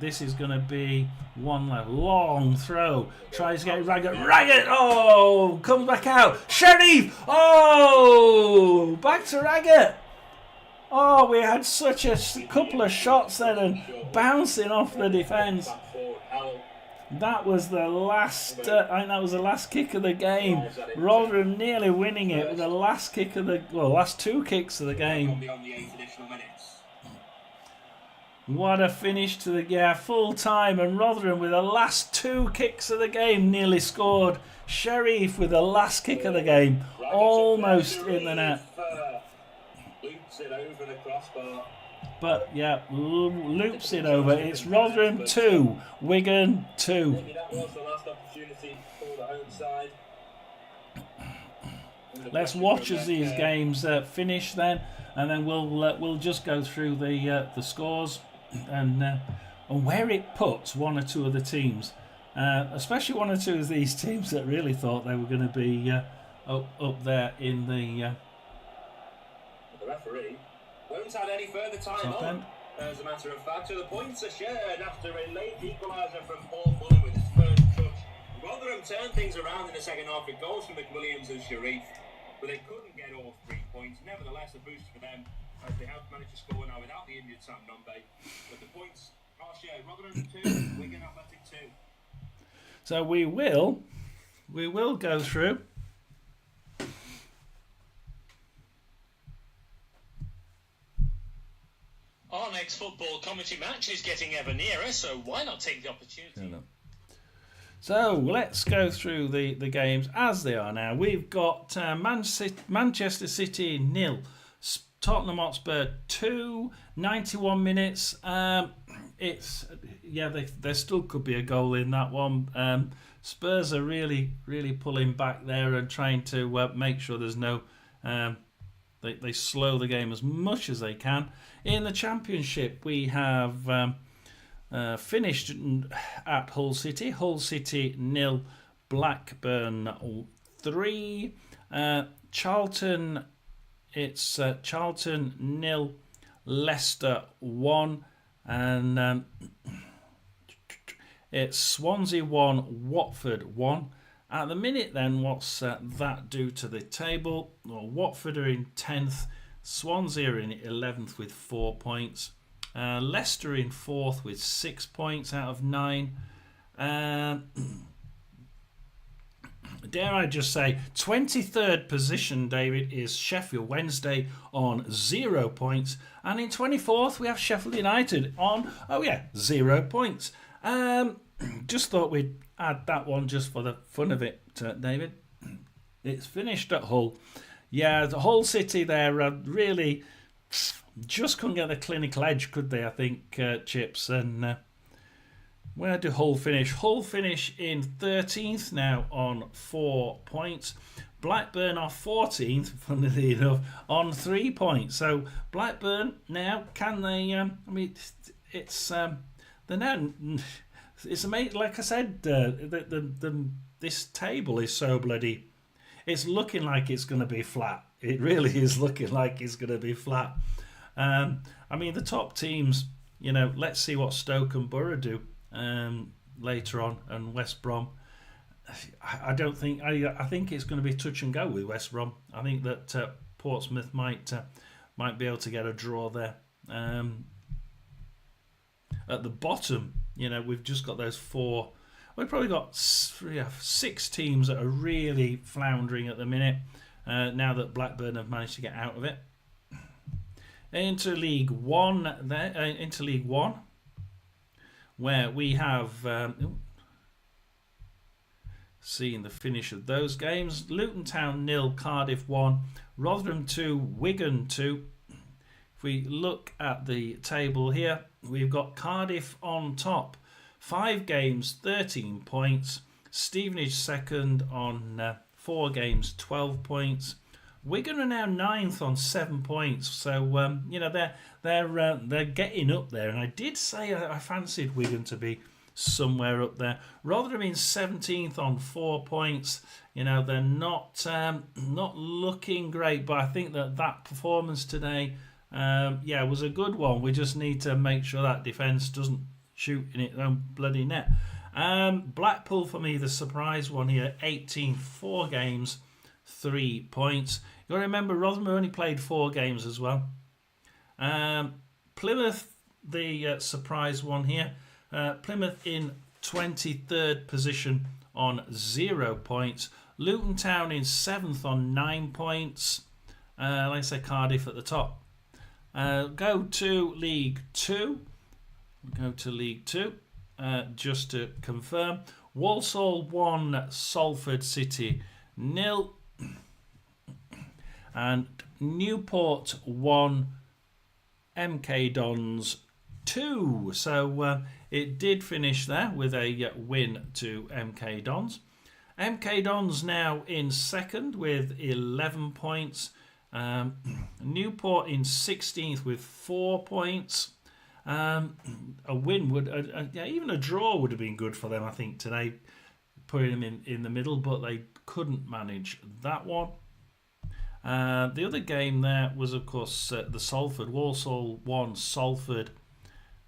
This is going to be one long throw. Tries to get Raggett. Raggett! Oh! Comes back out. Sheriff! Oh! Back to Raggett. Oh, we had such a couple of shots then and bouncing off the defence. That was the last. I think that was the last kick of the game. Rotherham nearly winning it with the last kick of the last two kicks of the game. What a finish to the full time, and Rotherham with the last two kicks of the game nearly scored. Sheriff with the last kick of the game, almost in the net. But yeah, loops it over. It's Rotherham 2, Wigan 2. Maybe that was the last opportunity for the home side. Let's watch as these games finish then, and then we'll just go through the scores and where it puts one or two of the teams, especially one or two of these teams that really thought they were going to be up there in the. The referee won't add any further time on. As a matter of fact, so the points are shared after a late equaliser from Paul Fuller with his first touch. Rotherham turned things around in the second half with goals from McWilliams and Sharif, but they couldn't get all 3 points. Nevertheless, a boost for them as they have managed to score now without the injured Sam Nombe. But the points are shared. Rotherham 2, Wigan Athletic 2. So we will go through. Our next football commentary match is getting ever nearer, so why not take the opportunity? So let's go through the games as they are now. We've got Manchester City 0, Tottenham Hotspur 2, 91 minutes. There still could be a goal in that one. Spurs are really pulling back there and trying to make sure there's no. They slow the game as much as they can. In the Championship, we have finished at Hull City. Hull City 0, Blackburn 3. Charlton, it's Charlton 0, Leicester 1. And it's Swansea 1, Watford 1. At the minute then, what's that do to the table? Well, Watford are in 10th, Swansea are in 11th with 4 points, Leicester in 4th with 6 points out of 9. Dare I just say, 23rd position, David, is Sheffield Wednesday on 0 points, and in 24th we have Sheffield United on 0 points. Just thought we'd add that one just for the fun of it, David. It's finished at Hull. Yeah, the Hull City there really just couldn't get the clinical edge, could they? I think, Chips. And where do Hull finish? Hull finish in 13th now on 4 points. Blackburn are 14th, funnily enough, on 3 points. So Blackburn now, can they? It's they're now. It's amazing. Like I said, this table is so bloody. It's looking like it's going to be flat. It really is looking like it's going to be flat. The top teams. Let's see what Stoke and Borough do later on, and West Brom. I don't think. I think it's going to be touch and go with West Brom. I think that Portsmouth might be able to get a draw there. At the bottom, we've just got those 4. We've probably got 6 teams that are really floundering at the minute. Now that Blackburn have managed to get out of it. Into League One, where we have seen the finish of those games. Luton Town 0, Cardiff 1, Rotherham 2, Wigan 2. we look at the table here, we've got Cardiff on top. 5 games, 13 points. Stevenage second on 4 games, 12 points. Wigan are now 9th on 7 points. So, you know, they're getting up there. And I did say I fancied Wigan to be somewhere up there. Rather than 17th on 4 points, you know, they're not looking great. But I think that performance today, was a good one. We just need to make sure that defence doesn't shoot in its own bloody net. Blackpool for me, the surprise one here, 18th, 4 games, 3 points. You got to remember, Rotherham only played 4 games as well. Plymouth, the surprise one here. Plymouth in 23rd position on 0 points. Luton Town in 7th on 9 points. Like I say, Cardiff at the top. Go to League 2. Just to confirm. Walsall 1, Salford City 0. And Newport 1, MK Dons 2. So it did finish there with a win to MK Dons. MK Dons now in second with 11 points. Newport in 16th with 4 points. A win would, even a draw would have been good for them, I think, today, putting them in the middle, but they couldn't manage that one. The other game there was, of course, the Salford. Walsall 1, Salford.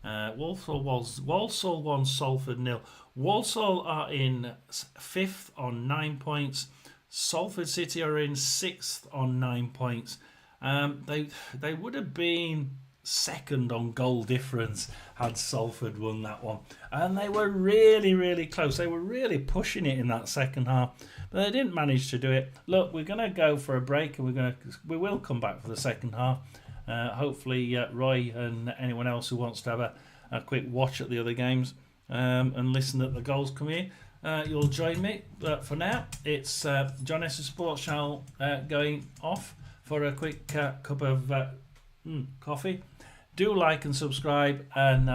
Walsall 1, Salford 0. Walsall are in 5th on 9 points. Salford City are in 6th on 9 points. They would have been second on goal difference had Salford won that one, and they were really, really close. They were really pushing it in that second half, but they didn't manage to do it. Look, we're going to go for a break, and we will come back for the second half. Hopefully Roy and anyone else who wants to have a quick watch at the other games and listen at the goals come in, you'll join me. But for now, it's John S. Sports Channel going off for a quick cup of coffee. Do like and subscribe, and